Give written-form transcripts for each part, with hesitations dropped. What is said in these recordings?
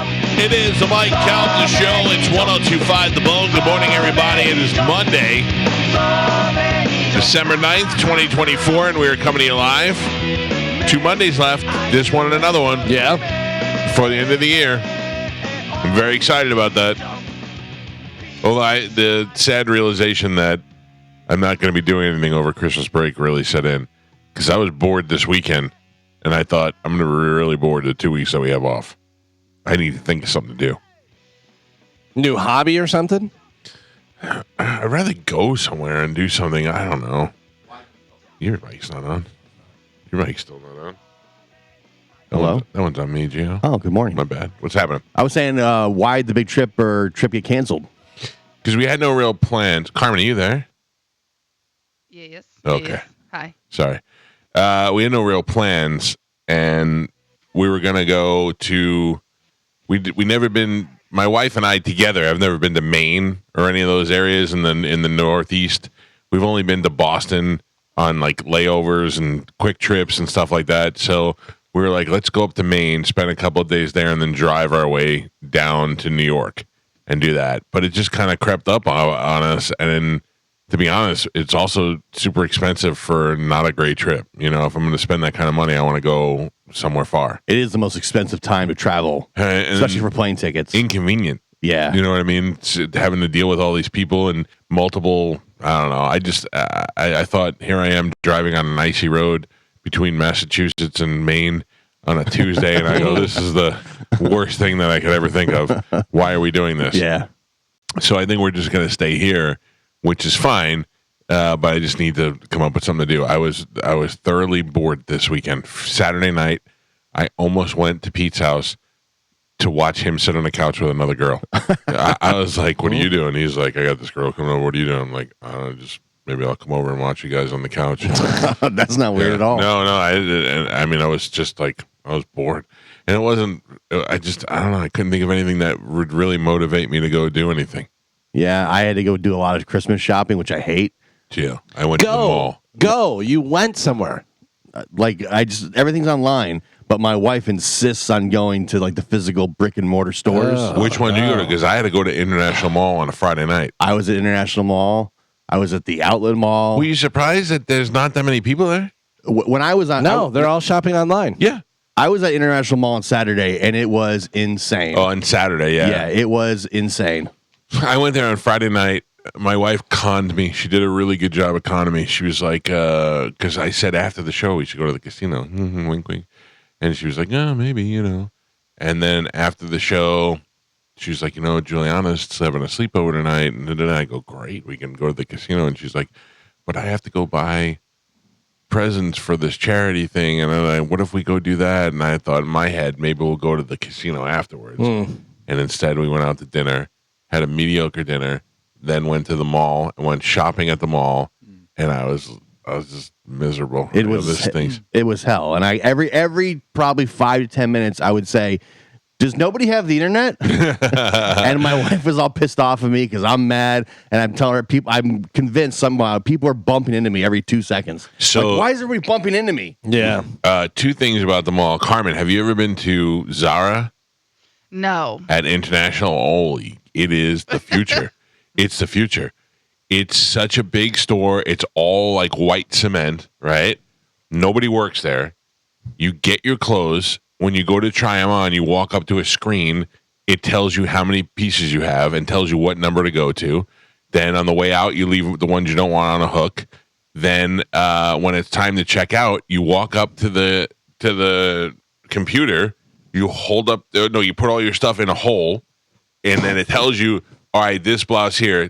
It is the Mike Calta Show. It's 102.5 The Bone. Good morning, everybody. It is Monday, December 9th, 2024, and we are coming to you live. 2 Mondays left. This one and another one. Yeah. Before the end of the year. I'm very excited about that. Although the sad realization that I'm not going to be doing anything over Christmas break really set in. Because I was bored this weekend, and I thought, I'm going to be really bored the 2 weeks that we have off. I need to think of something to do. New hobby or something? I'd rather go somewhere and do something. I don't know. Your mic's not on. Your mic's still not on. Hello? That one's on me, Gio. Oh, good morning. My bad. What's happening? I was saying, why the big trip get canceled? Because we had no real plans. Carmen, are you there? Yes. Okay. Yes. Hi. Sorry. We had no real plans, and we were going to go to... We never been, my wife and I together have never been to Maine or any of those areas in the Northeast. We've only been to Boston on like layovers and quick trips and stuff like that. So we were like, let's go up to Maine, spend a couple of days there, and then drive our way down to New York and do that. But it just kind of crept up on us. And then, to be honest, it's also super expensive for not a great trip. You know, if I'm going to spend that kind of money, I want to go somewhere far. It is the most expensive time to travel, especially for plane tickets. Inconvenient. Yeah. You know what I mean? Having to deal with all these people and multiple, I don't know. I just, I thought, here I am driving on an icy road between Massachusetts and Maine on a Tuesday, and I go, this is the worst thing that I could ever think of. Why are we doing this? Yeah. So I think we're just going to stay here, which is fine. But I just need to come up with something to do. I was thoroughly bored this weekend. Saturday night, I almost went to Pete's house to watch him sit on the couch with another girl. I was like, what are you doing? He's like, I got this girl coming over. What are you doing? I'm like, I don't know, just maybe I'll come over and watch you guys on the couch. That's not weird at all. No, I mean, I was just like, I was bored. And it wasn't, I don't know, I couldn't think of anything that would really motivate me to go do anything. Yeah, I had to go do a lot of Christmas shopping, which I hate. Yeah, I went to the mall. Go. You went somewhere. Everything's online, but my wife insists on going to like the physical brick and mortar stores. Which one do you go to? Because I had to go to International Mall on a Friday night. I was at International Mall. I was at the Outlet Mall. Were you surprised that there's not that many people there? When I was on, they're all shopping online. Yeah. I was at International Mall on Saturday, and it was insane. Oh, on Saturday, yeah. Yeah, it was insane. I went there on Friday night. My wife conned me. She did a really good job of conning me. She was like, because I said after the show we should go to the casino. Wink, wink. And she was like, oh, maybe, you know. And then after the show, she was like, you know, Juliana's having a sleepover tonight. And then I go, great, we can go to the casino. And she's like, but I have to go buy presents for this charity thing. And I'm like, what if we go do that? And I thought in my head, maybe we'll go to the casino afterwards. And instead we went out to dinner, had a mediocre dinner, then went to the mall and went shopping at the mall, and I was just miserable. It was hell. And every probably 5 to 10 minutes I would say, does nobody have the internet? And my wife was all pissed off at me because I'm mad, and I'm telling her I'm convinced somehow people are bumping into me every 2 seconds. So like, why is everybody bumping into me? Yeah. Two things about the mall. Carmen, have you ever been to Zara? No. At International? Oh, it is the future. It's the future. It's such a big store. It's all like white cement, right? Nobody works there. You get your clothes. When you go to try them on, you walk up to a screen. It tells you how many pieces you have and tells you what number to go to. Then on the way out, you leave the ones you don't want on a hook. Then when it's time to check out, you walk up to the computer. You you put all your stuff in a hole, and then it tells you, all right, this blouse here,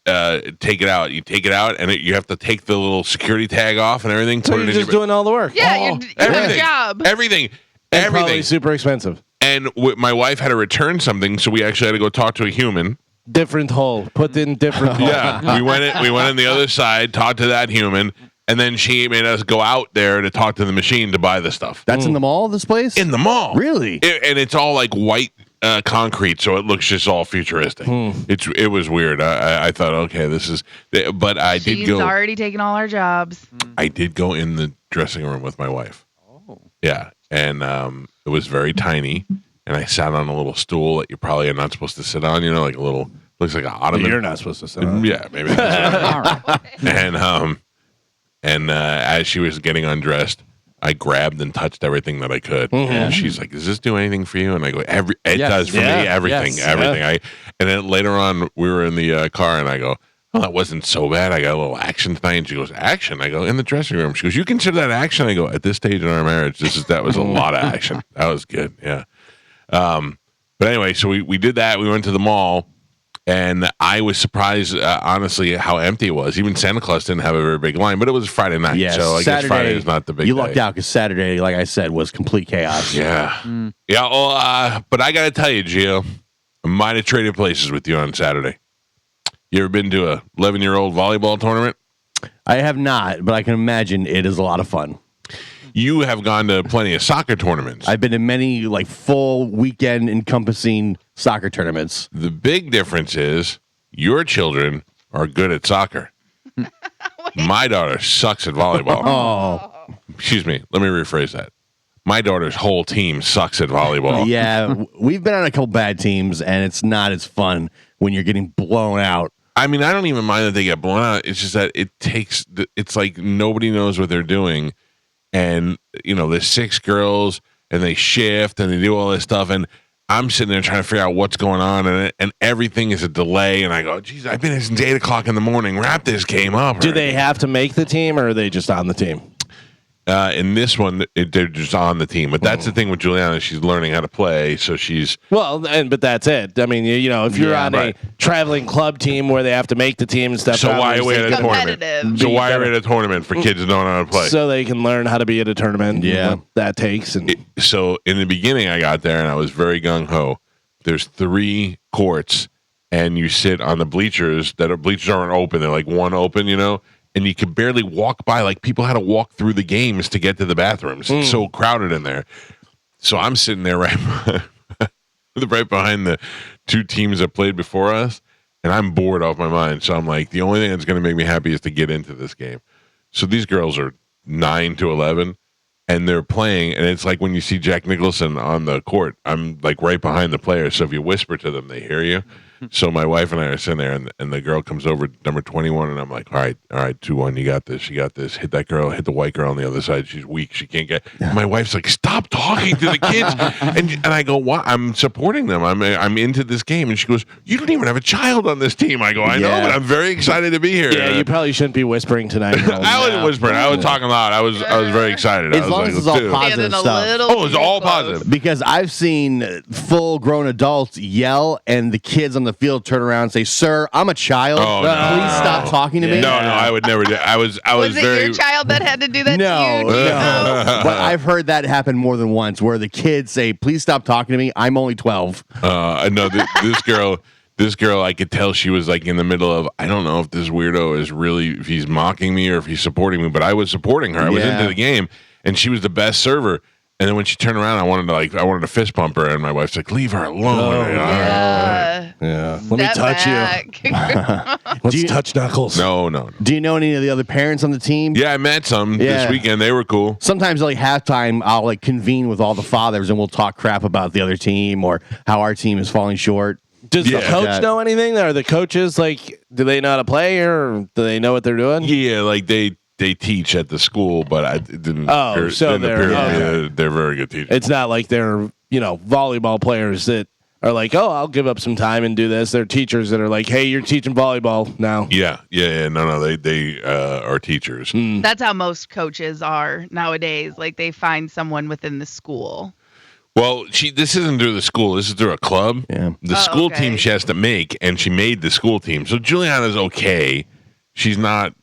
take it out. You take it out, and you have to take the little security tag off and everything. So you're just doing all the work. Yeah, you're everything. job. Everything. Probably super expensive. And my wife had to return something, so we actually had to go talk to a human. Different hole. Put in different hole. Yeah, we went in the other side, talked to that human, and then she made us go out there to talk to the machine to buy the stuff. That's in the mall, this place? In the mall. Really? And it's all like white concrete, so it looks just all futuristic. It was weird. I thought, okay, this is, but I did go. She's already taken all our jobs. I did go in the dressing room with my wife. Oh. Yeah, and it was very tiny, and I sat on a little stool that you probably are not supposed to sit on. Like a little, looks like an ottoman. You're not supposed to sit on. Yeah, maybe. And as she was getting undressed, I grabbed and touched everything that I could. And she's like, "Does this do anything for you?" And I go, "It does for me. Everything, everything." And then later on, we were in the car, and I go, "Oh, that wasn't so bad. I got a little action tonight." And she goes, "Action?" I go, "In the dressing room." She goes, "You consider that action?" I go, "At this stage in our marriage, that was a lot of action. That was good." Yeah. But anyway, so we did that. We went to the mall. And I was surprised, honestly, how empty it was. Even Santa Claus didn't have a very big line, but it was Friday night, so I guess Friday is not the big day. You lucked out because Saturday, like I said, was complete chaos. Yeah. Yeah, well, but I got to tell you, Gio, I might have traded places with you on Saturday. You ever been to a 11-year-old volleyball tournament? I have not, but I can imagine it is a lot of fun. You have gone to plenty of soccer tournaments. I've been to many full weekend encompassing soccer tournaments. The big difference is your children are good at soccer. My daughter sucks at volleyball. Oh. Excuse me. Let me rephrase that. My daughter's whole team sucks at volleyball. Yeah, we've been on a couple bad teams, and it's not as fun when you're getting blown out. I mean, I don't even mind that they get blown out. It's just that it's like nobody knows what they're doing. And, there's 6 girls, and they shift, and they do all this stuff, and I'm sitting there trying to figure out what's going on, and everything is a delay, and I go, geez, I've been here since 8 o'clock in the morning. Wrap this game up. Do they have to make the team, or are they just on the team? In this one, they're just on the team. But that's the thing with Juliana. She's learning how to play, so she's... Well, but that's it. I mean, if you're on a traveling club team where they have to make the team and stuff... So why are we at a tournament? So why are we at a tournament for kids that don't know how to play? So they can learn how to be at a tournament. Yeah. What that takes. So in the beginning, I got there, and I was very gung-ho. There's 3 courts, and you sit on the bleachers. Bleachers aren't open. They're like one open, and you could barely walk by. Like, people had to walk through the games to get to the bathrooms. It's so crowded in there. So I'm sitting there right behind the 2 teams that played before us, and I'm bored off my mind. So I'm like, the only thing that's going to make me happy is to get into this game. So these girls are 9 to 11, and they're playing, and it's like when you see Jack Nicholson on the court, I'm like right behind the players. So if you whisper to them, they hear you. So my wife and I are sitting there, and the girl comes over, number 21, and I'm like, all right, 2-1, you got this. Hit that girl, hit the white girl on the other side. She's weak. She can't get. My wife's like, stop talking to the kids. and I go, what? I'm supporting them. I'm into this game. And she goes, you don't even have a child on this team. I go, I know, but I'm very excited to be here. Yeah, you probably shouldn't be whispering tonight. I wasn't whispering. I was talking loud. I was very excited. As long as it's all positive stuff. Oh, it's all positive. Because I've seen full-grown adults yell, and the kids on the field turn around and say, "Sir, I'm a child. Please stop talking to me." No, I would never do. I was Was very. it your child that had to do that No, to you? no. But I've heard that happen more than once, where the kids say, "Please stop talking to me. I'm only 12." No, this girl, I could tell she was like in the middle of, I don't know if this weirdo is really, if he's mocking me or if he's supporting me, but I was supporting her. I was into the game, and she was the best server. And then when she turned around, I wanted to fist bump her, and my wife's like, "Leave her alone." Yeah. Let me touch you. Let's touch knuckles. No. Do you know any of the other parents on the team? Yeah, I met some this weekend. They were cool. Sometimes like halftime, I'll like convene with all the fathers, and we'll talk crap about the other team or how our team is falling short. Does the coach know anything? Are the coaches do they know how to play, or do they know what they're doing? Yeah, like they teach at the school, but I didn't. So they're very good teachers. It's not like they're volleyball players that are like, oh, I'll give up some time and do this. They're teachers that are like, hey, you're teaching volleyball now. Yeah. No, they are teachers. That's how most coaches are nowadays. Like, they find someone within the school. Well, this isn't through the school. This is through a club. Yeah. The school team she has to make, and she made the school team. So Juliana's okay. She's not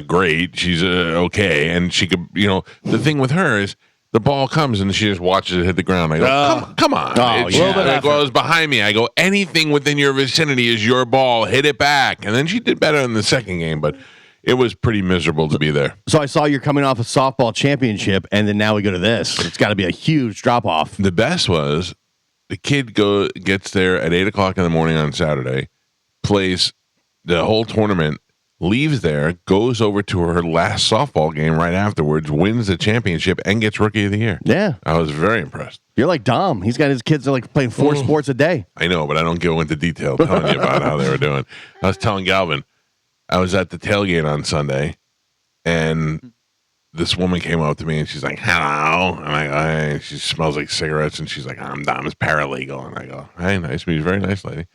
great. She's okay, and she could. The thing with her is the ball comes and she just watches it hit the ground. I go, come on. Oh, yeah. It was behind me. I go, anything within your vicinity is your ball. Hit it back. And then she did better in the second game, but it was pretty miserable to be there. So I saw you're coming off a softball championship, and then now we go to this. It's got to be a huge drop off. The best was the kid gets there at 8 o'clock in the morning on Saturday, plays the whole tournament, leaves there, goes over to her last softball game right afterwards, wins the championship, and gets Rookie of the Year. Yeah. I was very impressed. You're like Dom. He's got his kids are like playing 4 sports a day. I know, but I don't go into detail telling you about how they were doing. I was telling Galvin, I was at the tailgate on Sunday, and this woman came up to me, and she's like, hello. And I go, hey. She smells like cigarettes, and she's like, I'm Dom's paralegal. And I go, hey, nice to meet you. Very nice lady.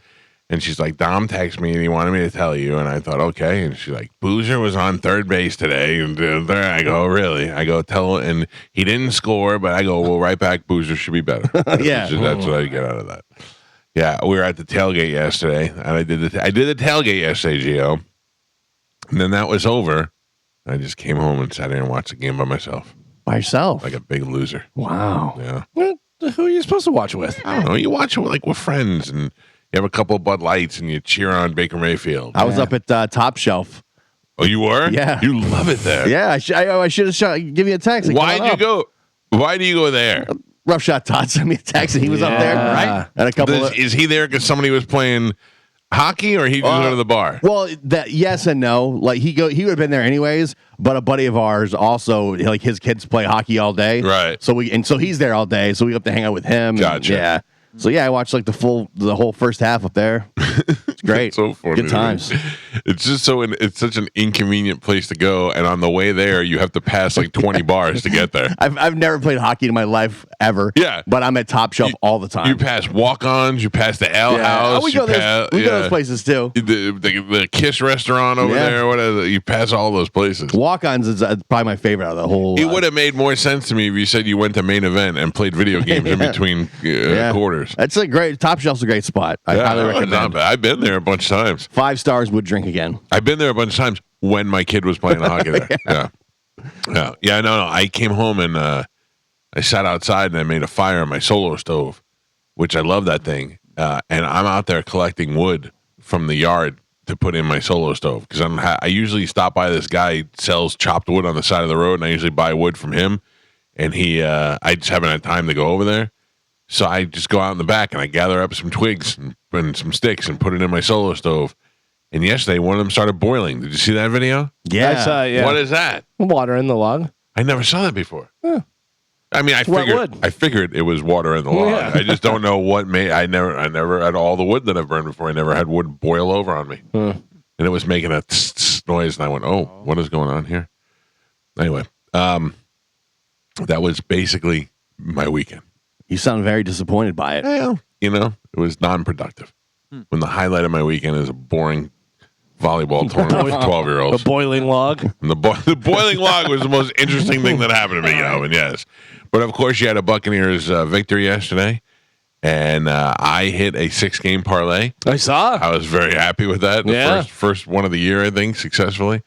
And she's like, Dom texted me, and he wanted me to tell you. And I thought, okay. And she's like, Boozer was on third base today. And I go, really? I go, tell him. And he didn't score, but I go, well, right back, Boozer should be better. Yeah. That's what I get out of that. Yeah, we were at the tailgate yesterday, and I did the tailgate yesterday, Gio. And then that was over. I just came home and sat here and watched the game by myself. By yourself? Like a big loser. Wow. Yeah. Who are you supposed to watch it with? I don't know. You watch it with friends, and you have a couple of Bud Lights, and you cheer on Baker Mayfield. I was up at Top Shelf. Oh, you were? Yeah. You love it there. Yeah, I should have give you a text. Like, Why do you go there? Rough Shot Todd sent me a text, and he was up there, right? And a couple Is he there because somebody was playing hockey, or he just go to the bar? Well, that yes and no. Like he would have been there anyways. But a buddy of ours also, like his kids play hockey all day, right? So he's there all day. So we have to hang out with him. Gotcha. Yeah. So yeah, I watched like the whole first half up there. It's great. So funny. Good times. It's just it's such an inconvenient place to go, and on the way there, you have to pass like 20 bars to get there. I've never played hockey in my life ever. Yeah, but I'm at Top Shelf all the time. You pass walk-ons, you pass the Ale House. We go to those places too. The Kiss restaurant over there. Whatever. You pass all those places. Walk-ons is probably my favorite out of the whole. It would have made more sense to me if you said you went to Main Event and played video games in between quarters. That's a great Top Shelf's a great spot. I highly recommend. I've been there a bunch of times. 5 stars, would drink again. I've been there a bunch of times when my kid was playing hockey there. Yeah. No. I came home and I sat outside and I made a fire on my solo stove, which I love that thing. And I'm out there collecting wood from the yard to put in my solo stove because I usually stop by this guy who sells chopped wood on the side of the road, and I usually buy wood from him. And I just haven't had time to go over there. So I just go out in the back and I gather up some twigs and some sticks and put it in my solo stove. And yesterday, one of them started boiling. Did you see that video? Yeah. I saw, yeah. What is that? Water in the log. I never saw that before. Yeah. I mean, I figured it was water in the log. Yeah. I just don't know what made. I never had all the wood that I've burned before. I never had wood boil over on me, and it was making a noise. And I went, "Oh, what is going on here?" Anyway, that was basically my weekend. You sound very disappointed by it. Well, it was non-productive. When the highlight of my weekend is a boring volleyball tournament with 12-year-olds. A boiling log. And the boiling log was the most interesting thing that happened to me, Galvin, yes. But, of course, you had a Buccaneers victory yesterday, and I hit a 6-game parlay. I saw. I was very happy with that. The first one of the year, I think, successfully.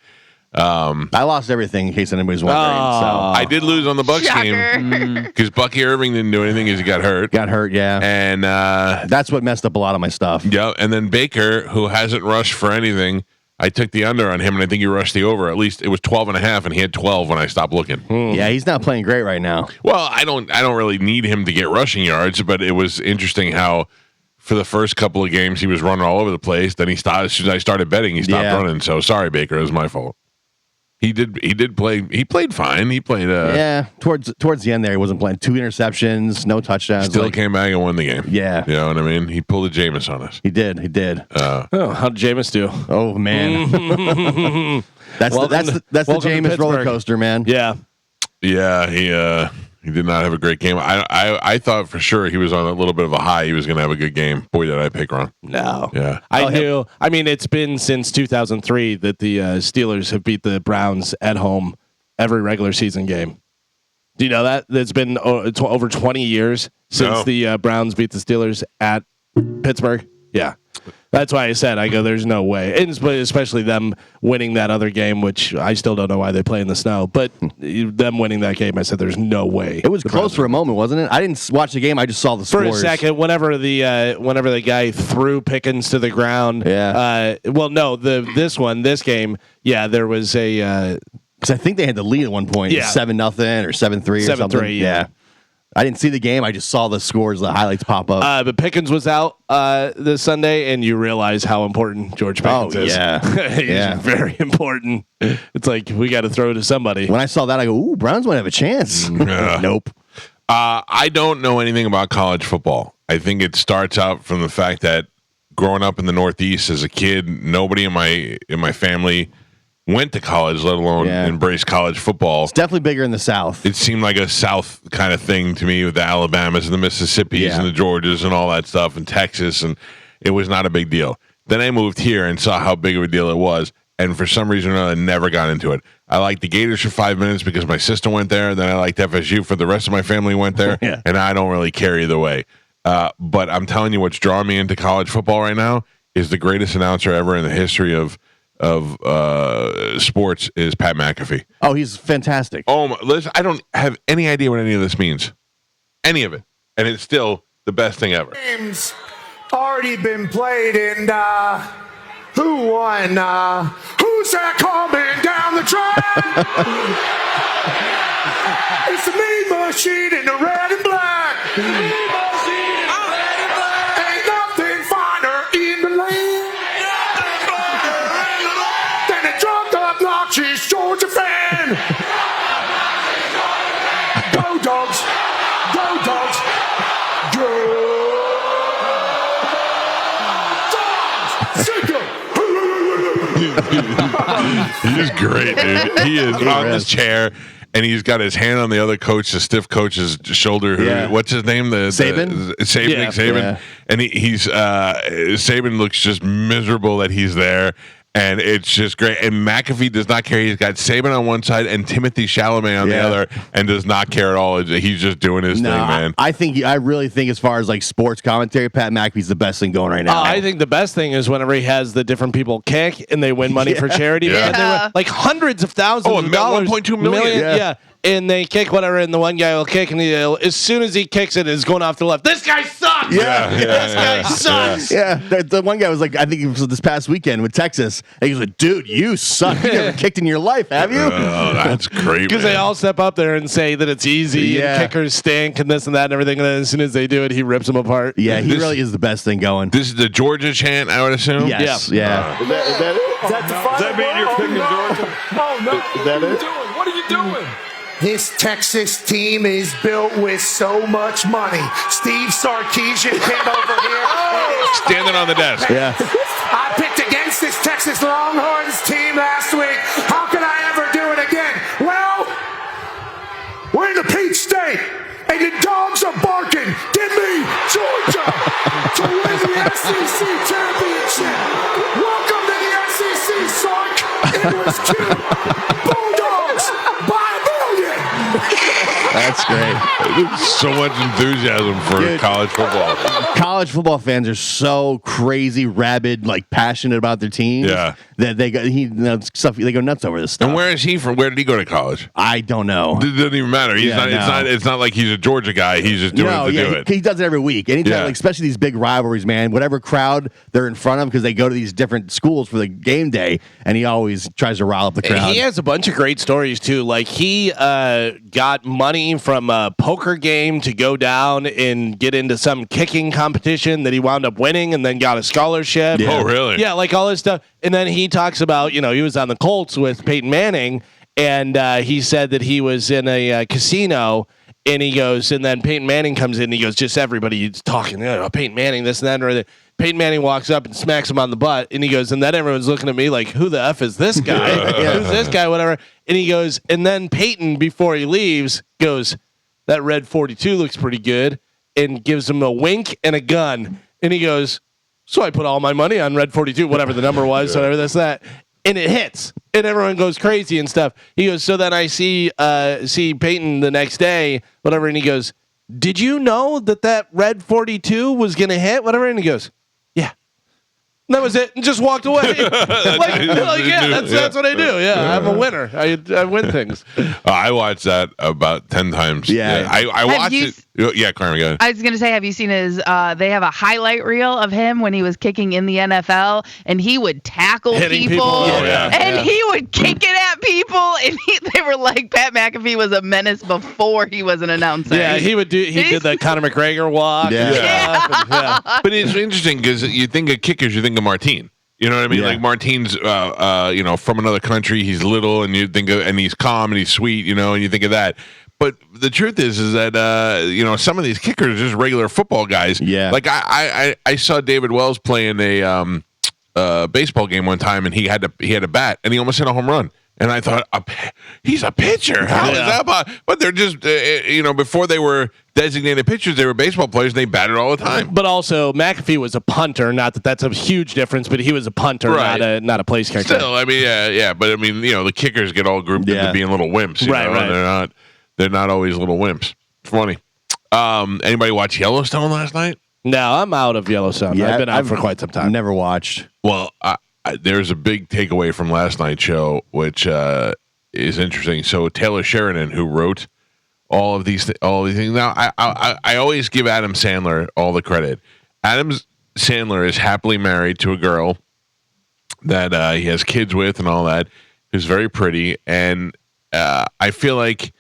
I lost everything in case anybody's wondering. I did lose on the Bucs Shocker. game because Bucky Irving didn't do anything because he got hurt. Yeah. And that's what messed up a lot of my stuff. Yeah, and then Baker, who hasn't rushed for anything, I took the under on him, and I think he rushed the over. At least it was 12.5, and he had 12 when I stopped looking. Yeah, he's not playing great right now. Well, I don't really need him to get rushing yards, but it was interesting how for the first couple of games he was running all over the place. Then he stopped. As soon as I started betting, he stopped running. So sorry, Baker, it was my fault. He did play. He played fine. He played. Towards the end there, he wasn't playing. 2 interceptions, no touchdowns. Still came back and won the game. Yeah, you know what I mean. He pulled a Jameis on us. He did. How'd Jameis do? Oh man, that's the Jameis roller coaster, man. Yeah. He did not have a great game. I thought for sure he was on a little bit of a high. He was going to have a good game. Boy, did I pick wrong. No. Yeah. I knew. I mean, it's been since 2003 that the Steelers have beat the Browns at home every regular season game. Do you know that? It's been over 20 years since the Browns beat the Steelers at Pittsburgh. Yeah. That's why I said, there's no way. And especially them winning that other game, which I still don't know why they play in the snow. But them winning that game, I said, there's no way. It was close for a moment, wasn't it? I didn't watch the game. I just saw the scores. For a second, whenever the guy threw Pickens to the ground. Yeah. This game, there was a... Because I think they had the lead at one point. 7-0 or 7-3 or something. 7-3, yeah. I didn't see the game. I just saw the scores, the highlights pop up. But Pickens was out this Sunday, and you realize how important George Pickens is. He's very important. It's like we got to throw to somebody. When I saw that, I go, "Ooh, Browns might have a chance." Nope. I don't know anything about college football. I think it starts out from the fact that growing up in the Northeast as a kid, nobody in my family went to college, let alone embrace college football. It's definitely bigger in the South. It seemed like a South kind of thing to me with the Alabamas and the Mississippis and the Georgias and all that stuff and Texas, and it was not a big deal. Then I moved here and saw how big of a deal it was, and for some reason or another, I never got into it. I liked the Gators for 5 minutes because my sister went there, then I liked FSU for the rest of my family went there, and I don't really care either way. But I'm telling you, what's drawing me into college football right now is the greatest announcer ever in the history of sports is Pat McAfee. Oh, he's fantastic. Oh, listen, I don't have any idea what any of this means. Any of it. And it's still the best thing ever. Games already been played, and who won? Who's that coming down the track? It's the mean machine in the red and black. Ain't nothing finer in the land than a drunk, obnoxious Georgia fan. Go dogs, go dogs, go dogs. Sick 'em. He's great, dude. He is on this chair, and he's got his hand on the other coach, the stiff coach's shoulder. What's his name? Saban? Saban. Nick Saban. Yeah. And he's Saban looks just miserable that he's there. And it's just great. And McAfee does not care. He's got Saban on one side and Timothy Chalamet on the other, and does not care at all. He's just doing his thing, man. I really think, as far as like sports commentary, Pat McAfee's the best thing going right now. I think the best thing is whenever he has the different people kick and they win money for charity. Yeah. And they win, like hundreds of thousands of dollars. 1.2 million. Yeah. And they kick whatever, and the one guy will kick, and as soon as he kicks it, it's going off to the left. This guy sucks. This guy sucks. Yeah, the one guy was like, I think it was this past weekend with Texas. And he was like, "Dude, you suck. You never kicked in your life, have you?" Oh, that's great. Because they all step up there and say that it's easy and kickers stink and this and that and everything. And then as soon as they do it, he rips them apart. Yeah, he really is the best thing going. This is the Georgia chant, I would assume. Yes. Yeah. Is that it? Does that mean you're picking Georgia? Oh, no. Is that it? What are you doing? This Texas team is built with so much money. Steve Sarkisian came over here. Standing on the desk. Yeah. I picked against this Texas Longhorns team last week. How can I ever do it again? Well, we're in the Peach State, and the dogs are barking. Give me Georgia to win the SEC championship. Welcome to the SEC, Sark. It was cute. Bulldogs by a million. That's great. So much enthusiasm for college football. College football fans are so crazy, rabid, like passionate about their teams. Yeah. That they go they go nuts over this stuff. And where is he from? Where did he go to college? I don't know. It doesn't even matter. It's not like he's a Georgia guy. He's just doing it to do it. He does it every week. Anytime, like, especially these big rivalries, man. Whatever crowd they're in front of, because they go to these different schools for the game day, and he always tries to rile up the crowd. He has a bunch of great stories too. Like he got money from a poker game to go down and get into some kicking competition that he wound up winning, and then got a scholarship. Oh, really? Yeah, like all this stuff. And then he talks about, he was on the Colts with Peyton Manning, and he said that he was in a casino, and he goes, and then Peyton Manning comes in, and he goes, just everybody's talking, Peyton Manning, this and that, or Peyton Manning walks up and smacks him on the butt, and he goes, and then everyone's looking at me like, who the F is this guy? Who's this guy? Whatever. And he goes, and then Peyton, before he leaves, goes, that red 42 looks pretty good, and gives him a wink and a gun. And he goes, so I put all my money on red 42, whatever the number was, whatever that's that. And it hits, and everyone goes crazy and stuff. He goes, so then I see Peyton the next day, whatever, and he goes, did you know that red 42 was going to hit, whatever? And he goes, yeah. And that was it, and just walked away. That's what I do. Yeah, I'm a winner. I win things. I watched that about 10 times. Yeah. I watched it. Yeah, Carmen, go ahead. I was going to say, have you seen his, they have a highlight reel of him when he was kicking in the NFL, and he would tackle Hitting people, people. Oh, yeah. and he would kick it at people, and they were like, Pat McAfee was a menace before he was an announcer. Yeah, he did the Conor McGregor walk. Yeah. and stuff, and, yeah. But it's interesting because you think of kickers, you think of Martine. You know what I mean? Yeah. Like Martine's, from another country. He's little, and you think of, and he's calm and he's sweet. And you think of that. But the truth is that some of these kickers are just regular football guys. Yeah. Like I saw David Wells playing a baseball game one time, and he had a bat, and he almost hit a home run. And I thought, he's a pitcher. How is that possible? But they're just, before they were designated pitchers, they were baseball players, and they batted all the time. But also, McAfee was a punter. Not that that's a huge difference, but he was a punter, Right. not a place character. Still, I mean, yeah. But I mean, the kickers get all grouped into being little wimps. You Right, know? right. They're not always little wimps. It's funny. Anybody watch Yellowstone last night? No, I'm out of Yellowstone. Yeah, I've been out for quite some time. Never watched. Well, there's a big takeaway from last night's show, which is interesting. So Taylor Sheridan, who wrote all of these things. Now, I always give Adam Sandler all the credit. Adam Sandler is happily married to a girl that he has kids with and all that, who's very pretty. And I feel like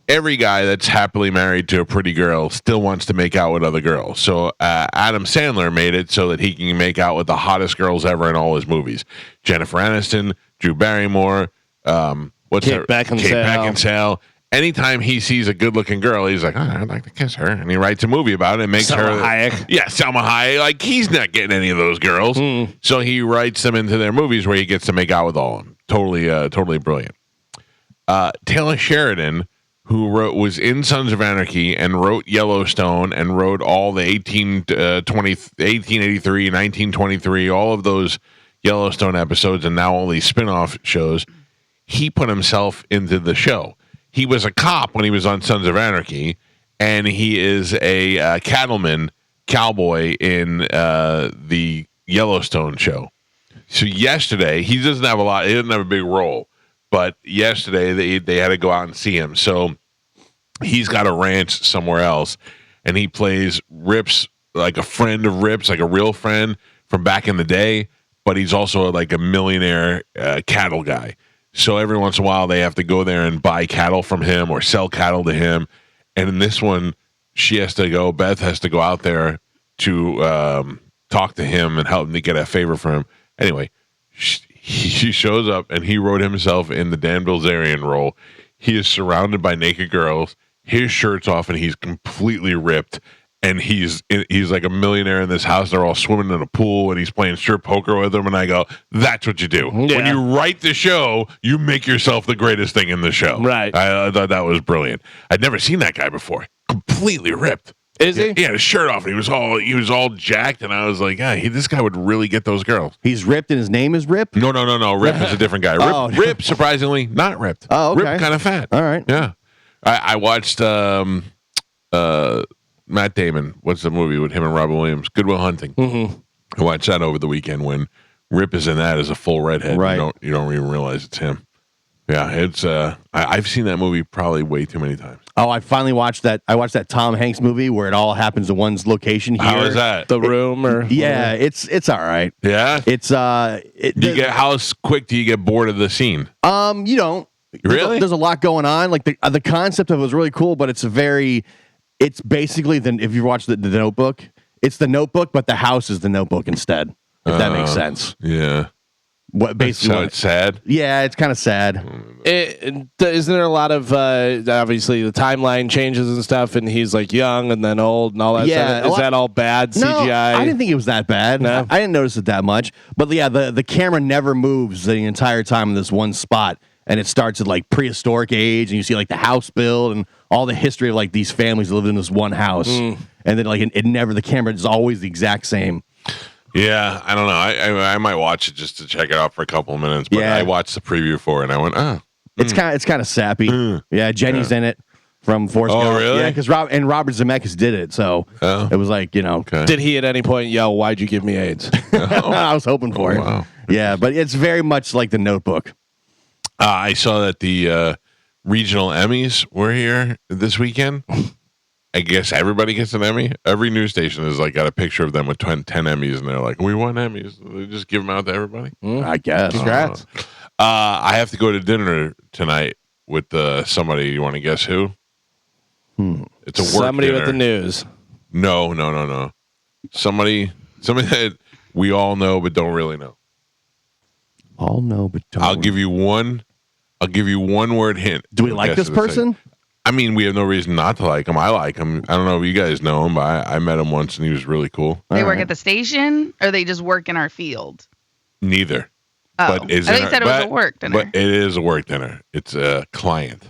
every guy that's happily married to a pretty girl still wants to make out with other girls. So Adam Sandler made it so that he can make out with the hottest girls ever in all his movies. Jennifer Aniston, Drew Barrymore, Kate Beckinsale. Anytime he sees a good-looking girl, he's like, I'd like to kiss her. And he writes a movie about it and makes Salma her... Hayek. Yeah, Salma Hayek. Like, he's not getting any of those girls. So he writes them into their movies where he gets to make out with all of them. Totally brilliant. Taylor Sheridan, who was in Sons of Anarchy and wrote Yellowstone and wrote all the 1883, 1923, all of those Yellowstone episodes, and now all these spin-off shows, he put himself into the show. He was a cop when he was on Sons of Anarchy, and he is a cowboy in the Yellowstone show. So yesterday, he doesn't have a big role, but yesterday they had to go out and see him. So he's got a ranch somewhere else, and he plays Rip's, like a friend of Rip's, like a real friend from back in the day, but he's also like a millionaire cattle guy. So every once in a while, they have to go there and buy cattle from him or sell cattle to him. And in this one, Beth has to go out there to talk to him and help him to get a favor from him. Anyway, she shows up, and he wrote himself in the Dan Bilzerian role. He is surrounded by naked girls. His shirt's off, and he's completely ripped. And he's like a millionaire in this house. They're all swimming in a pool, and he's playing strip poker with them. And I go, that's what you do. Yeah. When you write the show, you make yourself the greatest thing in the show. Right. I thought that was brilliant. I'd never seen that guy before. Completely ripped. Is he? He had his shirt off, and he was all jacked. And I was like, this guy would really get those girls. He's ripped and his name is Rip? No. Rip is a different guy. Oh. Rip, surprisingly, not ripped. Oh, okay. Rip kind of fat. All right. Yeah. I watched Matt Damon. What's the movie with him and Robin Williams? Good Will Hunting. Mm-hmm. I watched that over the weekend when Rip is in that as a full redhead. Right. You don't even realize it's him. Yeah, it's I've seen that movie probably way too many times. Oh, I finally watched that. I watched that Tom Hanks movie where it all happens in one's location here. How is that? The Room or Yeah, it's all right. Yeah. It's How quick do you get bored of the scene? you don't. Really? There's a lot going on. Like the concept of it was really cool, but it's basically if you watch the Notebook, it's the Notebook, but the house is the Notebook instead. If that makes sense. Yeah. What basically? So it's sad. Yeah, it's kind of sad. Isn't there a lot of obviously the timeline changes and stuff, and he's like young and then old and all that Yeah, stuff? Is that all bad CGI? No, I didn't think it was that bad. No? I didn't notice it that much. But yeah, the camera never moves the entire time in this one spot. And it starts at like prehistoric age, and you see like the house build and all the history of like these families that lived in this one house. And then like it never, the camera is always the exact same. Yeah, I don't know. I might watch it just to check it out for a couple of minutes. But Yeah. I watched the preview for it, and I went, It's kind of sappy. Yeah, Jenny's in it from Forrest Gump. really? Yeah, because Robert Zemeckis did it, so it was like okay. Did he at any point yell, "Why'd you give me AIDS"? I was hoping for it. Wow. Yeah, but it's very much like the Notebook. I saw that the regional Emmys were here this weekend. I guess everybody gets an Emmy. Every news station has like got a picture of them with 10 Emmys, and they're like, "We won Emmys." They just give them out to everybody. I guess. Congrats. I have to go to dinner tonight with somebody. You want to guess who? It's a work Somebody dinner. with the news. No. Somebody that we all know but don't really know. All know, but don't. I'll give you one word hint. Do we like this person? I mean, we have no reason not to like him. I like him. I don't know if you guys know him, but I met him once and he was really cool. They work at the station, or they just work in our field? Neither. Oh, But I thought you said it was a work dinner. But it is a work dinner. It's a client.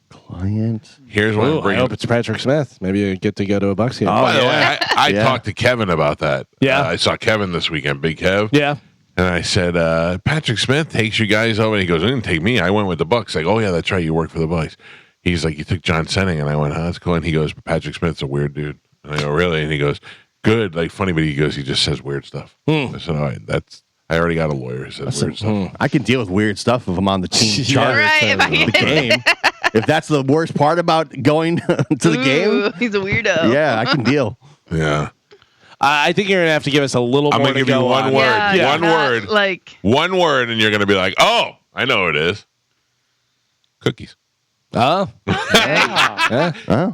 Client. Here's what Ooh, I'm I bringing. hope it's Patrick Smith. Maybe you get to go to a Bucks game. Oh, By the way, I Yeah. talked to Kevin about that. Yeah. I saw Kevin this weekend, Big Kev. Yeah. And I said, Patrick Smith takes you guys over. And he goes, it didn't take me. I went with the Bucks. Like, oh, yeah, that's right. You work for the Bucks. He's like, you took John Senning. And I went, that's cool. And he goes, Patrick Smith's a weird dude. And I go, really? And he goes, good. Like, funny, but he goes, he just says weird stuff. I said, all right, I already got a lawyer who says weird stuff. I can deal with weird stuff if I'm on the team Yeah. chart Right, if I of the can- game. If that's the worst part about going to the game, Ooh, he's a weirdo. yeah, I can deal. Yeah. I think you're going to have to give us a little I'm more gonna to give you go one on. word. Yeah, One not word. Like, One word, and you're going to be like, oh, I know what it is. Cookies. Oh.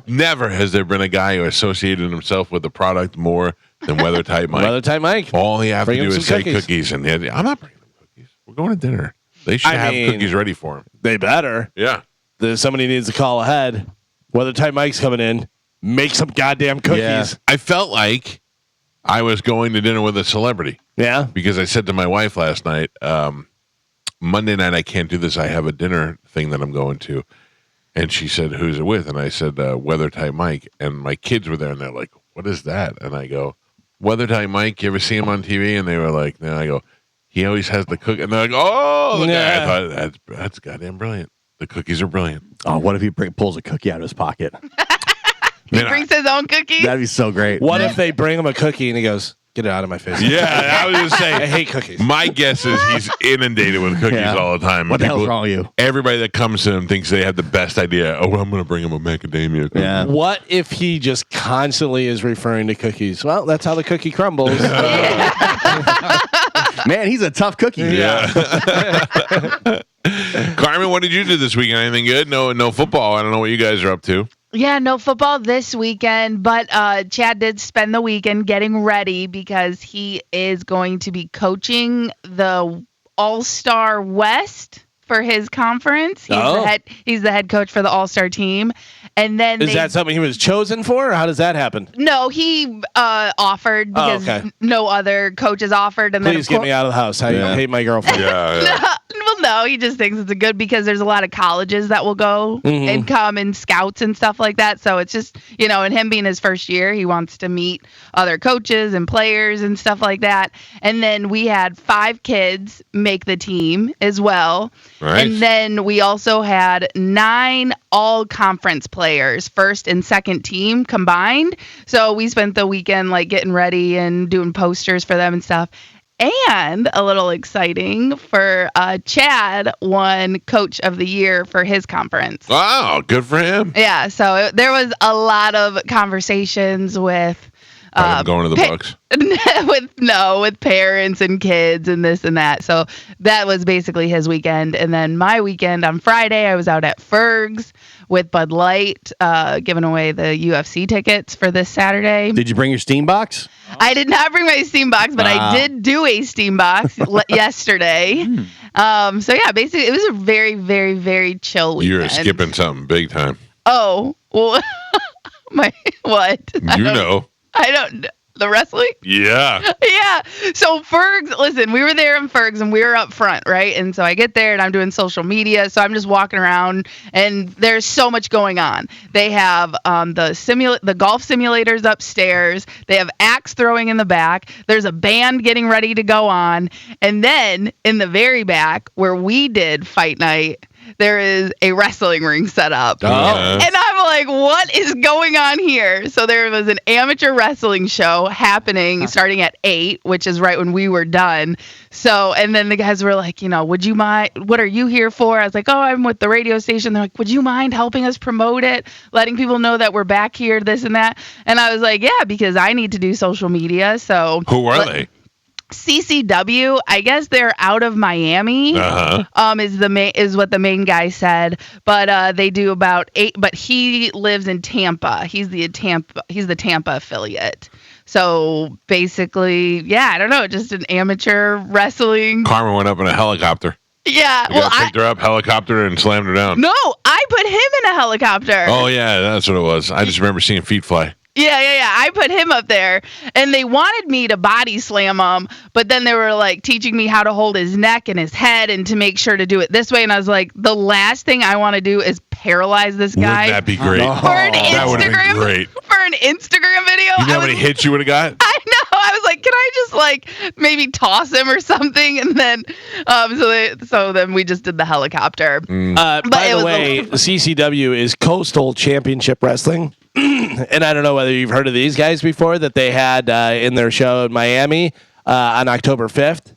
Never has there been a guy who associated himself with the product more than Weather Type Mike. Weather Time Mike. All you have Bring to him do some is say cookies. cookies, and I'm not bringing them cookies. We're going to dinner. They should I have mean- cookies ready for him. They better. Yeah. Somebody needs to call ahead. Weather Time Mike's coming in. Make some goddamn cookies. Yeah. I felt like I was going to dinner with a celebrity Yeah. because I said to my wife last night, Monday night, I can't do this. I have a dinner thing that I'm going to. And she said, who's it with? And I said, Weather Type Mike. And my kids were there, and they're like, what is that? And I go, Weather Type Mike, you ever see him on TV? And they were like, no. I go, he always has the cook. And they're like, oh, the guy. Yeah. I thought, that's goddamn brilliant. The cookies are brilliant. Oh, what if he pulls a cookie out of his pocket? he Man, brings his own cookies. That'd be so great. What if they bring him a cookie and he goes, get it out of my face? yeah, I was going to I say, hate cookies. my guess is he's inundated with cookies Yeah. all the time. What the hell's People- wrong with you? Everybody that comes to him thinks they have the best idea. Oh, I'm going to bring him a macadamia cookie. Yeah. What if he just constantly is referring to cookies? Well, that's how the cookie crumbles. Man, he's a tough cookie. Yeah. Carmen, what did you do this weekend? Anything good? No football. I don't know what you guys are up to. Yeah, no football this weekend, but Chad did spend the weekend getting ready because he is going to be coaching the All-Star West for his conference. He's the head coach for the All-Star team. And then Is that something he was chosen for, or how does that happen? No, he offered because okay. no other coaches offered. And Please get me out of the house. I Yeah. hate my girlfriend. Well, no, he just thinks it's a good because there's a lot of colleges that will go and come and scouts and stuff like that. So it's just, and him being his first year, he wants to meet other coaches and players and stuff like that. And then we had 5 kids make the team as well. Nice. And then we also had 9 all-conference players, first and second team combined. So we spent the weekend like getting ready and doing posters for them and stuff. And a little exciting for Chad won Coach of the Year for his conference. Wow, good for him. Yeah, so there was a lot of conversations with I'm going to the Bucks. with parents and kids and this and that. So that was basically his weekend. And then my weekend on Friday, I was out at Ferg's with Bud Light, giving away the UFC tickets for this Saturday. Did you bring your Steam box? I did not bring my Steam box, but I did do a Steam box yesterday. So yeah, basically it was a very, very, very chill weekend. You're skipping something big time. Oh, well, what? I don't know. The wrestling? Yeah. Yeah. So Ferg's, listen, we were there in Ferg's and we were up front, right? And so I get there and I'm doing social media. So I'm just walking around and there's so much going on. They have the golf simulators upstairs. They have axe throwing in the back. There's a band getting ready to go on. And then in the very back where we did fight night, there is a wrestling ring set up. Oh. And I'm like, what is going on here? So there was an amateur wrestling show happening starting at 8, which is right when we were done. So, and then the guys were like, would you mind, what are you here for? I was like, oh, I'm with the radio station. They're like, would you mind helping us promote it? Letting people know that we're back here, this and that. And I was like, yeah, because I need to do social media. So Who are they? CCW, I guess they're out of Miami. Is what the main guy said, but they do about 8. But he lives in Tampa. He's the Tampa affiliate. So basically, yeah, I don't know, just an amateur wrestling. Carmen went up in a helicopter. Yeah, You picked her up, helicopter, and slammed her down. No, I put him in a helicopter. Oh yeah, that's what it was. I just remember seeing feet fly. Yeah. I put him up there, and they wanted me to body slam him, but then they were like teaching me how to hold his neck and his head and to make sure to do it this way. And I was like, the last thing I want to do is paralyze this guy. Wouldn't that be great? For an That would have been great. For an Instagram video. You know how many hits you would have got? I know. I was like, can I just maybe toss him or something? And then, so then we just did the helicopter. By the way, CCW is Coastal Championship Wrestling. And I don't know whether you've heard of these guys before that they had in their show in Miami on October 5th.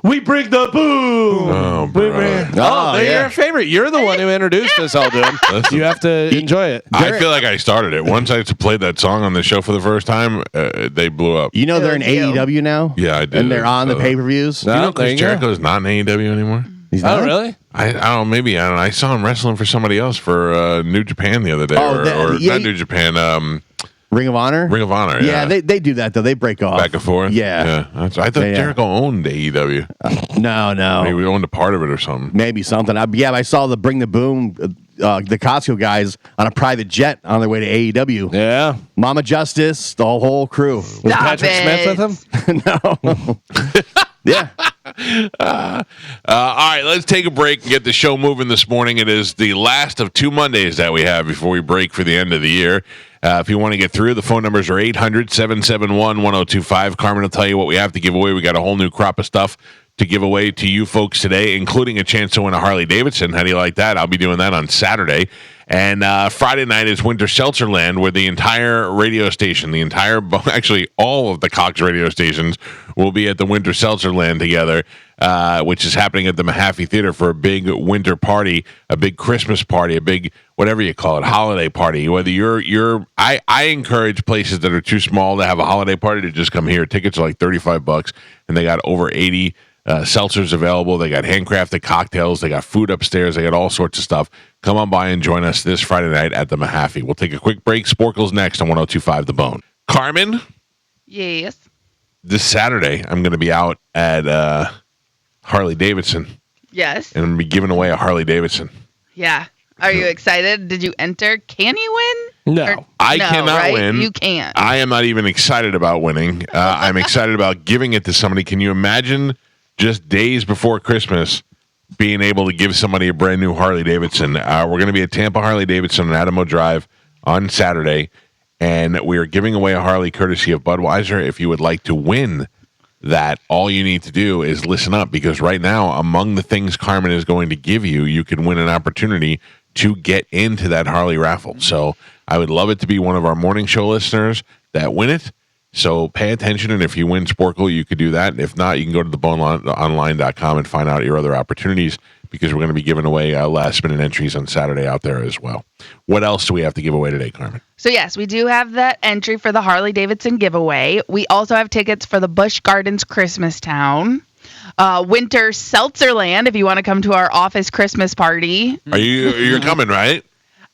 We bring the boom. Oh, bro. They're your favorite. You're the one who introduced us all to them. You have to enjoy it. I feel like I started it. Once I played that song on the show for the first time, they blew up. You know they're in AEW now? Yeah, I did. And they're on the pay-per-views? You know there Chris you go. Jericho's not in AEW anymore? He's Oh, not? really? I don't know. Maybe. I don't know. I saw him wrestling for somebody else for New Japan the other day. Oh, Not New Japan. Ring of Honor? Ring of Honor. Yeah, they do that, though. They break off. Back and forth. Yeah. I thought Jericho owned AEW. No. Maybe he owned a part of it or something. Maybe something. I saw the Bring the Boom, the Costco guys on a private jet on their way to AEW. Yeah. Mama Justice, the whole crew. Was Patrick Smith with him? No. Yeah. All right, let's take a break and get the show moving this morning. It is the last of 2 Mondays that we have before we break for the end of the year. If you want to get through, the phone numbers are 800-771-1025. Carmen will tell you what we have to give away. We got a whole new crop of stuff to give away to you folks today, including a chance to win a Harley Davidson. How do you like that? I'll be doing that on Saturday. And Friday night is Winter Seltzer Land, where the entire radio station, actually all of the Cox radio stations will be at the Winter Seltzer Land together, which is happening at the Mahaffey Theater for a big winter party, a big Christmas party, a big, whatever you call it, holiday party. Whether I encourage places that are too small to have a holiday party to just come here. Tickets are like $35, and they got over 80 seltzers available. They got handcrafted cocktails. They got food upstairs. They got all sorts of stuff. Come on by and join us this Friday night at the Mahaffey. We'll take a quick break. Sporkle's next on 102.5 The Bone. Carmen? Yes. This Saturday, I'm going to be out at Harley Davidson. Yes. And I'm going to be giving away a Harley Davidson. Yeah. Are you excited? Did you enter? Can you win? No. I No, cannot right? win. You can't. I am not even excited about winning. I'm excited about giving it to somebody. Can you imagine just days before Christmas being able to give somebody a brand new Harley Davidson? We're going to be at Tampa Harley Davidson on Adamo Drive on Saturday, and we are giving away a Harley courtesy of Budweiser. If you would like to win that, all you need to do is listen up, because right now, among the things Carmen is going to give you, you can win an opportunity to get into that Harley raffle. So I would love it to be one of our morning show listeners that win it. So pay attention, and if you win Sporkle, you could do that. If not, you can go to theboneonline.com and find out your other opportunities, because we're going to be giving away last-minute entries on Saturday out there as well. What else do we have to give away today, Carmen? So, yes, we do have that entry for the Harley Davidson giveaway. We also have tickets for the Busch Gardens Christmas Town, Winter Seltzer Land, if you want to come to our office Christmas party. You're coming, right?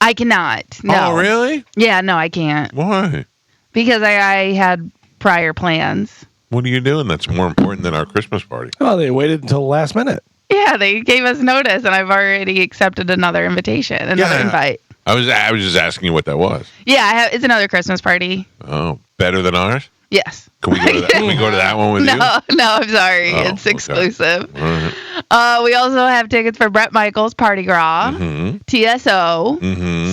I cannot. No. Oh, really? Yeah, no, I can't. Why? Because I had prior plans. What are you doing that's more important than our Christmas party? Oh, they waited until the last minute. Yeah, they gave us notice, and I've already accepted another invitation, another invite. I was just asking you what that was. Yeah, it's another Christmas party. Oh, better than ours? Yes. Can we go to that, can we go to that one with you? No, I'm sorry. Oh, It's okay. exclusive. All We also have tickets for Brett Michaels, Party Gras, TSO,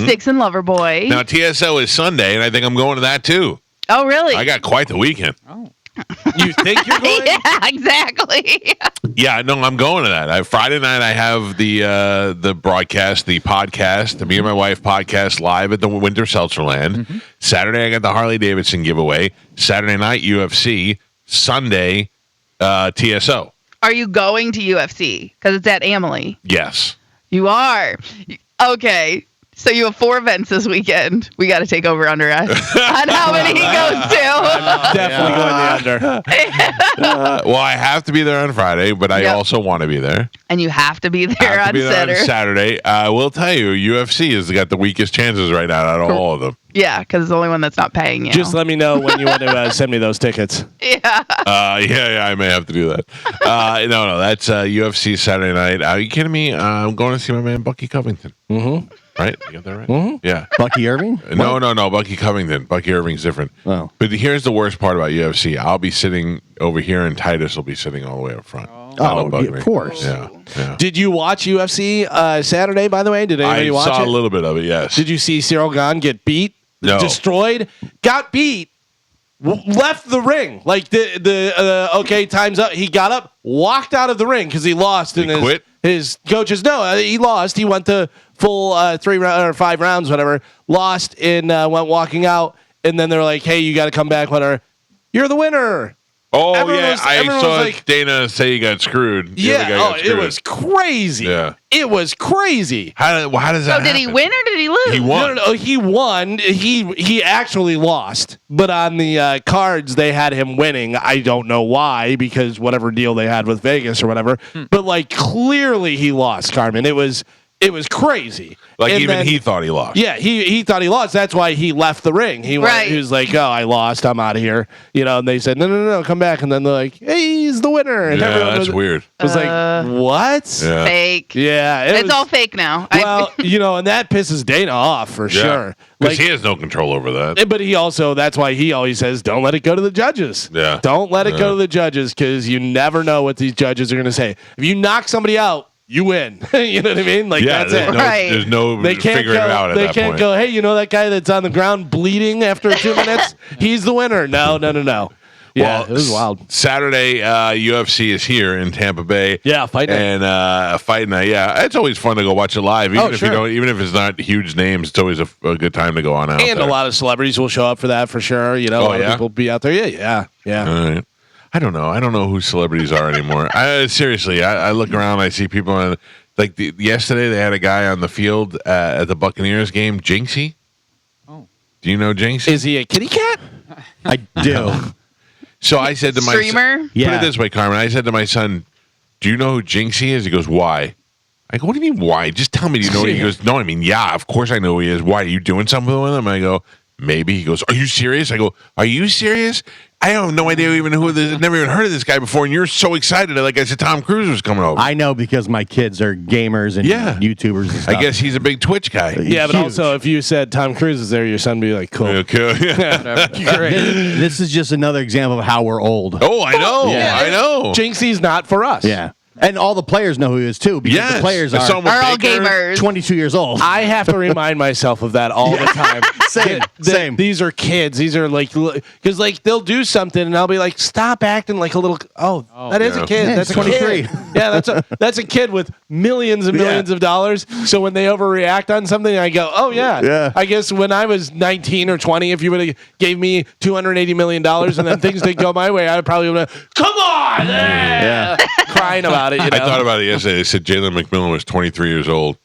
Sticks and Loverboy. Now, TSO is Sunday, and I think I'm going to that too. Oh, really? I got quite the weekend. You think you're going? Yeah, exactly. Yeah, no, I'm going to that. Friday night, I have the broadcast, the podcast, the Me and My Wife podcast live at the Winter Seltzerland. Saturday, I got the Harley Davidson giveaway. Saturday night, UFC. Sunday, TSO. Are you going to UFC? Because it's at Amalie. Yes. You are. Okay. So you have 4 events this weekend. We got to take over under us on how many he goes to. Definitely going the under. Well, I have to be there on Friday, but I also want to be there. And you have to be I there have to on be there Saturday. on Saturday. I will tell you, UFC has got the weakest chances right now out of all of them. Yeah, because it's the only one that's not paying you. Just let me know when you want to send me those tickets. Yeah. Yeah, I may have to do that. No, that's UFC Saturday night. Are you kidding me? I'm going to see my man Bucky Covington. Mm-hmm. Right? You got that right? Mm-hmm. Yeah. Bucky Irving? No, Bucky Covington. Bucky Irving's different. Oh. But here's the worst part about UFC. I'll be sitting over here, and Titus will be sitting all the way up front. That'll bug me. Of course. Yeah. Did you watch UFC Saturday, by the way? Did anybody I watch saw it? a little bit of it, yes. Did you see Cyril Gahn get beat? No. Destroyed? Got beat. Left the ring. Like okay, time's up. He got up, walked out of the ring because he lost. He quit? His coaches, no, he lost. He went to full 3 or 5 rounds, whatever. Lost and went walking out. And then they're like, hey, you got to come back, whatever. You're the winner. Oh, Everyone yeah. was- I everyone saw was like- Dana say he got screwed. The other guy Yeah. got Oh, screwed. it was crazy. Yeah. It was crazy. How does that So did he happen? win or did he lose? He won. No, he won. He actually lost, but on the cards they had him winning. I don't know why, because whatever deal they had with Vegas or whatever. But like clearly he lost, Carmen. It was crazy. Like And even then- he thought he lost. Yeah, he thought he lost. That's why he left the ring. He Right. was like, "Oh, I lost. I'm out of here." And they said, "No, come back." And then they're like, "Hey, he's the winner." And Yeah, everyone that's weird. was like, "What?" Yeah. Fake. Yeah, It's was- all fake now. well, and that pisses Dana off for sure. Because he has no control over that. But he also, that's why he always says, don't let it go to the judges. Yeah. Don't let it Yeah. go to the judges because you never know what these judges are going to say. If you knock somebody out, you win. You know what I mean? Like, Yeah, that's there's it. no, Right. there's no They can't figuring go, it out at they that can't point. go, hey, that guy that's on the ground bleeding after 2 minutes? He's the winner. No. Yeah, Well, it was wild. Saturday, UFC is here in Tampa Bay. Yeah, fight night. And fight night. Yeah, it's always fun to go watch it live. Even if sure. you don't, even if it's not huge names, it's always a good time to go on out. And there. a lot of celebrities will show up for that for sure. A lot of people will be out there. Yeah. All right. I don't know. I don't know who celebrities are anymore. Seriously, I look around. I see people on. Like yesterday, they had a guy on the field at the Buccaneers game, Jinxie. Oh. Do you know Jinxie? Is he a kitty cat? I do. So I said to my son, Streamer? put Yeah. it this way, Carmen. I said to my son, do you know who Jinxie is? He goes, why? I go, what do you mean, why? Just tell me, do you know? He goes, no, I mean, yeah, of course I know who he is. Why? Are you doing something with him? I go, maybe. He goes, are you serious? I go, are you serious? I have no idea even who this. I've never even heard of this guy before, and you're so excited. Like I said, Tom Cruise was coming over. I know because my kids are gamers and Yeah. YouTubers and stuff. I guess he's a big Twitch guy. Yeah, but Huge. also if you said Tom Cruise is there, your son would be like, cool. Okay. Great. This is just another example of how we're old. Oh, I know. Yeah. I know. Jinxie's not for us. Yeah. And all the players know who he is too because Yes. the players There's are someone Are all bigger. gamers. 22 years old. I have to remind myself of that all the time. Same. Same. These are kids. These are like, because like they'll do something and I'll be like, stop acting like a little. Oh, that is yeah. a kid. Yeah, That's he's a 23. kid. Yeah, that's a kid with millions and millions of dollars. So when they overreact on something, I go, oh yeah. Yeah. I guess when I was 19 or 20, if you would have gave me $280 million and then things didn't go my way, I probably would have, come on, Yeah. crying about it. You know? I thought about it yesterday. They said Jalen McMillan was 23 years old,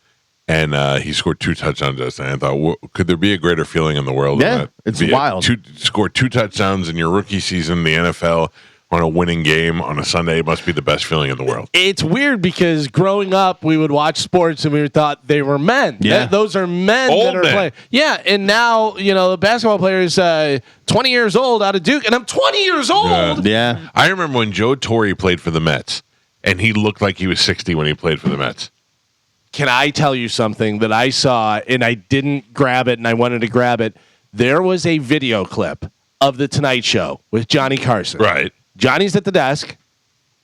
and he scored 2 touchdowns yesterday. I thought, could there be a greater feeling in the world? Yeah, than that? it's Be wild. Score 2 touchdowns in your rookie season in the NFL on a winning game on a Sunday must be the best feeling in the world. It's weird because growing up, we would watch sports and we thought they were men. Yeah. Those are men Old that are men. playing. Yeah, and now, the basketball player is 20 years old out of Duke, and I'm 20 years old. Yeah. I remember when Joe Torre played for the Mets, and he looked like he was 60 when he played for the Mets. Can I tell you something that I saw and I didn't grab it and I wanted to grab it? There was a video clip of The Tonight Show with Johnny Carson. Right. Johnny's at the desk.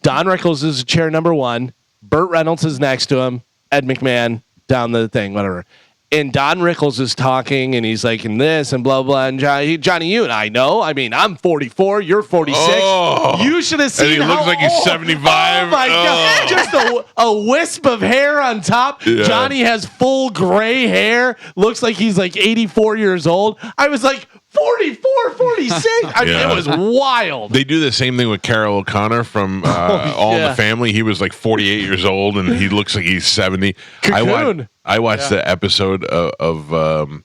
Don Rickles is chair number 1. Burt Reynolds is next to him. Ed McMahon down the thing, whatever. And Don Rickles is talking, and he's like, "In this and blah blah." And Johnny, you and I know. I mean, I'm 44. You're 46. Oh. You should have seen. And he looks like he's 75. Oh my god! Just a wisp of hair on top. Yeah. Johnny has full gray hair. Looks like he's like 84 years old. I was like 44, 46. I mean, Yeah. it was wild. They do the same thing with Carol O'Connor from All in yeah. the Family. He was like 48 years old, and he looks like he's 70. Cocoon. I watched the episode of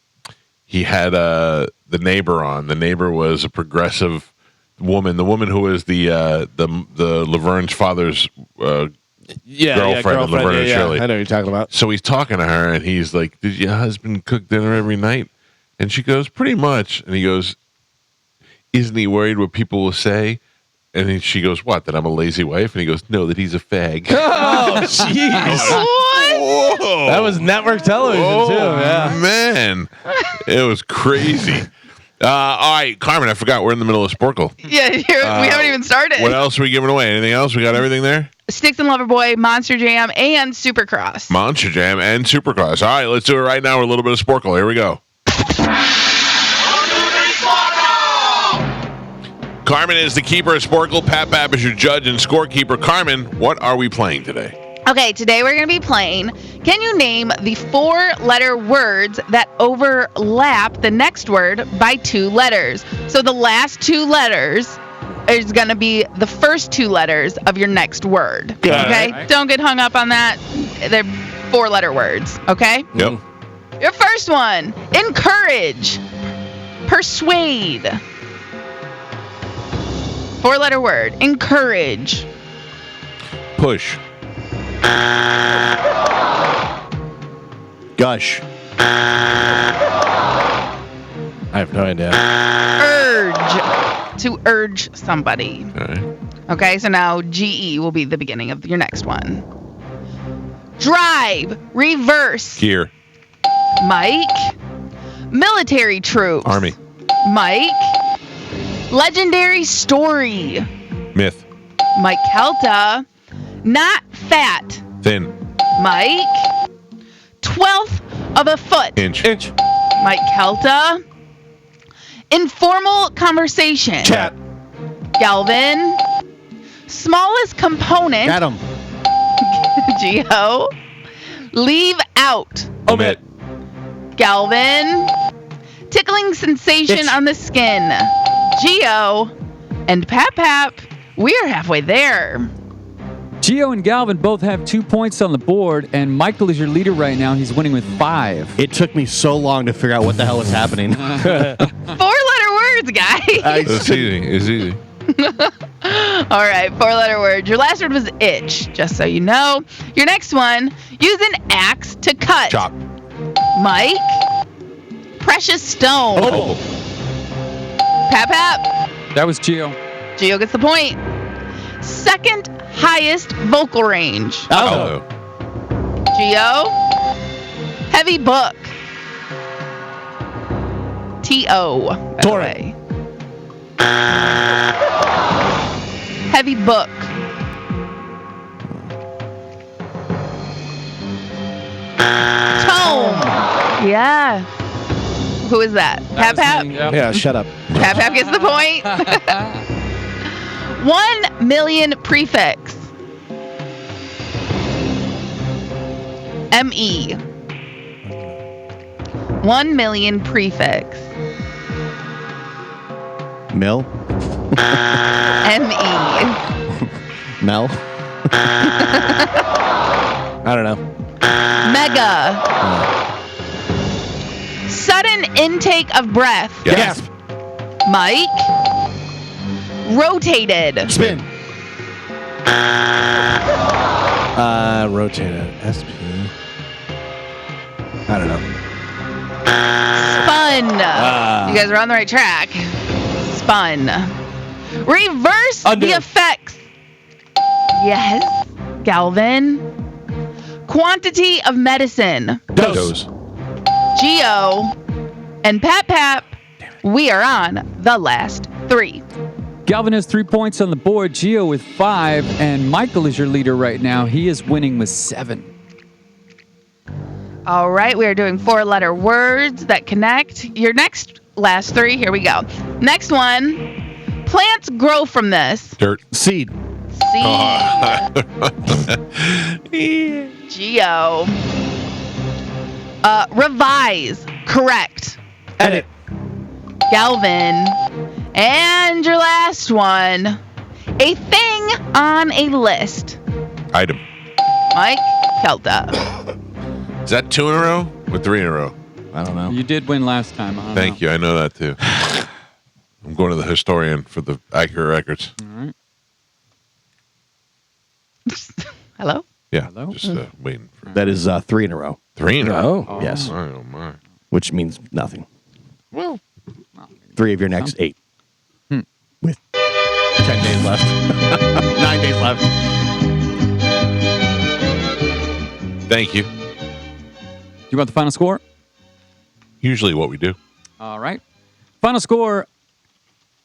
he had the neighbor on. The neighbor was a progressive woman. The woman who was the Laverne's father's girlfriend of Laverne and Shirley. I know what you're talking about. So he's talking to her, and he's like, "Did your husband cook dinner every night?" And she goes, "Pretty much." And he goes, "Isn't he worried what people will say?" And then she goes, "What, that I'm a lazy wife?" And he goes, "No, that he's a fag." Oh, jeez. What? Whoa. That was network television, too. Yeah. Man. It was crazy. All right, Carmen, I forgot. We're in the middle of Sporkle. Yeah, we haven't even started. What else are we giving away? Anything else? We got everything there? Sticks and Loverboy, Monster Jam, and Supercross. Monster Jam and Supercross. All right, let's do it right now with a little bit of Sporkle. Here we go. Carmen is the keeper of Sporkle. Pat Babb is your judge and scorekeeper. Carmen, what are we playing today? Okay, today we're going to be playing Can You Name the 4-letter words that overlap the next word by 2 letters? So the last 2 letters is going to be the first 2 letters of your next word. Okay? Right. Don't get hung up on that. They're 4-letter words. Okay? Yep. Your first one, encourage, persuade. 4-letter word, encourage. Push. Gush. I have no idea. Urge, to urge somebody. All right. Okay, so now GE will be the beginning of your next one. Drive, reverse. Gear. Mike. Military troops. Army. Mike. Legendary story. Myth. Mike Calta. Not fat. Thin. Mike. 12th of a foot. Inch. Mike Calta. Informal conversation. Chat. Galvin. Smallest component. Got him. Geo. Leave out. Omit. Galvin. Tickling sensation Itch. on the skin. Geo. And Pap. We are halfway there. Gio and Galvin both have 2 points on the board, and Michael is your leader right now. He's winning with 5. It took me so long to figure out what the hell was happening. 4-letter words, guys. It's easy. It's easy. All right, 4-letter word. Your last word was itch, just so you know. Your next one, use an axe to cut. Chop. Mike. Precious stone. Opal. Pap. That was Gio. Geo gets the point. Second highest vocal range. Alto. Geo. Heavy book. T-O. by the Torrent. way. Heavy book. Tome. Yeah. Who is that? Pap. Yeah, shut up. Pap gets the point. 1 million prefix. M-E. 1 million prefix. Mill. M-E. Mel. I don't know. Mega. Sudden intake of breath. Gasp. Mike. Rotated. Spin. Rotated. SP. I don't know. Spun. You guys are on the right track. Spun. Reverse Undo. the effects. Yes. Galvin. Quantity of medicine. Dose. Geo. And Pap. We are on the last 3. Galvin has 3 points on the board. Gio with 5, and Michael is your leader right now. He is winning with 7. All right, we are doing 4-letter words that connect. Your last 3, here we go. Next one, plants grow from this. Dirt. Seed. Geo. Revise. Correct. Edit. Galvin. And your last one, a thing on a list. Item. Mike Calta. Is that 2 in a row or 3 in a row? I don't know. You did win last time. I don't Thank know. you. I know that too. I'm going to the historian for the accurate records. All right. Hello? Yeah. Hello? Just waiting for That is 3 in a row, 3 in a row. Oh, yes. Oh my. Which means nothing. Well, 3 of your next 8. With 10 days left. 9 days left. thank you. You want the final score? Usually what we do. All right. Final score.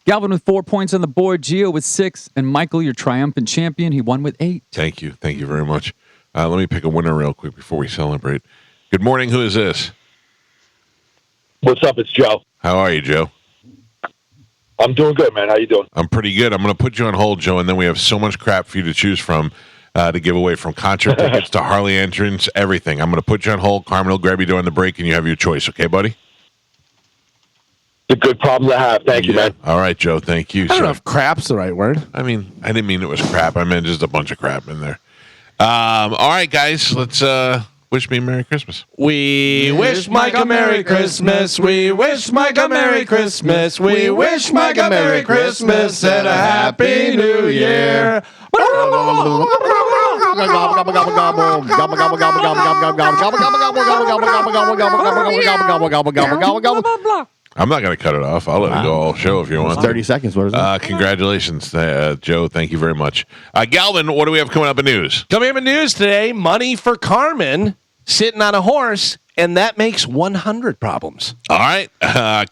Galvin with 4 points on the board. Gio with 6. And Michael, your triumphant champion, he won with 8. Thank you. Thank you very much. Let me pick a winner real quick before we celebrate. Good morning. Who is this? What's up? It's Joe. How are you, Joe? I'm doing good, man. How you doing? I'm pretty good. I'm going to put you on hold, Joe, and then we have so much crap for you to choose from to give away, from concert tickets to Harley entrance, everything. I'm going to put you on hold. Carmen will grab you during the break, and you have your choice. Okay, buddy? It's a good problem to have. Thank you, man. All right, Joe. Thank you. I don't know if crap's the right word. I mean, I didn't mean it was crap. I meant just a bunch of crap in there. All right, guys. Let's wish me a Merry Christmas. We wish Mike a Merry Christmas. We wish Mike a Merry Christmas. We wish Mike a Merry Christmas and a Happy New Year. I'm not going to cut it off. I'll let it go all show if you want. 30 seconds. What is it? Congratulations, Joe. Thank you very much. Galvin, what do we have coming up in news? Coming up in news today, money for Carmen sitting on a horse, and that makes 100 problems. All right,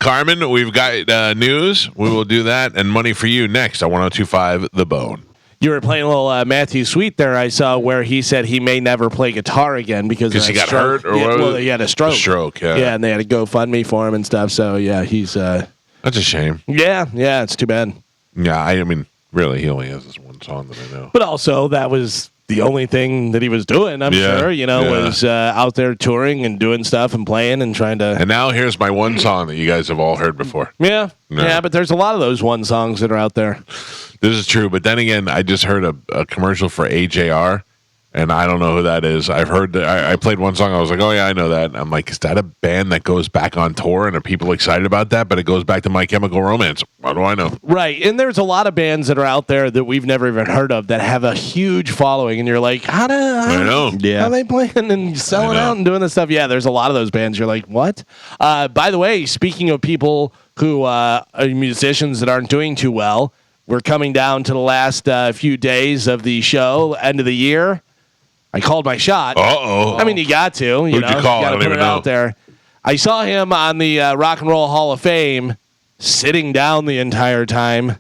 Carmen, we've got news. We will do that, and money for you next on 102.5 The Bone. You were playing a little Matthew Sweet there, I saw, where he said he may never play guitar again because he got hurt or yeah, what? Well, he had a stroke. Yeah. Yeah, and they had a GoFundMe for him and stuff. So, yeah, he's... That's a shame. Yeah, it's too bad. Yeah, I mean, really, he only has this one song that I know. But also, that was the only thing that he was doing, I'm sure, was out there touring and doing stuff and playing and trying to... And now here's my one song that you guys have all heard before. Yeah, No. yeah, but there's a lot of those one songs that are out there. This is true, but then again, I just heard a commercial for AJR, and I don't know who that is. I've heard that I played one song. I was like, oh yeah, I know that. I'm like, is that a band that goes back on tour, and are people excited about that? But it goes back to My Chemical Romance. How do I know? Right, and there's a lot of bands that are out there that we've never even heard of that have a huge following, and you're like, how know. are they playing and selling out and doing this stuff? Yeah, there's a lot of those bands. You're like, what? By the way, speaking of people who are musicians that aren't doing too well, we're coming down to the last few days of the show, end of the year. I called my shot. Uh-oh. I mean, you got to. Who'd you call? You I got don't to put even it know. out there. I saw him on the Rock and Roll Hall of Fame, sitting down the entire time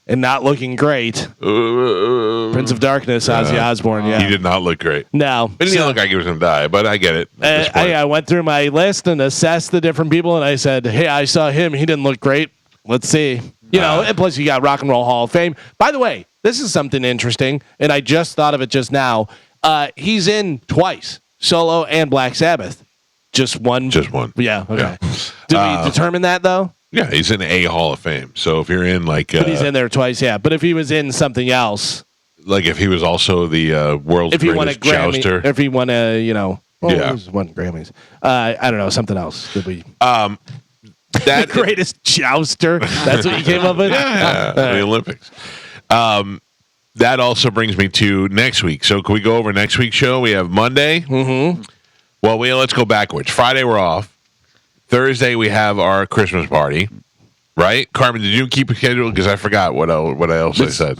and not looking great. Prince of Darkness, Ozzy Osbourne. Yeah, He did not look great. No, It didn't look like he was going to die, but I get it. at this point. I went through my list and assessed the different people, and I said, "Hey, I saw him. He didn't look great. Let's see." And plus you got Rock and Roll Hall of Fame. By the way, this is something interesting, and I just thought of it just now. He's in twice, solo and Black Sabbath. Just one. Yeah. Okay. Yeah. Did we determine that though? Yeah, he's in a Hall of Fame. So if you're in like, But he's in there twice. Yeah. But if he was in something else, like if he was also the world's if he won a greatest Grammy, jouster, if he won a, Yeah. he was won Grammys. I don't know, something else. Did we? that The greatest jouster. That's what you came up with. the Olympics. That also brings me to next week. So can we go over next week's show? We have Monday. Mm-hmm. Well, let's go backwards. Friday we're off. Thursday we have our Christmas party. Right, Carmen? Did you keep a schedule? Because I forgot what else I said.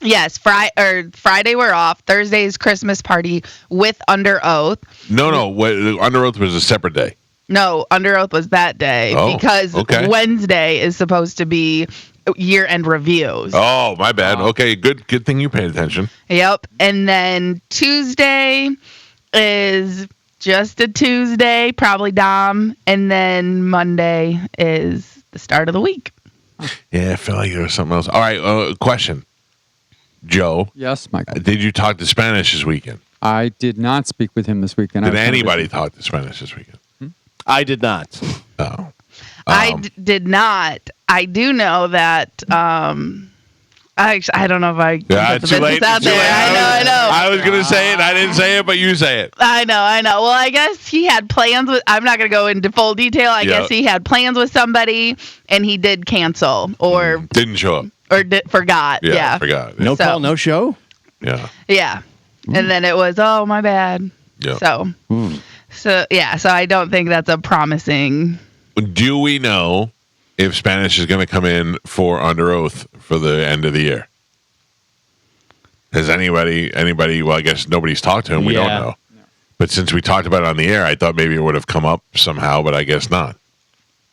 Yes, Friday we're off. Thursday's Christmas party with Under Oath. No. Under Oath was a separate day. No, Under Oath was that day because Wednesday is supposed to be year-end reviews. Oh, my bad. Okay, good thing you paid attention. Yep. And then Tuesday is just a Tuesday, probably Dom, and then Monday is the start of the week. Yeah, I feel like there was something else. All right, question. Joe. Yes, Michael. Did you talk to Spanish this weekend? I did not speak with him this weekend. Did anybody talk to Spanish this weekend? I did not. Oh. I did not. I do know that. I don't know if I can put the too late. business out Too there. late. I know. I was going to say it. I didn't say it, but you say it. I know. Well, I guess he had plans with. I'm not going to go into full detail. I guess he had plans with somebody, and he did cancel or didn't show up or forgot. Yeah, forgot. No call, no show. Yeah. Yeah, and then it was my bad. Yeah. So I don't think that's a promising. Do we know if Spanish is going to come in for Under Oath for the end of the year? Has anybody? Well, I guess nobody's talked to him. We don't know. But since we talked about it on the air, I thought maybe it would have come up somehow, but I guess not.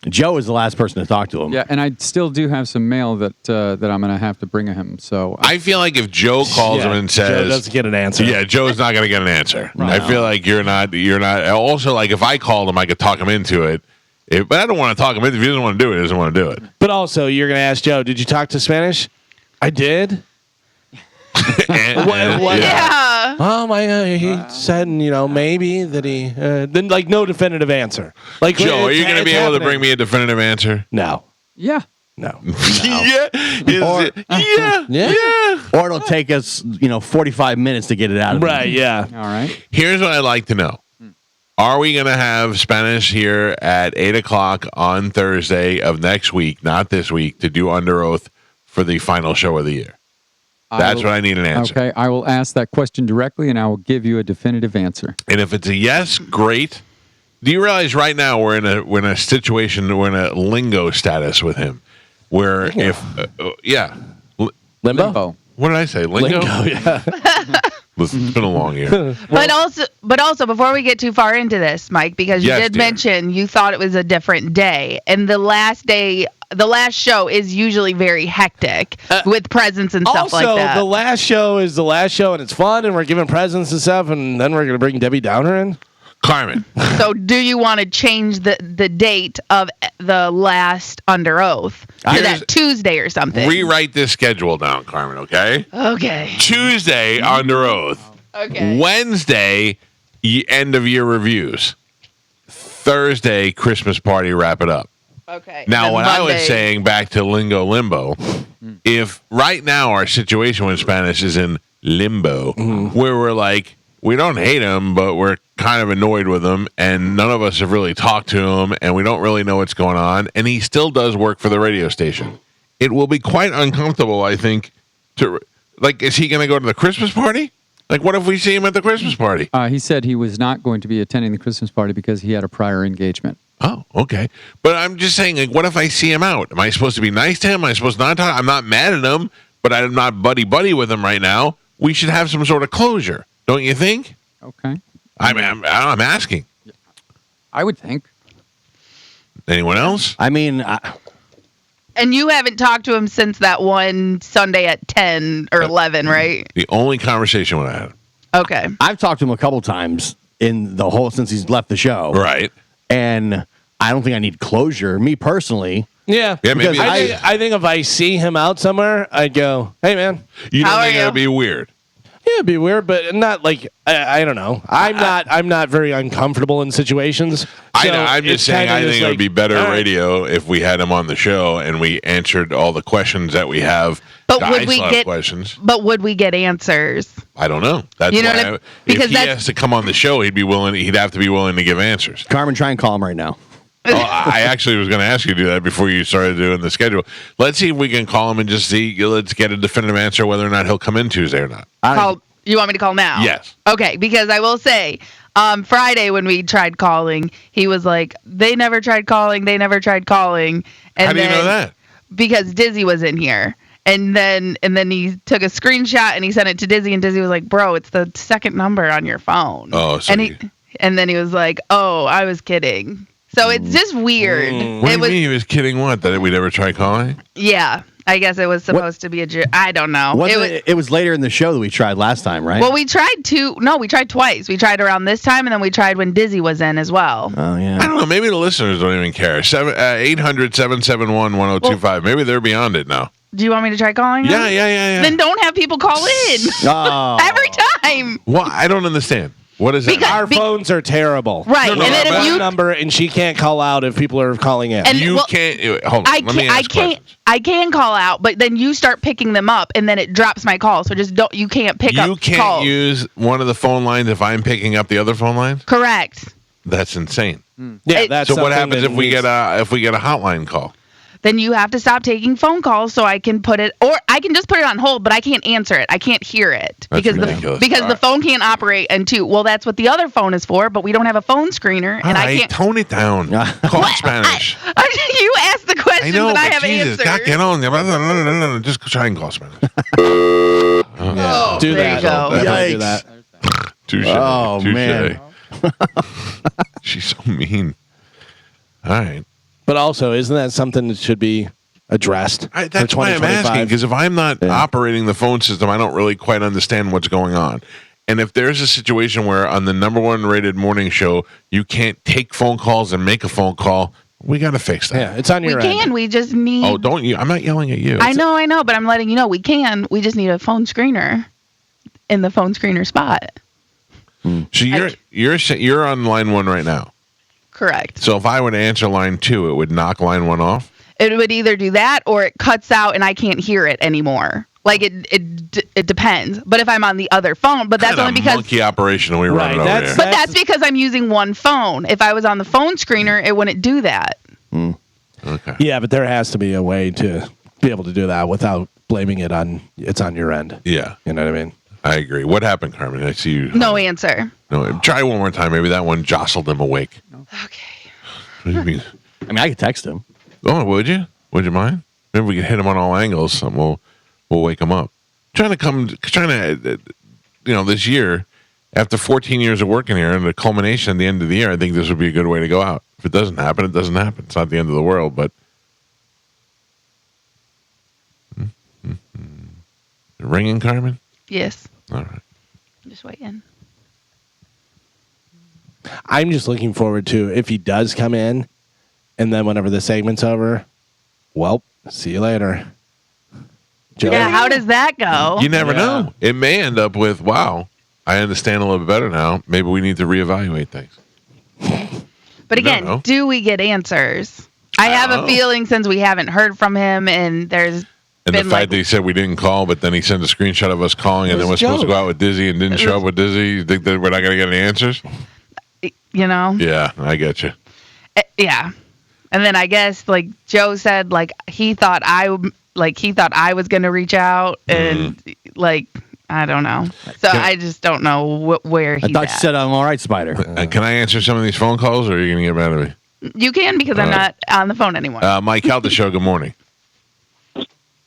Joe is the last person to talk to him. Yeah, and I still do have some mail that I'm going to have to bring him. So I feel like if Joe calls him and says, Joe doesn't get an answer. Yeah, Joe's not going to get an answer. No. I feel like you're not. Also, like if I called him, I could talk him into it. But I don't want to talk him into it. If he doesn't want to do it, he doesn't want to do it. But also, you're going to ask Joe, did you talk to Spanish? I did. Yeah. Oh my God! He said, maybe that he then like no definitive answer. Like Joe, are you going to be able to bring me a definitive answer? No, yeah. no. Yeah. Yeah. Or it'll take us, 45 minutes to get it out of him. Right? Yeah. All right. Here's what I'd like to know. Are we going to have Spanish here at 8 o'clock on Thursday of next week, not this week, to do Under Oath for the final show of the year? That's what I need an answer. Okay, I will ask that question directly, and I will give you a definitive answer. And if it's a yes, great. Do you realize right now we're in a situation, we're in a lingo status with him, where if Limbo. what did I say? Lingo? Yeah. Listen, it's been a long year. But also, before we get too far into this, Mike, because you did mention you thought it was a different day, and the last show is usually very hectic with presents and stuff like that. Also, the last show is the last show, and it's fun, and we're giving presents and stuff, and then we're going to bring Debbie Downer in. Carmen. So, do you want to change the date of the last Under Oath to that Tuesday or something? Rewrite this schedule down, Carmen, okay? Okay. Tuesday, Under Oath. Okay. Wednesday, end of year reviews. Thursday, Christmas party, wrap it up. Okay. Now, what I was Monday- saying back to Lingo Limbo, if right now our situation with Spanish is in limbo, where we're like, we don't hate him, but we're kind of annoyed with him, and none of us have really talked to him, and we don't really know what's going on, and he still does work for the radio station. It will be quite uncomfortable, I think, is he going to go to the Christmas party? Like, what if we see him at the Christmas party? He said he was not going to be attending the Christmas party because he had a prior engagement. Oh, okay. But I'm just saying, like, what if I see him out? Am I supposed to be nice to him? Am I supposed to not talk? I'm not mad at him, but I'm not buddy-buddy with him right now. We should have some sort of closure, don't you think? Okay. I'm asking. I would think. Anyone else? I mean, And you haven't talked to him since that one Sunday at 10 or 11, right? The only conversation I had. Okay. I've talked to him a couple times since he's left the show. Right. And I don't think I need closure, me personally. Yeah. Yeah, maybe. I think if I see him out somewhere, I'd go, hey, man. You don't How think are that you? would be weird? Yeah, it'd be weird, but not like I don't know. I'm not very uncomfortable in situations. I'm just saying I think it would be better all right. radio if we had him on the show and we answered all the questions that we have. But I would we still have get questions? But would we get answers? I don't know. That's You know why what I- if because he that's- has to come on the show, he'd have to be willing to give answers. Carmen, try and call him right now. Oh, I actually was going to ask you to do that before you started doing the schedule. Let's see if we can call him and just see. Let's get a definitive answer whether or not he'll come in Tuesday or not. You want me to call now? Yes. Okay, because I will say, Friday when we tried calling, he was like, they never tried calling. And How do you know that? Because Dizzy was in here. And then he took a screenshot and he sent it to Dizzy, and Dizzy was like, bro, it's the second number on your phone. Oh, so and then he was like, oh, I was kidding. So it's just weird. What do you mean he was kidding? What, that we'd ever try calling? Yeah. I guess it was supposed to be I don't know. It was later in the show that we tried last time, right? Well, we tried twice. We tried around this time, and then we tried when Dizzy was in as well. Oh, yeah. I don't know. Maybe the listeners don't even care. 800-771-1025. Maybe they're beyond it now. Do you want me to try calling him? Yeah. Then don't have people call in. Oh. Every time. Well, I don't understand. What is it? Our phones are terrible. Right. No, and then if you number and she can't call out if people are calling in. And can't. Hold on. Let me ask questions. I can call out, but then you start picking them up, and then it drops my call. So just don't. You can't pick up. You can't calls. use one of the phone lines if I'm picking up the other phone lines. Correct. That's insane. Yeah, that's So what something happens that if we get a hotline call? Then you have to stop taking phone calls so I can put it, or I can just put it on hold, but I can't answer it. I can't hear it That's because ridiculous. the phone can't operate. And well, that's what the other phone is for, but we don't have a phone screener, and I can't. Tone it down. Call Spanish. You ask the questions, I know, and I but have Jesus, answers. God, get on. Just try and call Spanish. Oh, do there that. you go. Definitely do that. Touche. Oh, touche. man. She's so mean. All right. But also, isn't that something that should be addressed for That's why I'm 2025? asking, because if I'm not operating the phone system, I don't really quite understand what's going on. And if there's a situation where on the #1 rated morning show, you can't take phone calls and make a phone call, we got to fix that. Yeah, it's on We your can. end. We just need. Oh, don't you? I'm not yelling at you. I know, but I'm letting you know we can. We just need a phone screener in the phone screener spot. So you're on line 1 right now. Correct. So if I were to answer line 2, it would knock line 1 off? It would either do that or it cuts out and I can't hear it anymore. Like it depends. But if I'm on the other phone, but that's Kinda only because monkey operation we Right, run over that's- here. but that's because I'm using one phone. If I was on the phone screener, it wouldn't do that. Okay. Yeah, but there has to be a way to be able to do that without blaming it on it's on your end. Yeah, You know what I mean? I agree. What happened, Carmen? I see you. No answer. No, try one more time. Maybe that one jostled him awake. Okay. What do you mean? I mean, I could text him. Oh, would you? Would you mind? Maybe we could hit him on all angles. And we'll wake him up. Trying to, this year, after 14 years of working here and the culmination at the end of the year, I think this would be a good way to go out. If it doesn't happen, it doesn't happen. It's not the end of the world, but. Ringing, Carmen? Yes. All right. Just waiting. I'm just looking forward to if he does come in, and then whenever the segment's over, well, see you later. Joe. Yeah, how does that go? You never know. It may end up with, wow, I understand a little bit better now. Maybe we need to reevaluate things. But again, No. do we get answers? I have a feeling since we haven't heard from him and there's And the been fact that he said we didn't call, but then he sent a screenshot of us calling, and then we're supposed to go out with Dizzy and didn't show up with Dizzy. You think that we're not going to get any answers? you know? Yeah, I get you. Yeah. And then I guess like Joe said, like he thought I was going to reach out and like, I don't know. So I just don't know where he's I thought you at. said I'm all right, Spider. Can I answer some of these phone calls, or are you going to get mad at me? You can because I'm not on the phone anymore. Mike Calta Show, good morning.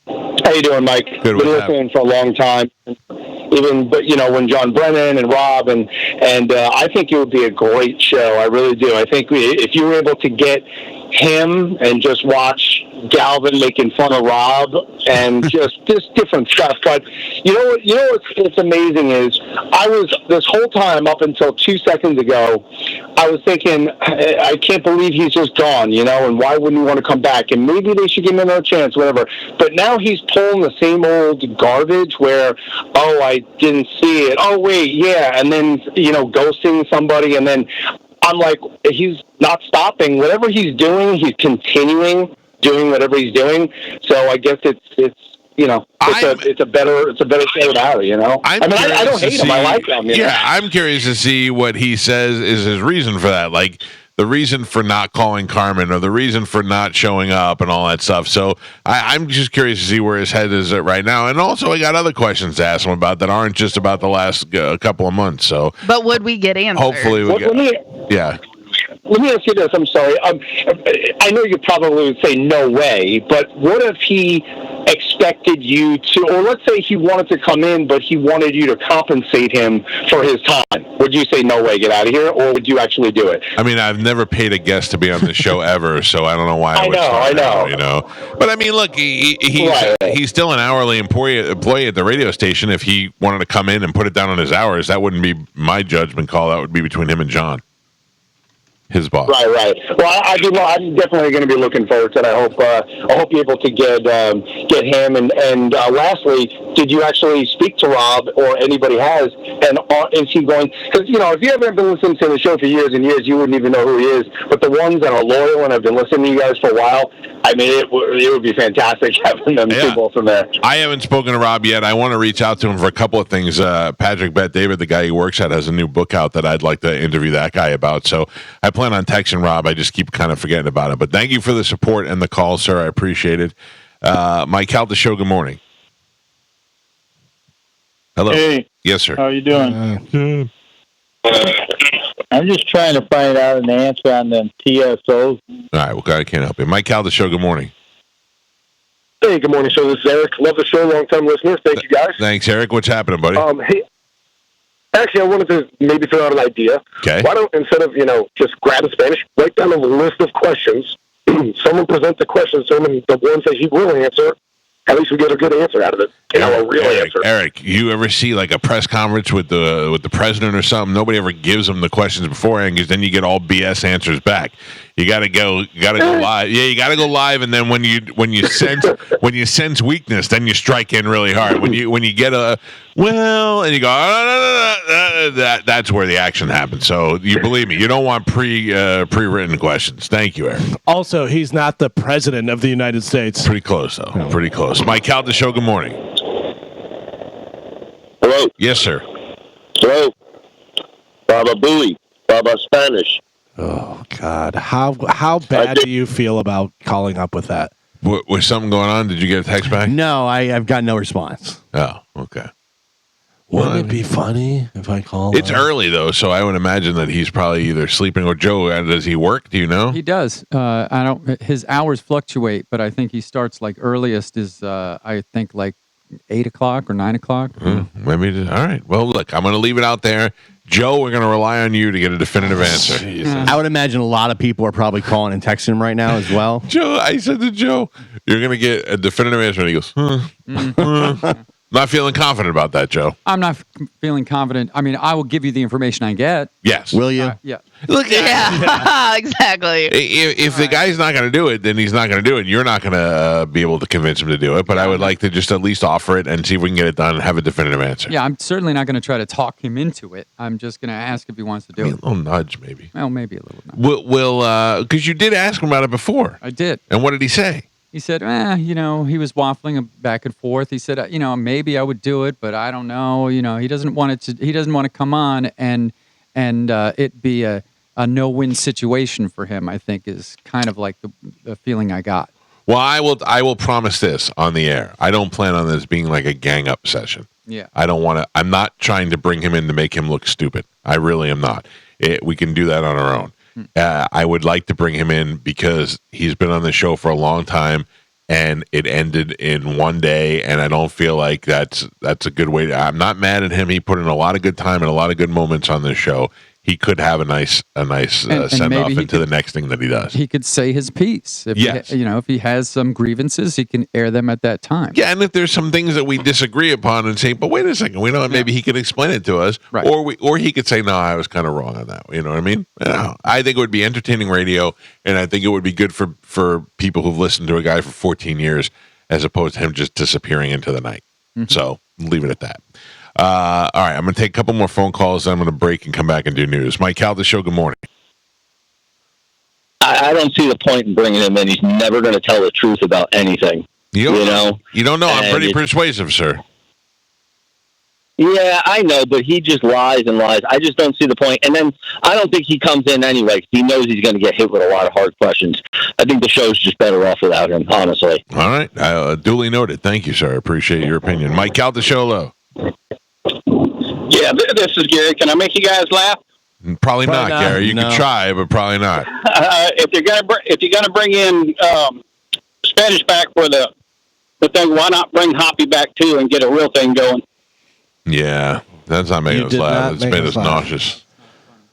How you doing, Mike? Good, Been what's listening for a long time. Even, but when John Brennan and Rob and I think it would be a great show. I really do. I think if you were able to get him and just watch Galvin making fun of Rob and just different stuff. But what's amazing is I was this whole time up until 2 seconds ago, I was thinking, I can't believe he's just gone, and why wouldn't he want to come back? And maybe they should give him another chance, whatever. But now he's pulling the same old garbage where, oh, I didn't see it. Oh, wait, yeah. And then, ghosting somebody. And then I'm like, he's not stopping. Whatever he's doing, he's continuing doing whatever he's doing. So I guess it's a better show now, I don't hate him. I like him. Yeah, I'm curious to see what he says is his reason for that. Like the reason for not calling Carmen or the reason for not showing up and all that stuff. So I'm just curious to see where his head is at right now. And also I got other questions to ask him about that aren't just about the last couple of months. So, but would we get answers? hopefully we get. Let me ask you this. I'm sorry. I know you probably would say no way, but what if he expected you to, or let's say he wanted to come in, but he wanted you to compensate him for his time, would you say, no way, get out of here, or would you actually do it? I mean, I've never paid a guest to be on the show ever, so I don't know why I would start now, you know. But I mean, look, he's still an hourly employee at the radio station. If he wanted to come in and put it down on his hours, that wouldn't be my judgment call. That would be between him and John, his boss. Right. Well, I'm definitely going to be looking forward to it. I hope you're able to get him. And lastly, did you actually speak to Rob, or anybody has? And is he going? Because if you haven't been listening to the show for years and years, you wouldn't even know who he is. But the ones that are loyal and have been listening to you guys for a while, I mean, it would be fantastic having them two both from there. I haven't spoken to Rob yet. I want to reach out to him for a couple of things. Patrick Bet-David, the guy he works at, has a new book out that I'd like to interview that guy about. So I plan on texting Rob. I just keep kind of forgetting about it. But thank you for the support and the call, sir. I appreciate it. Mike Calta Show, good morning. Hello. Hey. Yes, sir. How you doing? I'm just trying to find out an answer on them TSOs. All right. Well, God, I can't help you. Mike Calta Show, good morning. Hey, good morning, show. This is Eric. Love the show. Long-time listener. Thank you, guys. Thanks, Eric. What's happening, buddy? Hey, actually, I wanted to maybe throw out an idea. Okay. Why don't, instead of, just grabbing Spanish, write down a list of questions. Someone present the questions to him, and the ones that he will answer, at least we get a good answer out of it. A real answer. Eric, you ever see like a press conference with the president or something? Nobody ever gives them the questions beforehand, because then you get all BS answers back. You got to go live. Yeah, you got to go live, and then when you sense weakness, then you strike in really hard. When you get and you go, that's where the action happens. So you believe me, you don't want pre-written questions. Thank you, Eric. Also, he's not the president of the United States. Pretty close, though. Pretty close. Mike Calta Show, good morning. Hello. Yes, sir. Hello. Baba Booey. Baba Spanish. Oh, God. How bad do you feel about calling up with that? Was something going on? Did you get a text back? No, I've got no response. Oh, okay. Wouldn't it be funny if I called? It's early, though, so I would imagine that he's probably either sleeping or Joe. Does he work? Do you know? He does. His hours fluctuate, but I think he starts like earliest is I think like 8 o'clock or 9 o'clock. Maybe. All right. Well, look, I'm going to leave it out there. Joe, we're going to rely on you to get a definitive answer. I would imagine a lot of people are probably calling and texting him right now as well. Joe, I said to Joe, you're going to get a definitive answer. And he goes, Not feeling confident about that, Joe. I'm not feeling confident. I mean, I will give you the information I get. Yes. Will you? Yeah. Look, Exactly. If the guy's not going to do it, then he's not going to do it. You're not going to be able to convince him to do it. But I would like to just at least offer it and see if we can get it done and have a definitive answer. Yeah, I'm certainly not going to try to talk him into it. I'm just going to ask if he wants to do it. A little nudge, maybe. Well, maybe a little nudge. Because you did ask him about it before. I did. And what did he say? He said, he was waffling back and forth. He said, maybe I would do it, but I don't know. He doesn't want it to. He doesn't want to come on and it be a no-win situation for him. I think is kind of like the feeling I got. Well, I will promise this on the air. I don't plan on this being like a gang up session. Yeah. I don't want to. I'm not trying to bring him in to make him look stupid. I really am not. We can do that on our own. I would like to bring him in because he's been on the show for a long time, and it ended in one day, and I don't feel like that's a good way. I'm not mad at him. He put in a lot of good time and a lot of good moments on this show. He could have a nice send off into the next thing that he does. He could say his piece. If if he has some grievances, he can air them at that time. Yeah, and if there's some things that we disagree upon and say, but wait a second, maybe he could explain it to us, right. or he could say, no, I was kind of wrong on that. You know what I mean? I think it would be entertaining radio, and I think it would be good for people who've listened to a guy for 14 years, as opposed to him just disappearing into the night. Mm-hmm. So leave it at that. All right, I'm going to take a couple more phone calls, then I'm going to break and come back and do news. Mike Calta Show, good morning. I don't see the point in bringing him in. He's never going to tell the truth about anything. You don't know. I'm pretty persuasive, sir. Yeah, I know, but he just lies and lies. I just don't see the point. And then I don't think he comes in anyway. He knows he's going to get hit with a lot of hard questions. I think the show's just better off without him, honestly. All right. Duly noted. Thank you, sir. I appreciate your opinion. Mike Calta Show, hello. Yeah, this is Gary. Can I make you guys laugh? Probably not, Gary. You can try, but probably not. If you're gonna bring in Spanish back for the But then why not bring Hoppy back too and get a real thing going? Yeah, that's not making You us did laugh. not It's make made us us laugh. nauseous.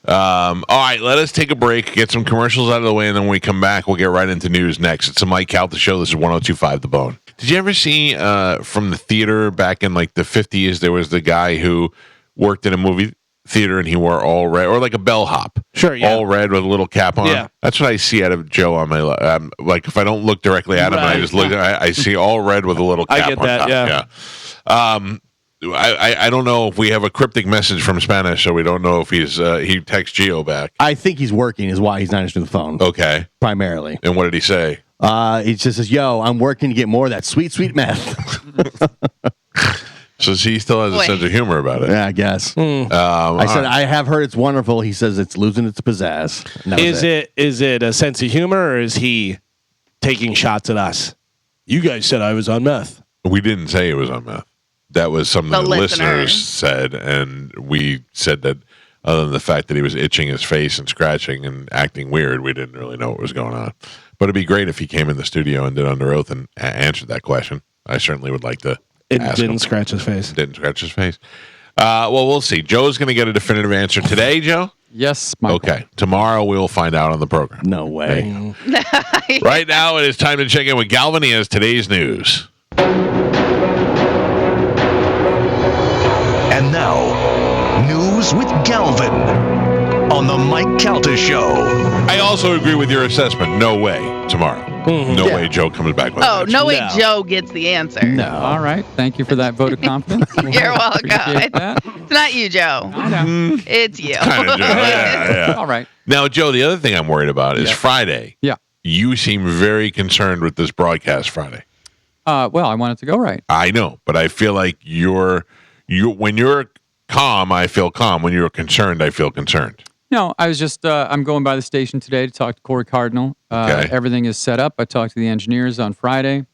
All right, let us take a break, get some commercials out of the way, and then when we come back, we'll get right into news next. It's the Mike Calta Show. This is 102.5 The Bone. Did you ever see from the theater back in like the 50s, there was the guy who worked in a movie theater and he wore all red, or like a bellhop. Sure, yeah. All red with a little cap on. Yeah. That's what I see out of Joe on my like if I don't look directly at him, I Right. just look. I see all red with a little I cap get on that, top. yeah. I don't know if we have a cryptic message from Spanish, so we don't know if he texts Gio back. I think he's working is why he's not answering the phone. Okay. Primarily. And what did he say? He just says, yo, I'm working to get more of that sweet, sweet meth. So he still has a Boy. sense of humor about it. Yeah, I guess. I said, I have heard it's wonderful. He says it's losing its pizzazz. And that was Is it a sense of humor, or is he taking shots at us? You guys said I was on meth. We didn't say it was on meth. That was something The the listeners. listeners said, and we said that other than the fact that he was itching his face and scratching and acting weird, we didn't really know what was going on. But it'd be great if he came in the studio and did under oath and answered that question. I certainly would like to It ask didn't him. scratch his face. Didn't scratch his face. Well, we'll see. Joe's going to get a definitive answer today, Joe? Yes, Michael. Okay. Tomorrow we'll find out on the program. No way. Right now it is time to check in with Galvin. He has today's news. And now, news with Galvin on the Mike Calta Show. I also agree with your assessment. No way tomorrow. No way Joe comes back with Oh, an no way No. Joe gets the answer. No. All right. Thank you for that vote of confidence. You're welcome. Appreciate that. It's not you, Joe. I know. It's you. Kinda Joe. Yeah. All right. Now, Joe, the other thing I'm worried about is Yeah. Friday. Yeah. You seem very concerned with this broadcast Friday. Well, I want it to go right. I know, but I feel like when you're calm, I feel calm. When you're concerned, I feel concerned. No, I was just, I'm going by the station today to talk to Corey Cardinal. Okay. Everything is set up. I talked to the engineers on Friday.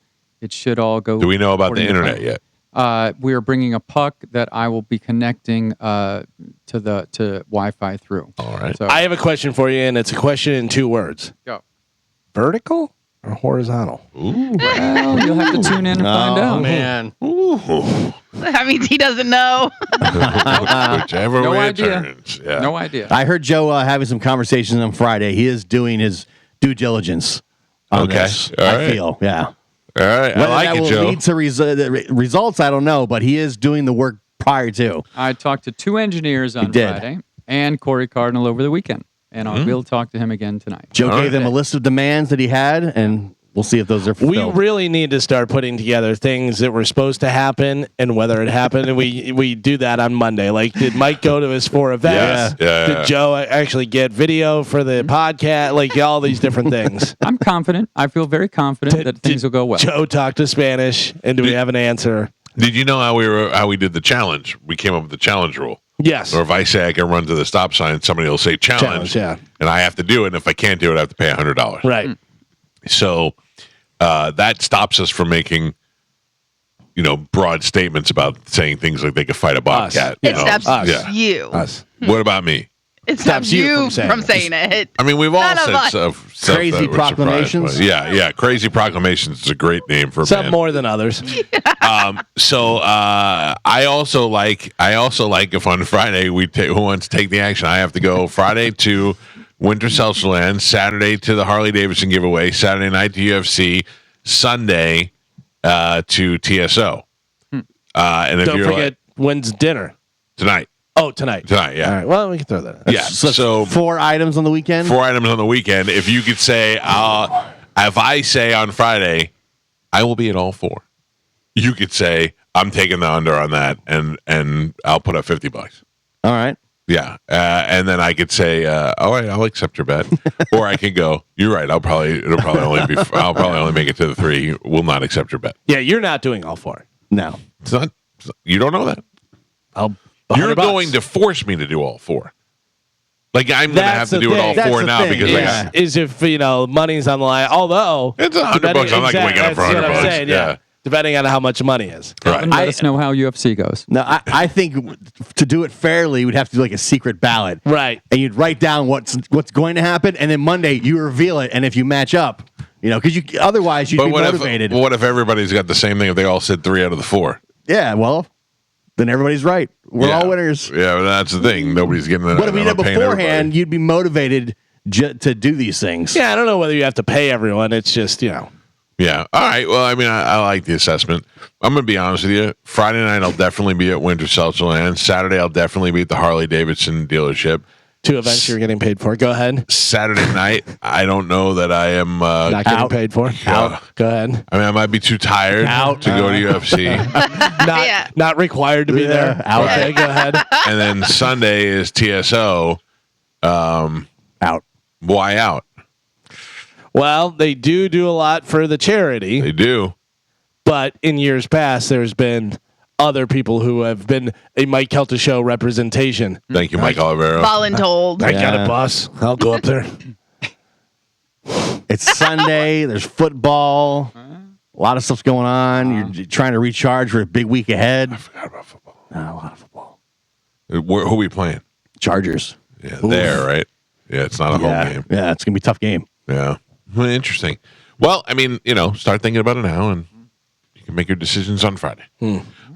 It should all go. Do we know about the according to internet plan. yet? We are bringing a puck that I will be connecting to Wi-Fi through. All right. So I have a question for you, and it's a question in 2 words. go. Vertical or horizontal? Ooh. Well, you'll have to tune in and find out. man. That means he doesn't know. Whichever No way idea. it turns. Yeah. No idea. I heard Joe having some conversations on Friday. He is doing his due diligence on Okay. this. All I right. feel, yeah. All right. Whether I like that it, will Joe. lead to results, I don't know, but he is doing the work prior to. I talked to 2 engineers on did. Friday and Corey Cardinal over the weekend, and I will talk to him again tonight. Joe All gave them a list of demands that he had, and we'll see if those are We fulfilled. really need to start putting together things that were supposed to happen and whether it happened. And we do that on Monday. Like, did Mike go to his 4 events? Yeah. Did Joe actually get video for the podcast? Like, all these different things. I'm confident. I feel very confident that things will go well. Joe talked to Spanish, and do we have an answer? Did you know how we did the challenge? We came up with the challenge rule. Yes. Or if I say I can run to the stop sign, somebody will say challenge, Yeah. and I have to do it. And if I can't do it, I have to pay $100. Right. So that stops us from making, broad statements about saying things like they could fight a bobcat. It stops Yeah. you. Us. What about me? It stops you from saying it. I mean, we've all None of said us. stuff Crazy that we're surprised proclamations? by. Yeah. Crazy proclamations is a great name for a Some band. more than others. So I also like if on Friday who wants to take the action. I have to go Friday to Winter Seltzer Land, Saturday to the Harley Davidson giveaway, Saturday night to UFC, Sunday to TSO. And if Don't you're forget when's dinner. tonight, Oh, tonight. yeah. All right. Well, we can throw that in. Yeah. So, So 4 items on the weekend. 4 items on the weekend. If you could say, if I say on Friday, I will be at all 4. You could say, I'm taking the under on that, and I'll put up $50. All right. Yeah, and then I could say, "All right, I'll accept your bet," or I could go, "You're right. I'll probably only make it to the 3. Will not accept your bet." Yeah, you're not doing all 4. No. It's not. You don't know that. I'll. You're $100. going to force me to do all 4. Like I'm going to have That's to the do it all thing. That's 4 the now thing. because I Yeah. got, Is if money's on the line. Although it's $100. I'm not waking up for that's what I'm $100. saying, yeah. Depending on how much money is. Right. And let us know how UFC goes. No, I think to do it fairly, we'd have to do like a secret ballot. Right. And you'd write down what's going to happen, and then Monday you reveal it, and if you match up, You know, because otherwise you'd be motivated. What if everybody's got the same thing? If they all said 3 out of the 4? Yeah, well, then everybody's right. We're all winners. Yeah, but that's the thing. Nobody's getting. But if you did beforehand, you'd be motivated to do these things. Yeah, I don't know whether you have to pay everyone. It's just Yeah. All right. Well, I mean, I like the assessment. I'm going to be honest with you. Friday night, I'll definitely be at Winter Seltzer Land. Saturday, I'll definitely be at the Harley Davidson dealership. 2 events you're getting paid for. Go ahead. Saturday night, I don't know that I am not getting paid for. Out. Go ahead. I mean, I might be too tired to go to UFC. Not required to be there. Out. Okay, go ahead. And then Sunday is TSO. Out. Why out? Well, they do a lot for the charity. They do. But in years past, there's been other people who have been a Mike Calta Show representation. Thank you, Mike Olivero. Voluntold. I got a bus. I'll go up there. It's Sunday. There's football. A lot of stuff's going on. You're trying to recharge for a big week ahead. I forgot about football. A lot of football. Who are we playing? Chargers. Yeah, there, right? Yeah, it's not a home game. Yeah, it's going to be a tough game. Yeah. Well, interesting. Well, I mean, start thinking about it now, and you can make your decisions on Friday.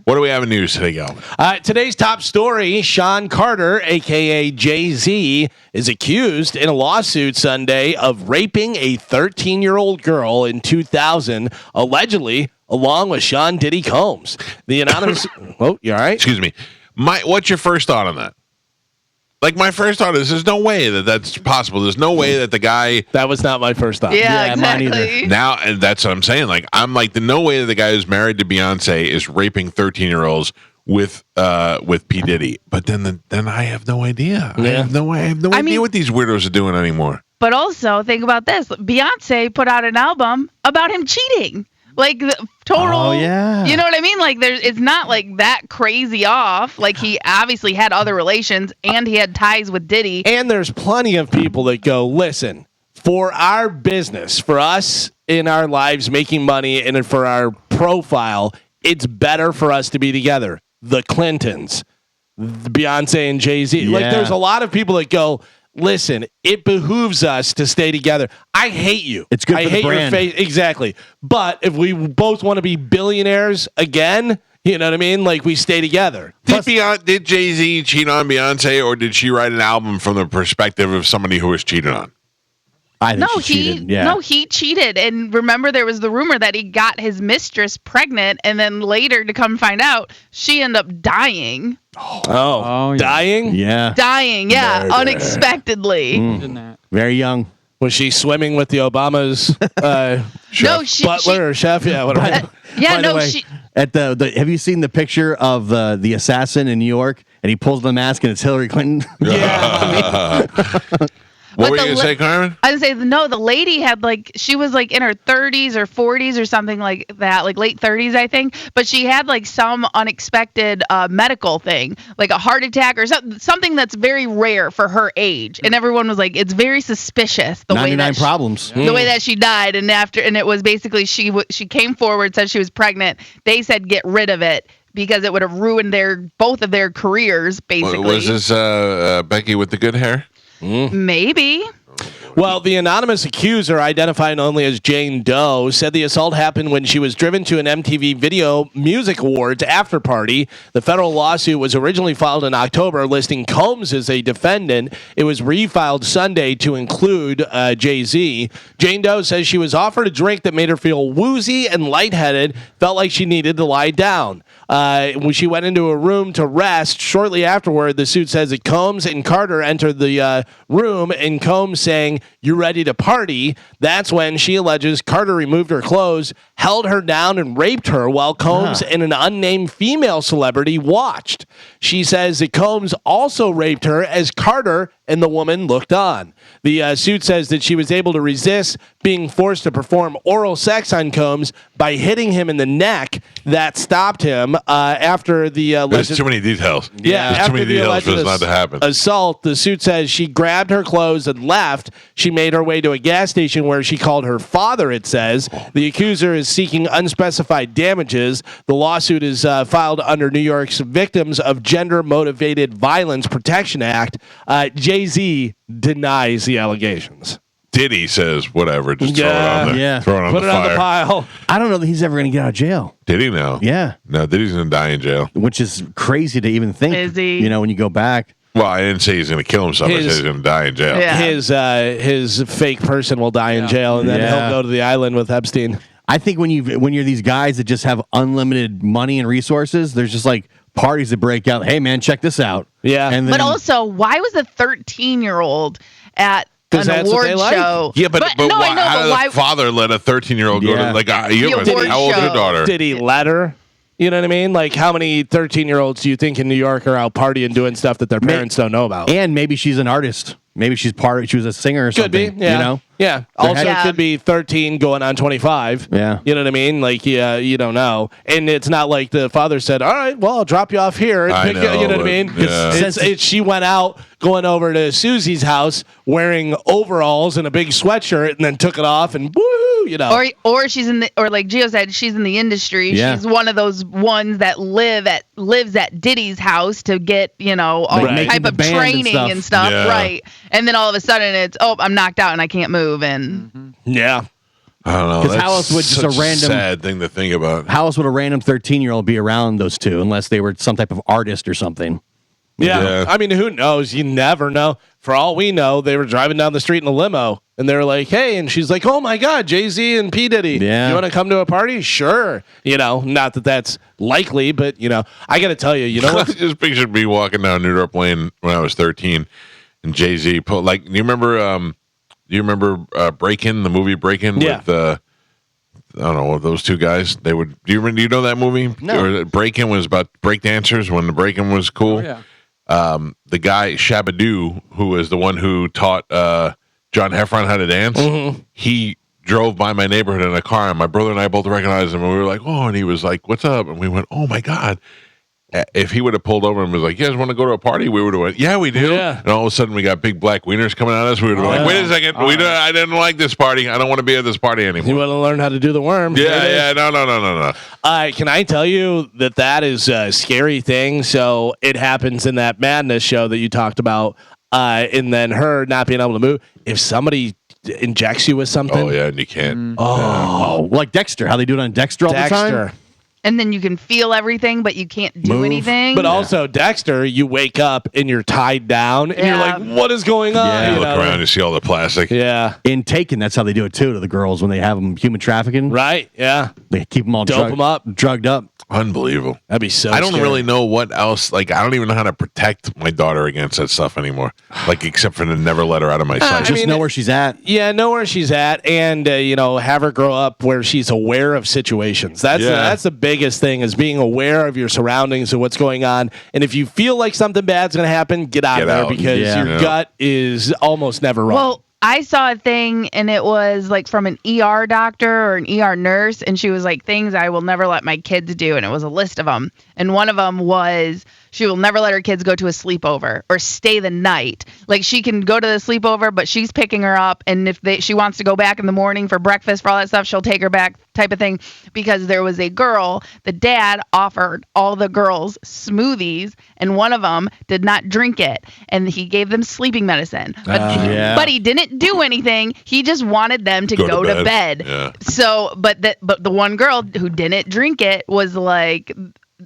What do we have in news today, Galvin? Today's top story, Sean Carter, a.k.a. Jay-Z, is accused in a lawsuit Sunday of raping a 13-year-old girl in 2000, allegedly, along with Sean Diddy Combs. The anonymous... Oh, you all right? Excuse me. What's your first thought on that? Like, my first thought is there's no way that's possible. There's no way that the guy... That was not my first thought. Yeah, exactly. Mine either. Now, and that's what I'm saying. Like, I'm like, no way that the guy who's married to Beyonce is raping 13-year-olds with P. Diddy. But then I have no idea. Yeah. I have no idea what these weirdos are doing anymore. But also, think about this. Beyonce put out an album about him cheating. Like, total. Oh, yeah. You know what I mean? Like, it's not like that crazy off. Like, he obviously had other relations and he had ties with Diddy. And there's plenty of people that go, listen, for our business, for us in our lives making money and for our profile, it's better for us to be together. The Clintons, Beyonce and Jay-Z. Yeah. Like, there's a lot of people that go, listen, it behooves us to stay together. I hate you. It's good I for the hate brand. your face. Exactly. But if we both want to be billionaires again, you know what I mean? Like, we stay together. Did Jay-Z cheat on Beyonce, or did she write an album from the perspective of somebody who was cheated on? I think she cheated. Yeah. He cheated. And remember, there was the rumor that he got his mistress pregnant, and then later to come find out, she ended up dying. Oh, yeah. Dying? Yeah. Dying, yeah, Murder. unexpectedly. Didn't that? Very young. Was she swimming with the Obamas No, she butler or chef? Yeah, whatever. yeah, By the no, way, she. At the have you seen the picture of the assassin in New York and he pulls the mask and it's Hillary Clinton? Yeah. What But were the you going to say, Carmen? I was gonna say no. The lady had she was in her 30s or 40s or something like that, like late 30s, I think. But she had some unexpected medical thing, like a heart attack or something that's very rare for her age. And everyone was like, it's very suspicious the way 99 that problems. the way that she died. And it was basically she came forward, said she was pregnant. They said get rid of it because it would have ruined both of their careers. Basically, Was this Becky with the good hair? maybe. Well, the anonymous accuser, identified only as Jane Doe, said the assault happened when she was driven to an MTV Video Music Awards after party. The federal lawsuit was originally filed in October, listing Combs as a defendant. It was refiled Sunday to include Jay-Z. Jane Doe says she was offered a drink that made her feel woozy and lightheaded, felt like she needed to lie down. When she went into a room to rest, shortly afterward, the suit says that Combs and Carter entered the room, and Combs saying, "You ready to party?" That's when she alleges Carter removed her clothes, held her down, and raped her while Combs and an unnamed female celebrity watched. She says that Combs also raped her as Carter and the woman looked on. The suit says that she was able to resist being forced to perform oral sex on Combs by hitting him in the neck. That stopped him after the alleged... There's too many details. Yeah, There's after too many the details alleged for this not to happen. assault, the suit says she grabbed her clothes and left. She made her way to a gas station where she called her father, it says. The accuser is seeking unspecified damages. The lawsuit is filed under New York's Victims of Gender-Motivated Violence Protection Act. Jay-Z denies the allegations. Diddy says whatever, just throw it on the throw it on Put the it on fire. the pile. I don't know that he's ever going to get out of jail. Did he know? Yeah. No, Diddy's gonna die in jail. Which is crazy to even think. Is he? You know, when you go back. Well, I didn't say he's gonna kill himself. I said he's gonna die in jail. Yeah. His fake person will die in jail, and then he'll go to the island with Epstein. I think when you're these guys that just have unlimited money and resources, there's just like parties that break out. Hey man, check this out. Yeah. And then, But also, why was a 13-year-old at 'Cause an that's what award they like. show? Yeah, but no, why, I know, how but did why? the father let a 13-year-old go to like you The award how old is your show. daughter? Did he let her? You know what I mean? Like, how many 13-year-olds do you think in New York are out partying doing stuff that their parents don't know about? and maybe she's an artist. Maybe she was a singer or Could something. be, yeah. You know? Yeah. Also, Yeah. could be 13 going on 25. Yeah. You know what I mean? Like, yeah, you don't know. And it's not like the father said, all right, well, I'll drop you off here. And I pick know, you know what I mean? yeah. She went out going over to Susie's house wearing overalls and a big sweatshirt and then took it off and woo, you know. Or she's in the, or like Gio said, she's in the industry. Yeah. She's one of those ones that lives at Diddy's house to get, all Right. type Making of the band and training stuff. and stuff, Yeah. right? And then all of a sudden it's, I'm knocked out and I can't move, and Yeah. I don't know. 'Cause That's how else would just such a random- sad thing to think about? How else would a random 13-year-old be around those two unless they were some type of artist or something? Yeah. Yeah. I mean, who knows? You never know. For all we know, they were driving down the street in a limo and they were like, hey, and she's like, oh my God, Jay-Z and P. Diddy. Yeah. You want to come to a party? Sure. Not that that's likely, but, I got to tell you, you know I what? just pictured me walking down New York Lane when I was 13, and Jay-Z pulled, like, do you remember Breakin', the movie Breakin'? Yeah. With I don't know, those two guys. They would. Do you know that movie? No. Breakin' was about breakdancers when the breaking was cool. Oh, yeah. The guy Shabadoo, who was the one who taught John Heffron how to dance, he drove by my neighborhood in a car, and my brother and I both recognized him, and we were like, "Oh!" And he was like, "What's up?" And we went, "Oh my God!" If he would have pulled over and was like, "You guys want to go to a party?" We would have went, "Yeah, we do." Yeah. And all of a sudden, we got big black wieners coming at us. We would have been like, "Wait a second, I didn't like this party. I don't want to be at this party You anymore." want to learn how to do the worm? Yeah, no. Can I tell you that is a scary thing? So it happens in that Madness show that you talked about, and then her not being able to move. If somebody injects you with something, Oh yeah, and you can't. Oh, like Dexter. How they do it on Dexter all the time? Dexter. and then you can feel everything, but you can't do Move. anything. But also Dexter, you wake up and you're tied down, and Yeah. you're like, "What is going on?" Yeah. You You look know? around, you see all the plastic. Yeah. In Taken, that's how they do it too to the girls when they have them human trafficking. Right. Yeah. They keep them all Dope 'em up. drugged up. Unbelievable. That'd be so. I don't scary. really know what else. Like, I don't even know how to protect my daughter against that stuff anymore. Like, except for to never let her out of my sight. Just know where she's at. Yeah, know where she's at, and have her grow up where she's aware of situations. That's the biggest thing, is being aware of your surroundings and what's going on. And if you feel like something bad's going to happen, get out of there, because Yeah. your gut is almost never wrong. Well, I saw a thing, and it was like from an ER doctor or an ER nurse, and she was like, things I will never let my kids do, and it was a list of them. And one of them was she will never let her kids go to a sleepover or stay the night. Like, she can go to the sleepover, but she's picking her up, and if she wants to go back in the morning for breakfast, for all that stuff, she'll take her back, type of thing. Because there was a girl, the dad offered all the girls smoothies, and one of them did not drink it, and he gave them sleeping medicine. But he didn't do anything. He just wanted them to go to bed. Yeah. So, but the one girl who didn't drink it was like,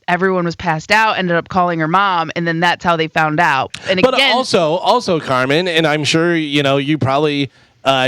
everyone was passed out, ended up calling her mom, and then that's how they found out. And But again, also, Carmen, and I'm sure you probably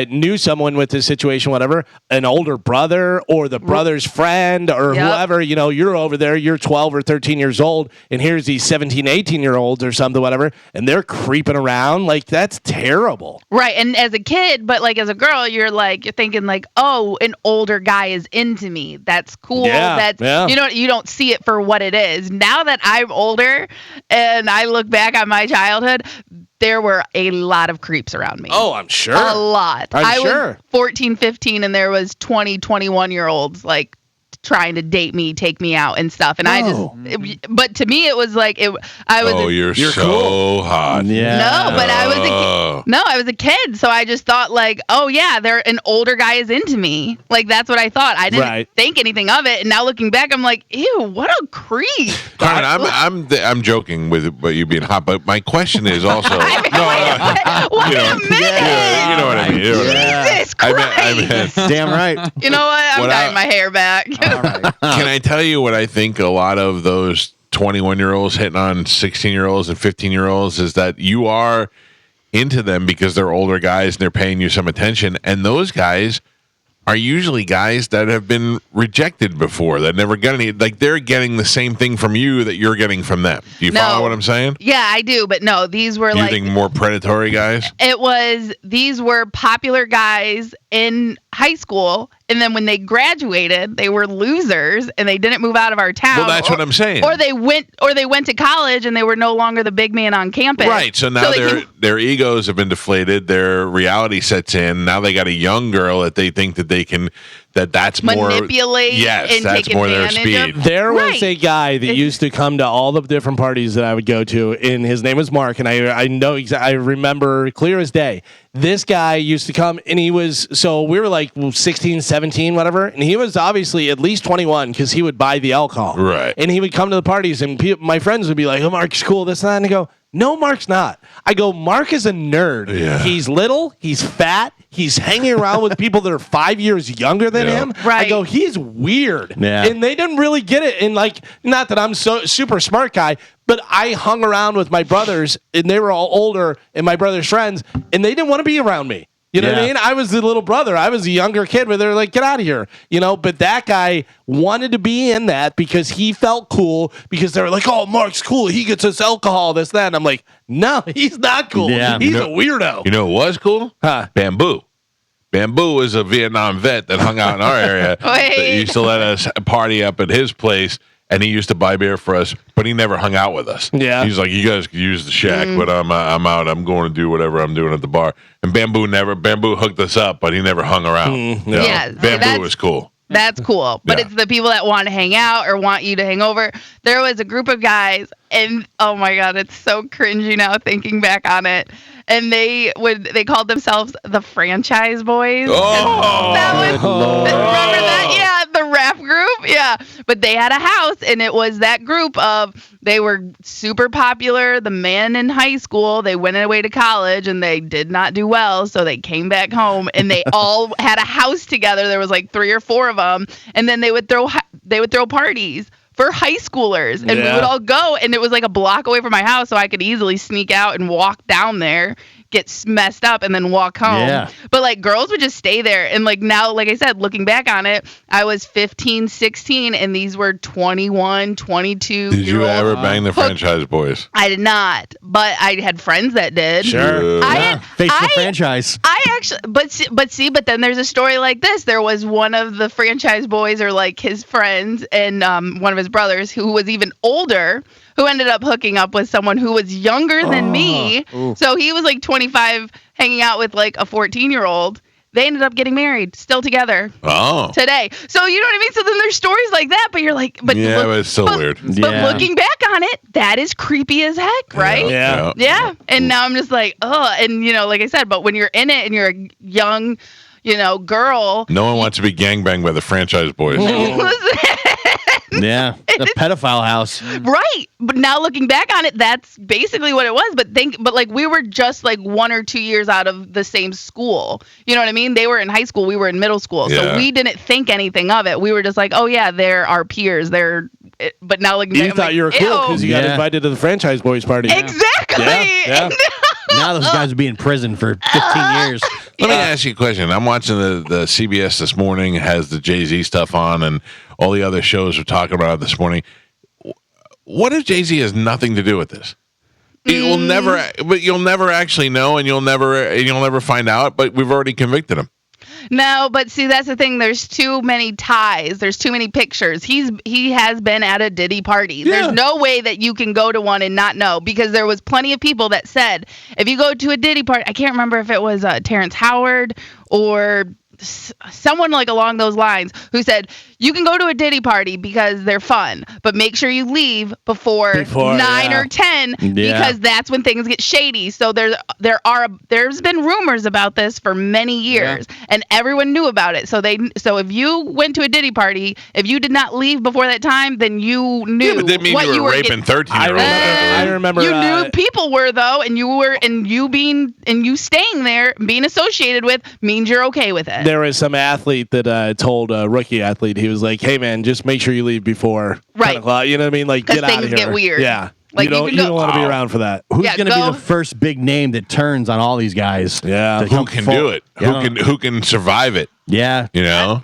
knew someone with this situation, whatever, an older brother or the brother's friend or Yep. whoever, you're over there, you're 12 or 13 years old, and here's these 17, 18-year-olds or something, whatever, and they're creeping around. Like, that's terrible. right. And as a kid, but like as a girl, you're thinking like, oh, an older guy is into me. That's cool. Yeah, yeah. You don't see it for what it is. Now that I'm older and I look back on my childhood, there were a lot of creeps around me. Oh, I'm sure. A lot. I'm I sure. was 14, 15, and there was 20, 21-year-olds like trying to date me, take me out and stuff. And but to me, it was like, I was. Oh, you're so cool. hot. Yeah. No, but I was a kid. So I just thought like, oh yeah, an older guy is into me. Like, that's what I thought. I didn't think anything of it. And now looking back, I'm like, ew, what a creep. Carmen, I'm joking with you being hot, but my question is also. Wait a minute. You know what I mean. Jesus Christ. Damn right. You know what? I'm dyeing my hair back. All right. Can I tell you what I think a lot of those 21-year-olds hitting on 16-year-olds and 15-year-olds is that you are into them because they're older guys and they're paying you some attention. And those guys are usually guys that have been rejected before, that never got any, like they're getting the same thing from you that you're getting from them. Do you follow what I'm saying? Yeah, I do. But no, these were you think more predatory guys? These were popular guys in high school. And then when they graduated, they were losers and they didn't move out of our town. Well, that's what I'm saying. Or they went to college and they were no longer the big man on campus. Right. So now their egos have been deflated. Their reality sets in. Now they got a young girl that they think that they can, that's more manipulate. Yes, and that's take more their advantage speed. of. There was a guy that used to come to all the different parties that I would go to, and his name was Mark, and I remember clear as day. This guy used to come, and we were like 16, 17, whatever, and he was obviously at least 21 because he would buy the alcohol. Right. And he would come to the parties, and my friends would be like, oh, Mark's cool, this and that, and I go, no, Mark's not. I go, Mark is a nerd. Yeah. He's little, he's fat, he's hanging around with people that are 5 years younger than him. Right. I go, he's weird. Yeah. And they didn't really get it. And like, not that I'm so super smart guy, but I hung around with my brothers, and they were all older, and my brother's friends, and they didn't want to be around me. You know what I mean? I was the little brother. I was a younger kid where they're like, get out of here. But that guy wanted to be in that because he felt cool, because they were like, oh, Mark's cool. He gets us alcohol, this, that. And I'm like, no, he's not cool. Yeah. He's a weirdo. You know what was cool? Bamboo. Bamboo was a Vietnam vet that hung out in our area. That used to let us party up at his place. And he used to buy beer for us, but he never hung out with us. Yeah. He's like, you guys could use the shack, but I'm out. I'm going to do whatever I'm doing at the bar. And Bamboo hooked us up, but he never hung around. Yeah, Bamboo was cool. That's cool. But it's the people that want to hang out or want you to hang over. There was a group of guys, and oh my God, it's so cringy now thinking back on it. And they called themselves the Franchise Boys. Oh, remember that? Yeah, the rap group. Yeah, but they had a house, and it was that group they were super popular. The men in high school, they went away to college, and they did not do well, so they came back home, and they all had a house together. There was like 3 or 4 of them, and then they would throw parties for high schoolers, and we would all go, and it was like a block away from my house, so I could easily sneak out and walk down there, get messed up, and then walk home. Yeah. But like girls would just stay there, and like now, like I said, looking back on it, I was 15, 16, and these were 21, 22. Did you ever bang the Franchise Boys? I did not, but I had friends that did. Sure. Face the franchise. I actually, but then there's a story like this. There was one of the Franchise Boys, or like his friends, and one of his brothers who was even older, who ended up hooking up with someone who was younger than me. Ooh. So he was like 25, hanging out with like a 14-year-old. They ended up getting married, still together. Oh. Today. So you know what I mean? So then there's stories like that, but you're like, but it's so weird. But looking back on it, that is creepy as heck, right? Yeah. And now I'm just like, oh, and like I said, but when you're in it and you're a young, girl. No one wants to be gangbanged by the Franchise Boys. Yeah, the pedophile house. Right. But now looking back on it, that's basically what it was. But like we were just like 1 or 2 years out of the same school. You know what I mean? They were in high school. We were in middle school. So we didn't think anything of it. We were just like, oh yeah, they're our peers. But now looking back, you thought you were cool because you got invited to the Franchise Boys party. Exactly. Yeah. Now those guys would be in prison for 15 years. Let me ask you a question. I'm watching the CBS this morning, has the Jay-Z stuff on, and all the other shows are talking about it this morning. What if Jay-Z has nothing to do with this? You'll never actually know, and you'll never find out, but we've already convicted him. No, but see, that's the thing. There's too many ties. There's too many pictures. He has been at a Diddy party. Yeah. There's no way that you can go to one and not know, because there was plenty of people that said, if you go to a Diddy party, I can't remember if it was Terrence Howard or someone like along those lines who said you can go to a Diddy party because they're fun, but make sure you leave before 9 or 10 because that's when things get shady. So there's been rumors about this for many years and everyone knew about it. So if you went to a Diddy party, if you did not leave before that time, then you knew but that means what you were raping 13-year-olds. I remember you knew people were though, and you staying there, being associated with means you're okay with it. There was some athlete that told a rookie athlete, he was like, "Hey man, just make sure you leave before 10 o'clock." You know what I mean? Like, get out of here. Things get weird. Yeah. Like, you don't want to be around for that. Who's going to be the first big name that turns on all these guys? Yeah. Who can do it? Who can survive it? Yeah. You know?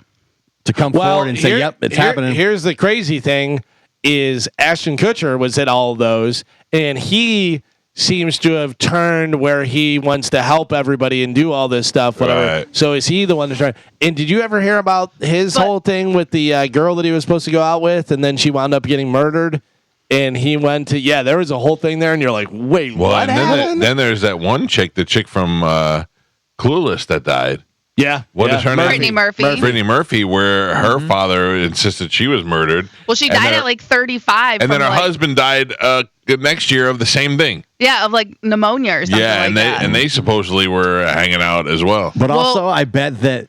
To come forward and say, "Yep, it's happening." Here's the crazy thing: is Ashton Kutcher was at all of those, and he seems to have turned where he wants to help everybody and do all this stuff, whatever. Right. So is he the one to try? And did you ever hear about his whole thing with the girl that he was supposed to go out with, and then she wound up getting murdered? And he went to there was a whole thing there, and you're like, wait, what happened? Then there's that one chick, the chick from Clueless that died. Yeah. What is her name? Brittany Murphy. Where her father insisted she was murdered. Well, she died at like 35. And then her husband died next year of the same thing. Yeah, of like pneumonia or something like that. And they supposedly were hanging out as well. But also, I bet that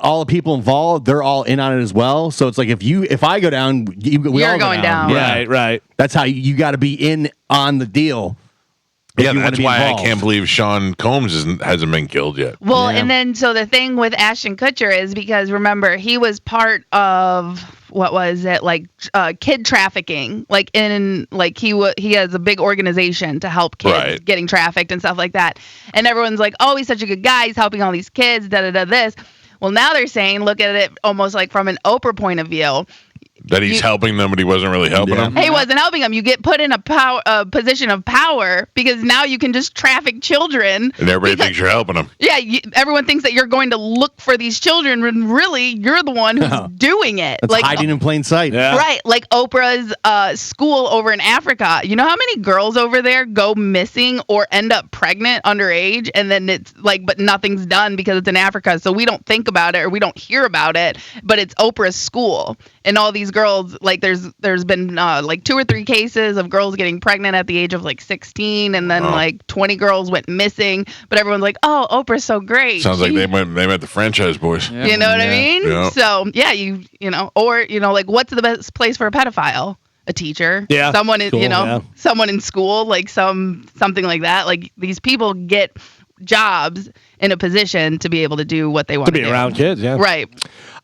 all the people involved, they're all in on it as well. So it's like if I go down, we all go down. Yeah. Right. That's how you got to be in on the deal. Yeah, that's why I can't believe Sean Combs hasn't been killed yet. Well, and then so the thing with Ashton Kutcher is because remember he was part of what was it like kid trafficking, like he has a big organization to help kids getting trafficked and stuff like that, and everyone's like, oh, he's such a good guy, he's helping all these kids, this. Well, now they're saying look at it almost like from an Oprah point of view. That he's helping them, but he wasn't really helping them. He wasn't helping them. You get put in a position of power because now you can just traffic children. And everybody thinks you're helping them. Yeah, everyone thinks that you're going to look for these children when really you're the one who's doing it. It's like hiding in plain sight. Yeah. Right, like Oprah's school over in Africa. You know how many girls over there go missing or end up pregnant underage, and then it's like, but nothing's done because it's in Africa, so we don't think about it or we don't hear about it. But it's Oprah's school, and all these girls, like there's been like 2 or 3 cases of girls getting pregnant at the age of like 16, and then like 20 girls went missing. But everyone's like, "Oh, Oprah's so great." Sounds like they met the Franchise Boys. Yeah. You know what I mean? Yeah. So yeah, you know, or like, what's the best place for a pedophile? A teacher, someone in someone in school, like something like that. Like these people get jobs in a position to be able to do what they want to be around kids. Yeah, right.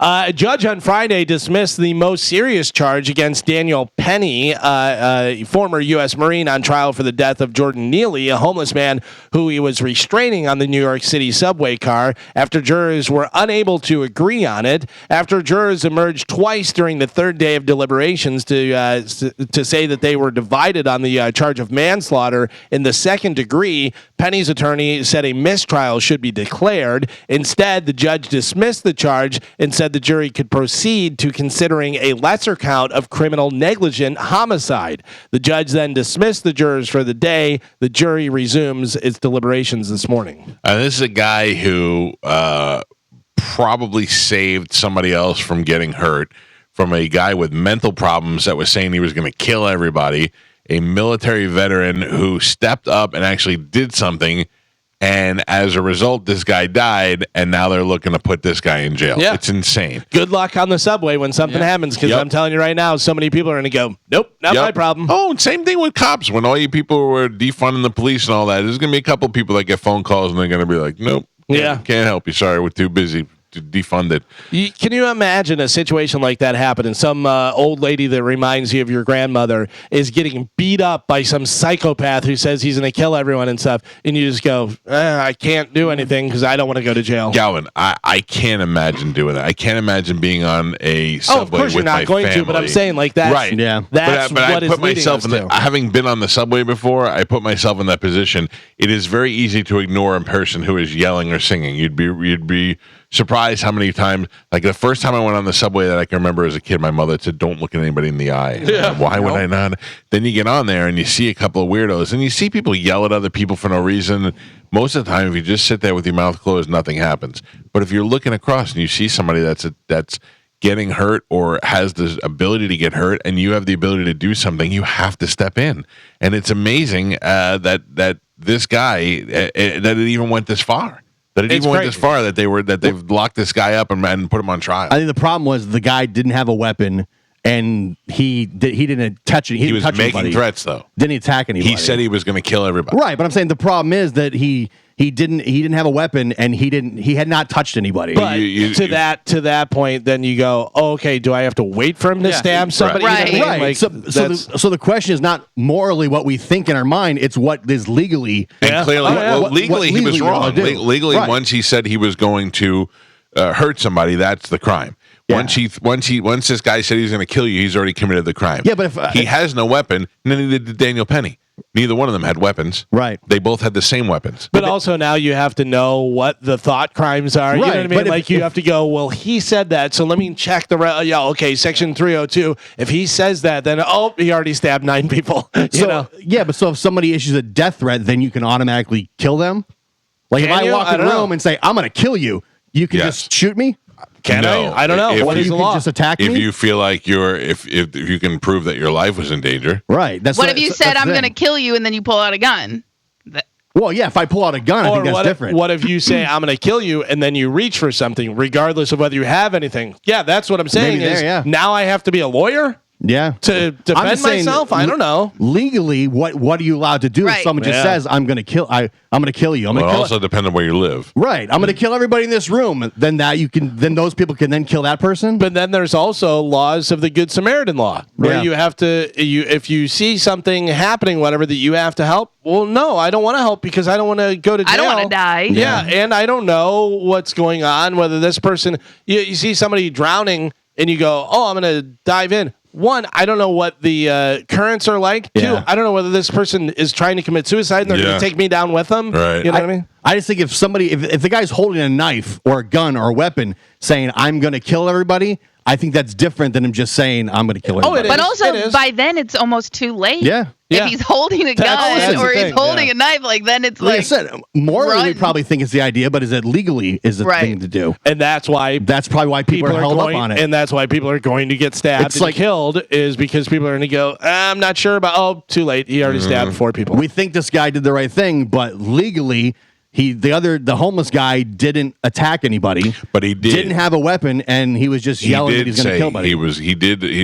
A judge on Friday dismissed the most serious charge against Daniel Penny, a former U.S. Marine on trial for the death of Jordan Neely, a homeless man who he was restraining on the New York City subway car after jurors were unable to agree on it. After jurors emerged twice during the third day of deliberations to say that they were divided on the charge of manslaughter in the second degree, Penny's attorney said a mistrial should be declared. Instead, the judge dismissed the charge and said the jury could proceed to considering a lesser count of criminal negligent homicide. The judge then dismissed the jurors for the day. The jury resumes its deliberations this morning. This is a guy who probably saved somebody else from getting hurt, from a guy with mental problems that was saying he was going to kill everybody, a military veteran who stepped up and actually did something. And as a result, this guy died, and now they're looking to put this guy in jail. Yeah. It's insane. Good luck on the subway when something happens, because I'm telling you right now, so many people are going to go, nope, not my problem. Oh, same thing with cops. When all you people were defunding the police and all that, there's going to be a couple people that get phone calls, and they're going to be like, nope, can't help you. Sorry, we're too busy to defund it. Can you imagine a situation like that happen, and some old lady that reminds you of your grandmother is getting beat up by some psychopath who says he's going to kill everyone and stuff, and you just go, I can't do anything because I don't want to go to jail. Galvin, I can't imagine doing that. I can't imagine being on a subway of course with you're not my going family. to, but I'm saying like that. Right. Yeah. That's but what I is put leading myself us in to. having been on the subway before, I put myself in that position. It is very easy to ignore a person who is yelling or singing. You'd be surprised how many times, like the first time I went on the subway that I can remember as a kid, my mother said, "Don't look at anybody in the eye." Why would I not? Then you get on there and you see a couple of weirdos, and you see people yell at other people for no reason. Most of the time, if you just sit there with your mouth closed, nothing happens. But if you're looking across and you see somebody that's getting hurt or has the ability to get hurt, and you have the ability to do something, you have to step in. And it's amazing that this guy that it even went this far. That it even went this far that they've locked this guy up and put him on trial. I think the problem was the guy didn't have a weapon, and he didn't touch it. He was making threats, though. Didn't attack anybody. He said he was going to kill everybody. Right, but I'm saying the problem is that he didn't have a weapon, and he had not touched anybody. But to that point, then you go, oh, okay, do I have to wait for him to stab somebody? Right. You know what I mean? Right. Like, so the question is not morally what we think in our mind; it's what is legally. And clearly, legally he was wrong. Legally, right. Once he said he was going to hurt somebody, that's the crime. Yeah. Once this guy said he's going to kill you, he's already committed the crime. Yeah, but if he has no weapon, and then he did Daniel Penny. Neither one of them had weapons. Right. They both had the same weapons. But also now you have to know what the thought crimes are. You know what I mean? Like you have to go, well, he said that, so let me check okay, section 302. If he says that, then he already stabbed 9 people. you know? Yeah, but so if somebody issues a death threat, then you can automatically kill them? Like if I walk in a room and say, I'm going to kill you, you can just shoot me? Can I don't know. What is the law? Just attack me? If you feel like if you can prove that your life was in danger. Right. What if you said, I'm going to kill you, and then you pull out a gun? Well, yeah, if I pull out a gun, I think that's different. What if you say, I'm going to kill you, and then you reach for something, regardless of whether you have anything? Yeah, that's what I'm saying. Now I have to be a lawyer? Yeah. To defend myself? I don't know. Legally, what are you allowed to do if someone just says, I'm going to kill you. I'm going to also depend on where you live. Right. I'm going to kill everybody in this room. Then those people can then kill that person. But then there's also laws of the Good Samaritan law where you have to, if you see something happening, whatever, that you have to help. Well, no, I don't want to help because I don't want to go to jail. I don't want to die. Yeah. And I don't know what's going on, whether this person, you see somebody drowning and you go, I'm going to dive in. One, I don't know what the currents are like. Yeah. 2, I don't know whether this person is trying to commit suicide and they're going to take me down with them. Right. You know what I mean? I just think if the guy's holding a knife or a gun or a weapon saying, I'm going to kill everybody, I think that's different than him just saying, I'm going to kill everybody. But also, by then, it's almost too late. Yeah. If he's holding a gun or he's holding a knife, then it's like I said, morally we probably think it's the idea, but is it legally is the thing to do? And that's probably why people are held up on it. And that's why people are going to get stabbed and killed, is because people are going to go, I'm not sure about, too late. He already stabbed 4 people. We think this guy did the right thing, but legally, the homeless guy didn't attack anybody, but he didn't have a weapon, and he was just yelling that he's going to kill somebody. He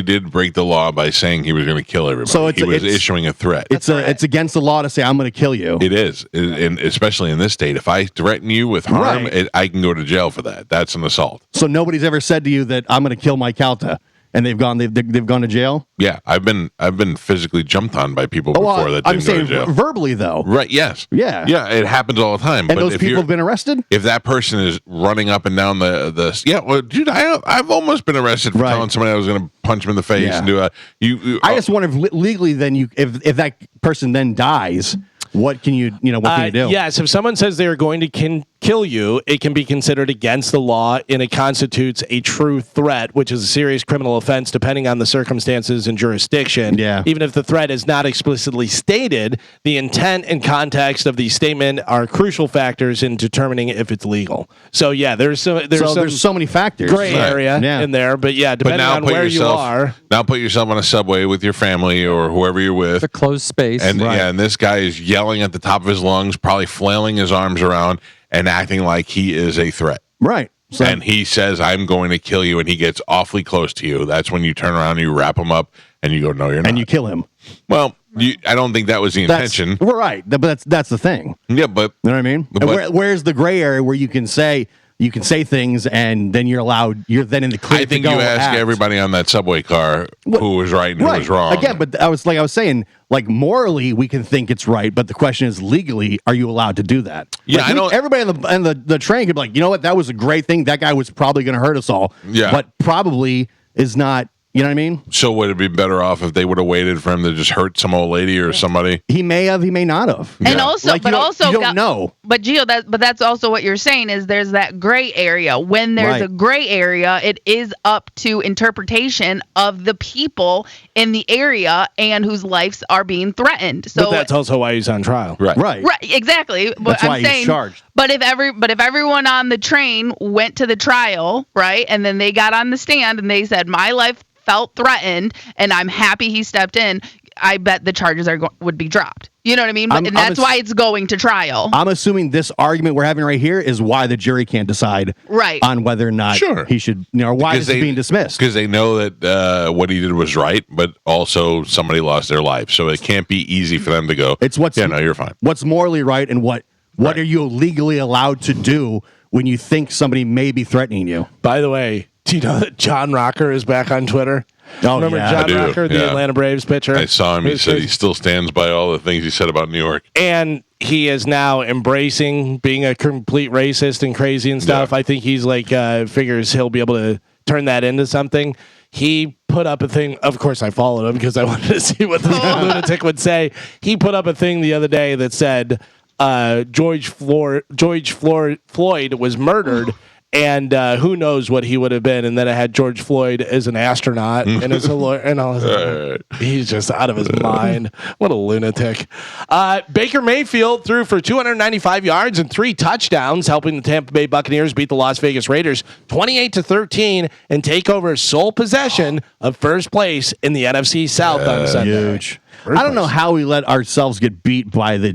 did break the law by saying he was going to kill everybody. So he was issuing a threat. It's against the law to say I'm going to kill you. It is, and especially in this state. If I threaten you with harm, I can go to jail for that. That's an assault. So nobody's ever said to you that I'm going to kill Mike Calta, and they've gone to jail. Yeah, I've been physically jumped on by people before that didn't go to jail. Verbally though. Right? Yes. Yeah. Yeah. It happens all the time. And those people have been arrested. If that person is running up and down dude, I've almost been arrested for telling somebody I was going to punch him in the face and do I just wonder if legally then if that person then dies. What can you do? Yes, if someone says they are going to kill you, it can be considered against the law, and it constitutes a true threat, which is a serious criminal offense depending on the circumstances and jurisdiction. Yeah. Even if the threat is not explicitly stated, the intent and context of the statement are crucial factors in determining if it's legal. So there's so many factors, gray area in there, but depending on where you are. Now put yourself on a subway with your family or whoever you're with. It's a closed space. And and this guy is yelling at the top of his lungs, probably flailing his arms around and acting like he is a threat. Right. So, and he says, I'm going to kill you, and he gets awfully close to you. That's when you turn around and you wrap him up and you go, no, you're not. And you kill him. Well, I don't think that was the intention. We're right. But that's the thing. Yeah, but you know what I mean? Where's the gray area where you can say things and then you're then in the clear. I think you ask everybody on that subway car who was right and who was wrong. Again, but I was saying, morally we can think it's right, but the question is legally, are you allowed to do that? Yeah, everybody on the train could be like, you know what, that was a great thing. That guy was probably going to hurt us all. Yeah. But probably is not, You know what I mean? So would it be better off if they would have waited for him to just hurt some old lady or somebody? He may have, he may not have. And also, Like, but also, you don't know. But Gio, that's also what you're saying is there's that gray area. When there's a gray area, it is up to interpretation of the people in the area and whose lives are being threatened. So but that's also why he's on trial. Right. Exactly. But That's why I'm saying, he's charged. But if everyone on the train went to the trial, right, and then they got on the stand and they said, my life felt threatened and I'm happy he stepped in, I bet the charges would be dropped. You know what I mean? And that's why it's going to trial. I'm assuming this argument we're having right here is why the jury can't decide on whether or not he should, or why this is being dismissed. Because they know that what he did was right, but also somebody lost their life. So it can't be easy for them to go, no, you're fine. What's morally right and what are you legally allowed to do when you think somebody may be threatening you? By the way, do you know that John Rocker is back on Twitter? Oh, remember John Rocker, the Atlanta Braves pitcher? I saw him. He said he still stands by all the things he said about New York. And he is now embracing being a complete racist and crazy and stuff. I think he's like, figures he'll be able to turn that into something. He put up a thing. Of course, I followed him because I wanted to see what the lunatic would say. He put up a thing the other day that said George Floyd was murdered. And who knows what he would have been? And then I had George Floyd as an astronaut and as a lawyer, and I was like, he's just out of his mind. What a lunatic! Baker Mayfield threw for 295 yards and 3 touchdowns, helping the Tampa Bay Buccaneers beat the Las Vegas Raiders 28-13 and take over sole possession of first place in the NFC South on Sunday. Huge. I don't know how we let ourselves get beat by the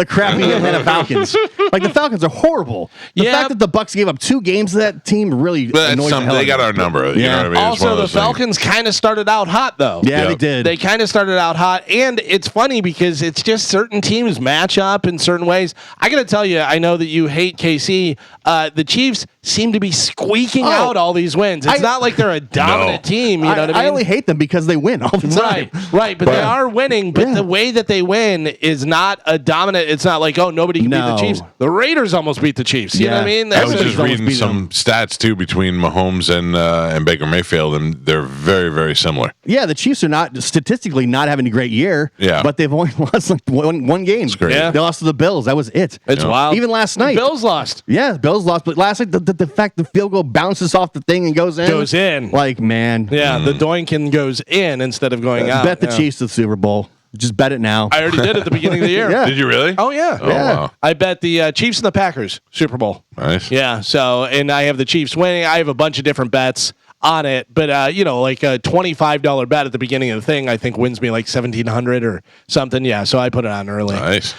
crappy Atlanta Falcons. Like, the Falcons are horrible. The fact that the Bucs gave up 2 games to that team really annoyed the hell they got our number. You know what I mean? Also, the Falcons kind of started out hot, though. Yeah, they did. They kind of started out hot, and it's funny because it's just certain teams match up in certain ways. I got to tell you, I know that you hate KC. The Chiefs seem to be squeaking out all these wins. It's not like they're a dominant team. You know what I mean? I only hate them because they win all the time. Right, but they are winning. But the way that they win is not a dominant. It's not like, oh, nobody can beat the Chiefs. The Raiders almost beat the Chiefs. You know what I mean? I was just reading some stats too between Mahomes and Baker Mayfield, and they're very, very similar. Yeah, the Chiefs are not statistically not having a great year. Yeah, but they've only lost like one game. It's great. Yeah. They lost to the Bills. That was it. It's wild. Even last night, the Bills lost. Yeah, Bills lost. But last night, the fact the field goal bounces off the thing and goes in. Like, man. Yeah, the doinkin goes in instead of going out. Bet the Chiefs to the Super Bowl. Just bet it now. I already did at the beginning of the year. Did you really? Oh, yeah. Oh, wow. I bet the Chiefs and the Packers Super Bowl. Nice. Yeah, so, and I have the Chiefs winning. I have a bunch of different bets on it, but, like a $25 bet at the beginning of the thing, I think wins me like $1,700 or something. Yeah, so I put it on early. Nice.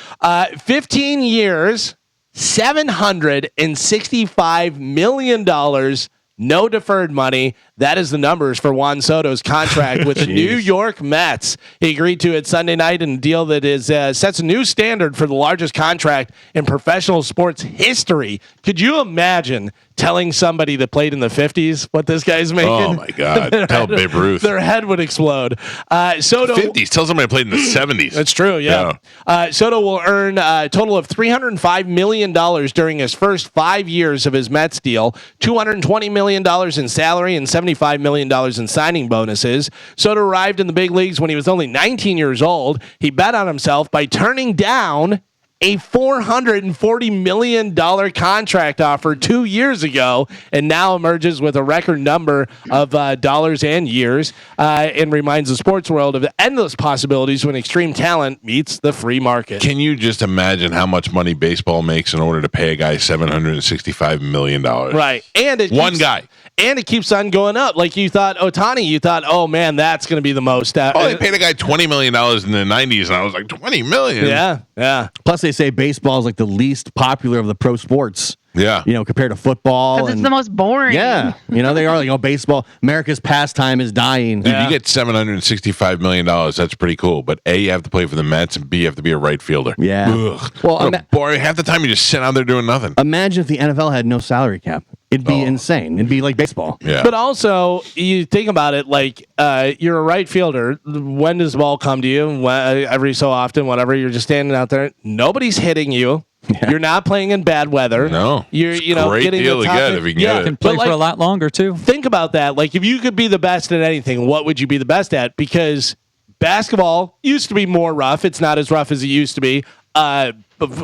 15 years, $765 million. No deferred money. That is the numbers for Juan Soto's contract with the New York Mets. He agreed to it Sunday night in a deal that is sets a new standard for the largest contract in professional sports history. Could you imagine telling somebody that played in the 50s what this guy's making? Oh, my God. Tell Babe Ruth. Their head would explode. Soto 50s. Tell somebody played in the 70s. That's true, yeah. Soto will earn a total of $305 million during his first 5 years of his Mets deal, $220 million in salary and $75 million in signing bonuses. Soto arrived in the big leagues when he was only 19 years old. He bet on himself by turning down a $440 million contract offer 2 years ago, and now emerges with a record number of dollars and years, and reminds the sports world of the endless possibilities when extreme talent meets the free market. Can you just imagine how much money baseball makes in order to pay a guy $765 million? Right. And it keeps on going up. Like you thought, Ohtani, oh man, that's going to be the most. They paid a guy $20 million in the 90s, and I was like, $20 million? Yeah. Plus, they say baseball is like the least popular of the pro sports. Yeah. Compared to football. Because it's the most boring. Yeah. They are like, baseball, America's pastime is dying. Dude, you get $765 million. That's pretty cool. But A, you have to play for the Mets, and B, you have to be a right fielder. Yeah. Ugh. Well, boring. Half the time you just sit out there doing nothing. Imagine if the NFL had no salary cap. It'd be insane. It'd be like baseball. Yeah. But also, you think about it, like you're a right fielder. When does the ball come to you? Every so often, whatever. You're just standing out there. Nobody's hitting you. You're not playing in bad weather. No. You're It's a great getting deal the to top get if you can get it. Can play But, for a lot longer too. Think about that. Like, if you could be the best at anything, what would you be the best at? Because basketball used to be more rough. It's not as rough as it used to be.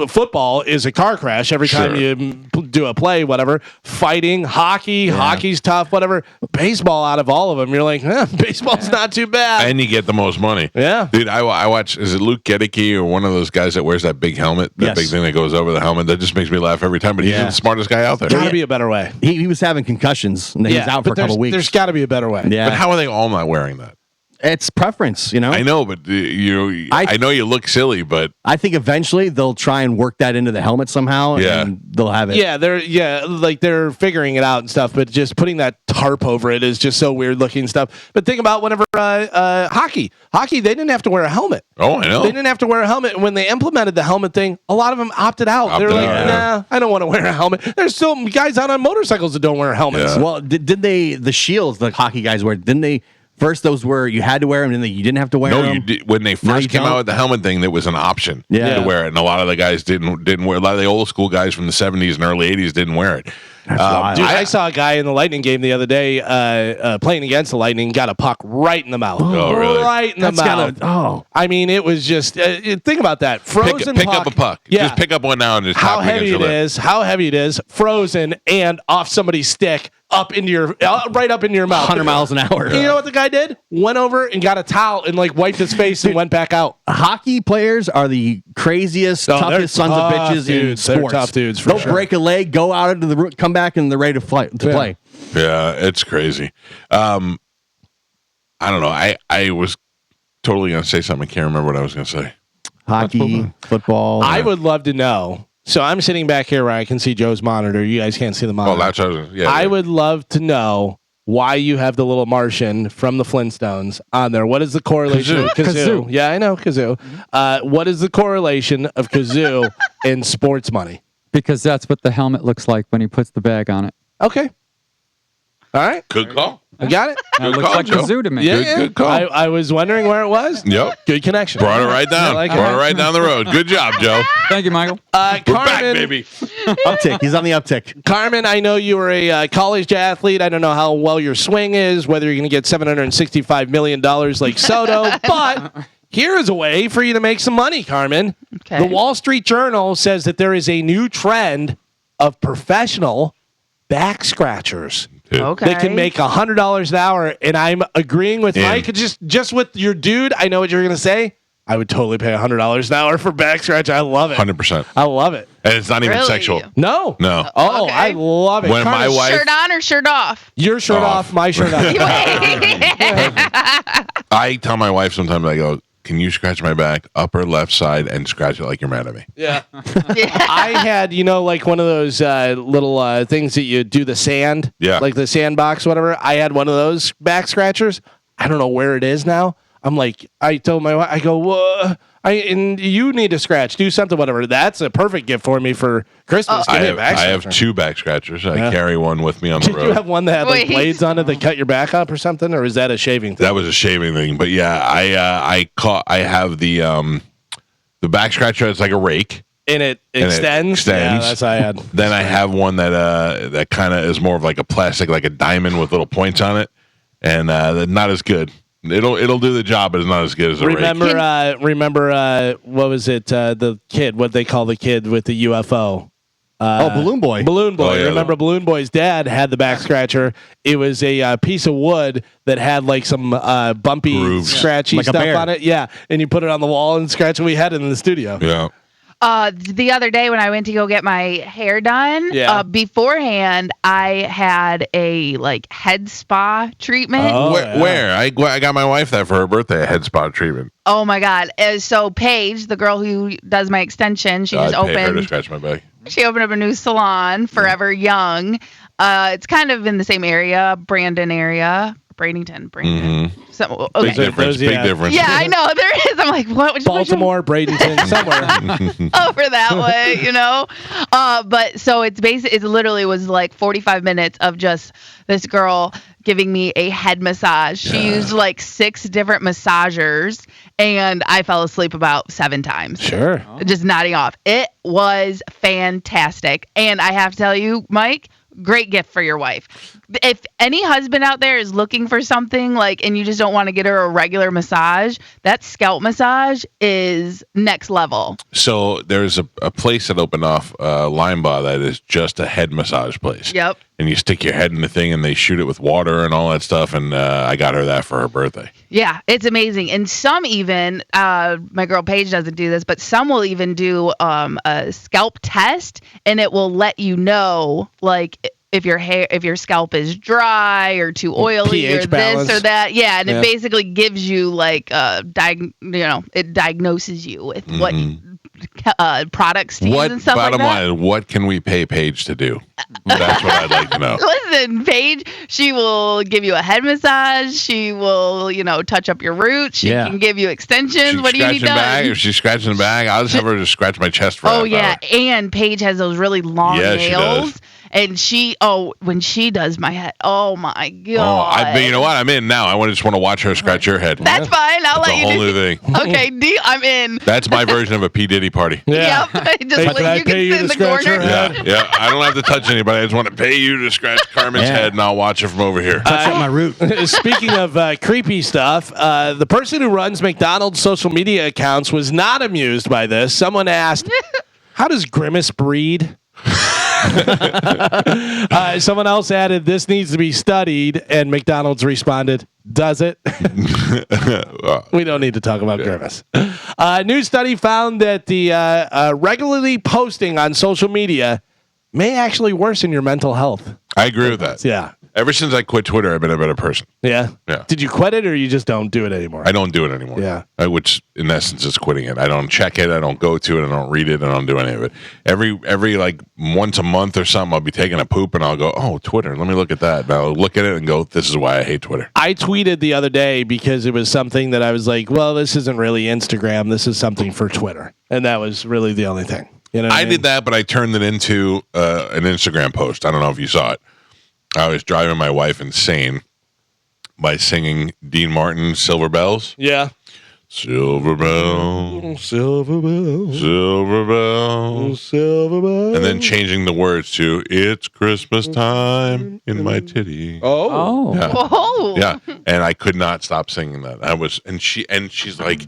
Football is a car crash every time you do a play, whatever. Fighting, hockey's tough, whatever. Baseball, out of all of them, you're like, baseball's not too bad. And you get the most money. Yeah. Dude, I watch, is it Luke Gedicke or one of those guys that wears that big helmet? That big thing that goes over the helmet? That just makes me laugh every time. But he's the smartest guy out there. Got to be a better way. He was having concussions, and he was out for a couple weeks. There's got to be a better way. Yeah. But how are they all not wearing that? It's preference, I know, but I know you look silly, but I think eventually they'll try and work that into the helmet somehow, and they'll have it. Yeah, they're figuring it out and stuff, but just putting that tarp over it is just so weird looking stuff. But think about whenever hockey, they didn't have to wear a helmet. Oh, I know. They didn't have to wear a helmet. And when they implemented the helmet thing, a lot of them opted out. They're like, nah, I don't want to wear a helmet. There's still guys out on motorcycles that don't wear helmets. Yeah. Well, did they, the shields the hockey guys wear, didn't they? First, those were you had to wear them, and then you didn't have to wear them. No, you did. When they first came out with the helmet thing, that was an option to wear it, and a lot of the guys didn't wear. A lot of the old school guys from the 70s and early 80s didn't wear it. Dude, I saw a guy in the Lightning game the other day playing against the Lightning, got a puck right in the mouth. Oh, really? Right in the mouth. I mean, it was just think about that. Frozen pick puck. up a puck. Yeah. Just pick up one now and just how tap it heavy against it your lip. is. How heavy it is. Frozen and off somebody's stick. Up into your right up into your mouth, 100 miles an hour. You know what the guy did? Went over and got a towel and like wiped his face and went back out. Hockey players are the craziest, toughest sons of bitches in sports. They're tough dudes. For They'll break a leg, go out into the room, come back, and they're ready to play. Yeah, it's crazy. I don't know. I was totally going to say something. I can't remember what I was going to say. Hockey, football. I would love to know. So I'm sitting back here where I can see Joe's monitor. You guys can't see the monitor. Oh, that's what I was, yeah. I would love to know why you have the little Martian from the Flintstones on there. What is the correlation of Kazoo? Yeah, I know Kazoo. What is the correlation of Kazoo and sports money? Because that's what the helmet looks like when he puts the bag on it. Okay. All right. Good call. I got it. It looks like Joe. Kazoo to me. Yeah, Good call. I was wondering where it was. Yep. Good connection. Brought it right down. I like it. Brought it right down the road. Good job, Joe. Thank you, Michael. We're Carmen, back, baby. uptick. He's on the uptick. Carmen, I know you were a college athlete. I don't know how well your swing is, whether you're going to get $765 million like Soto, but here is a way for you to make some money, Carmen. Okay. The Wall Street Journal says that there is a new trend of professional back scratchers. Okay. They can make $100 an hour, and I'm agreeing with Mike. Just with your dude, I know what you're going to say. I would totally pay $100 an hour for back scratch. I love it. 100%. I love it. And it's not even Really? sexual. No. No. Oh, Okay. I love it. When Carmen, my wife- Shirt on or shirt off? your shirt off, my shirt off. I tell my wife sometimes, I go, can you scratch my back, upper left side, and scratch it like you're mad at me? Yeah. I had, like one of those little things that you do the sand, like the sandbox, whatever. I had one of those back scratchers. I don't know where it is now. I'm like, I told my wife, I go, whoa, and you need to scratch, do something, whatever. That's a perfect gift for me for Christmas. Give me a back I have scratcher. 2 back scratchers. I carry one with me on the Did road. you have one that had like Wait. blades on it that cut your back up or something, or is that a shaving thing? That was a shaving thing, but yeah, I have the back scratcher. It's like a rake, And it extends. Yeah, that's how I had. Then I have one that kind of is more of like a plastic, like a diamond with little points on it, and not as good. It'll do the job, but it's not as good as a rake. Remember, what was it? The kid, what they call the kid with the UFO? Balloon Boy. Balloon Boy. Oh, yeah. Remember, Balloon Boy's dad had the back scratcher. It was a piece of wood that had like some bumpy, Grooves. scratchy Like a stuff bear. on it. Yeah, and you put it on the wall and scratch it. We had it in the studio. Yeah. The other day when I went to go get my hair done, Yeah. Beforehand I had a like head spa treatment. Oh, Where? I got my wife that for her birthday, a head spa treatment. Oh my God. So Paige, the girl who does my extension, she I'd just pay her to opened scratch my back. She opened up a new salon, Forever Young. It's kind of in the same area, Brandon area. Bradenton. So, okay. Big difference. Big difference. Yeah, I know there is. I'm like, what? Baltimore, Bradenton, somewhere. Over that way, But so it's basically, it literally was like 45 minutes of just this girl giving me a head massage. She used like 6 different massagers, and I fell asleep about 7 times. Sure. Just nodding off. It was fantastic. And I have to tell you, Mike, great gift for your wife. If any husband out there is looking for something and you just don't want to get her a regular massage, that scalp massage is next level. So there's a place that opened off Limebaugh that is just a head massage place. Yep. And you stick your head in the thing and they shoot it with water and all that stuff. And I got her that for her birthday. Yeah, it's amazing. And some even, my girl Paige doesn't do this, but some will even do a scalp test, and it will let you know, if your scalp is dry or too oily pH or balance. this or that. Yeah, and it basically gives you it diagnoses you with what products to use and stuff Bottom like that. line, what can we pay Paige to do? That's what I'd like to know. Listen, Paige, she will give you a head massage. She will, touch up your roots. She can give you extensions. What do you need done? If she's scratching the bag, I'll just have her just scratch my chest for Oh, half yeah. hour. And Paige has those really long Yeah, she nails. does. And when she does my head, oh my God. But you know what? I'm in now. I just want to watch her scratch your head. That's fine. I'll That's let a you whole do. new thing. Okay, I'm in. That's my version of a P. Diddy party. Yeah. Yep. Just Hey, can I you pay can you sit to in the scratch corner. her head? Yeah. I don't have to touch anybody. I just want to pay you to scratch Carmen's head, and I'll watch it from over here. Touch up my root. Speaking of creepy stuff, the person who runs McDonald's social media accounts was not amused by this. Someone asked, how does Grimace breed? Someone else added, this needs to be studied, and McDonald's responded, does it? We don't need to talk about Grimace. A new study found that the regularly posting on social media may actually worsen your mental health. I agree with that. Yeah. Ever since I quit Twitter, I've been a better person. Yeah. Yeah. Did you quit it, or you just don't do it anymore? I don't do it anymore. Yeah. Which, in essence, is quitting it. I don't check it. I don't go to it. I don't read it. I don't do any of it. Every once a month or something, I'll be taking a poop and I'll go, oh, Twitter. Let me look at that. And I'll look at it and go, this is why I hate Twitter. I tweeted the other day because it was something that I was like, well, this isn't really Instagram. This is something for Twitter. And that was really the only thing. You know what I mean? did that, but I turned it into an Instagram post. I don't know if you saw it. I was driving my wife insane by singing Dean Martin's Silver Bells. Yeah. Silver bells, Silver bells, silver bells, silver bells. and then changing the words to "It's Christmas time in my titty." Oh. Yeah. Whoa. Yeah, and I could not stop singing that. She's like,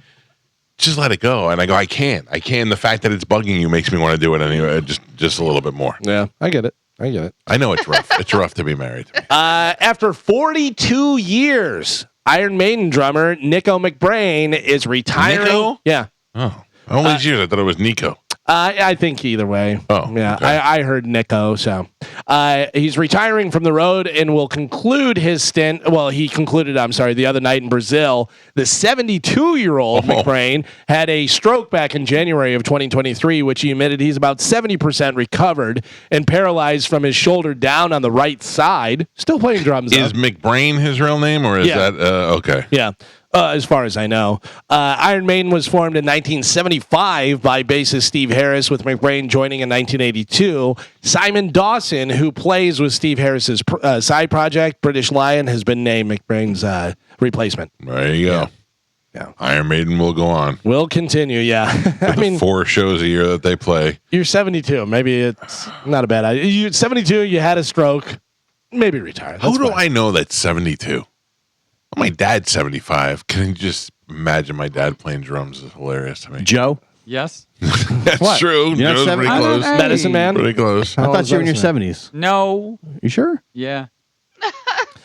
just let it go, and I go, I can't. The fact that it's bugging you makes me want to do it anyway, just a little bit more. Yeah, I get it. I know it's rough. It's rough to be married. After 42 years, Iron Maiden drummer Nico McBrain is retiring. Nico? Yeah. Oh, all these years I thought it was Nico. I think either way. Oh, yeah. okay. I heard Nico. So he's retiring from the road and will conclude his stint. Well, he concluded, the other night in Brazil. The 72-year-old McBrain had a stroke back in January of 2023, which he admitted he's about 70% recovered and paralyzed from his shoulder down on the right side. Still playing drums. Is McBrain his real name, or is that okay? Yeah. As far as I know, Iron Maiden was formed in 1975 by bassist Steve Harris, with McBrain joining in 1982. Simon Dawson, who plays with Steve Harris's side project, British Lion, has been named McBrain's replacement. There you go. Yeah. Iron Maiden will go on. Will continue, yeah. I mean, 4 shows a year that they play. You're 72. Maybe it's not a bad idea. You're 72, you had a stroke, maybe retire. How do I know that's 72? My dad's 75. Can you just imagine my dad playing drums? Is hilarious to me. Joe? Yes. That's What? true. You're not Joe's pretty 70? close. Hey. Medicine Man? Pretty close. I thought you were in your 70s. No. You sure? Yeah.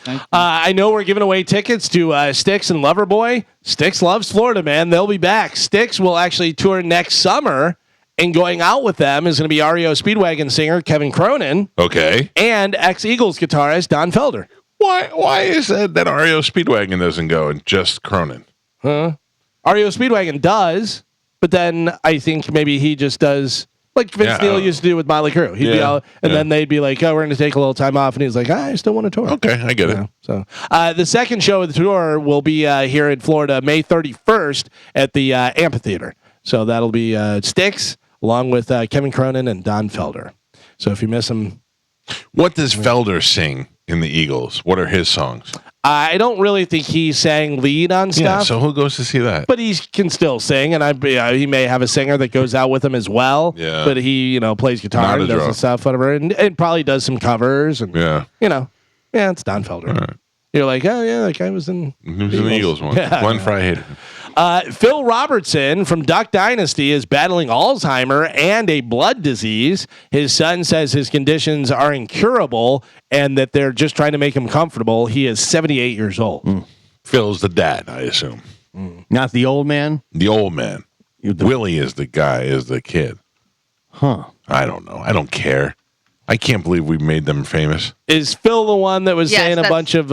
Thank you. I know we're giving away tickets to Styx and Loverboy. Styx loves Florida, man. They'll be back. Styx will actually tour next summer, and going out with them is going to be REO Speedwagon singer Kevin Cronin Okay. and ex-Eagles guitarist Don Felder. Why is it that REO Speedwagon doesn't go and just Cronin? REO Speedwagon does, but then I think maybe he just does like Vince Neil used to do with Motley Crue. He'd be out, and then they'd be like, "Oh, we're going to take a little time off," and he's like, "I still want to tour." Okay, I get it. Yeah, so the second show of the tour will be here in Florida, May 31st at the amphitheater. So that'll be Styx along with Kevin Cronin and Don Felder. So if you miss him, What does Felder sing? in the Eagles? What are his songs? I don't really think he sang lead on stuff. Yeah, so who goes to see that? But he can still sing, and he may have a singer that goes out with him as well. Yeah. But he, plays guitar Not and as does rough. the stuff, whatever, and probably does some covers. And it's Don Felder. All right. You're like, oh yeah, that guy was in. He was in the Eagles one. Yeah. Glenn Fry hated him. Phil Robertson from Duck Dynasty is battling Alzheimer and a blood disease. His son says his conditions are incurable and that they're just trying to make him comfortable. He is 78 years old. Phil's the dad, I assume. Not the old man. The old man. Willie is the guy, is the kid. Huh. I don't know. I don't care. I can't believe we made them famous. Is Phil the one that was Yes, saying a that's- bunch of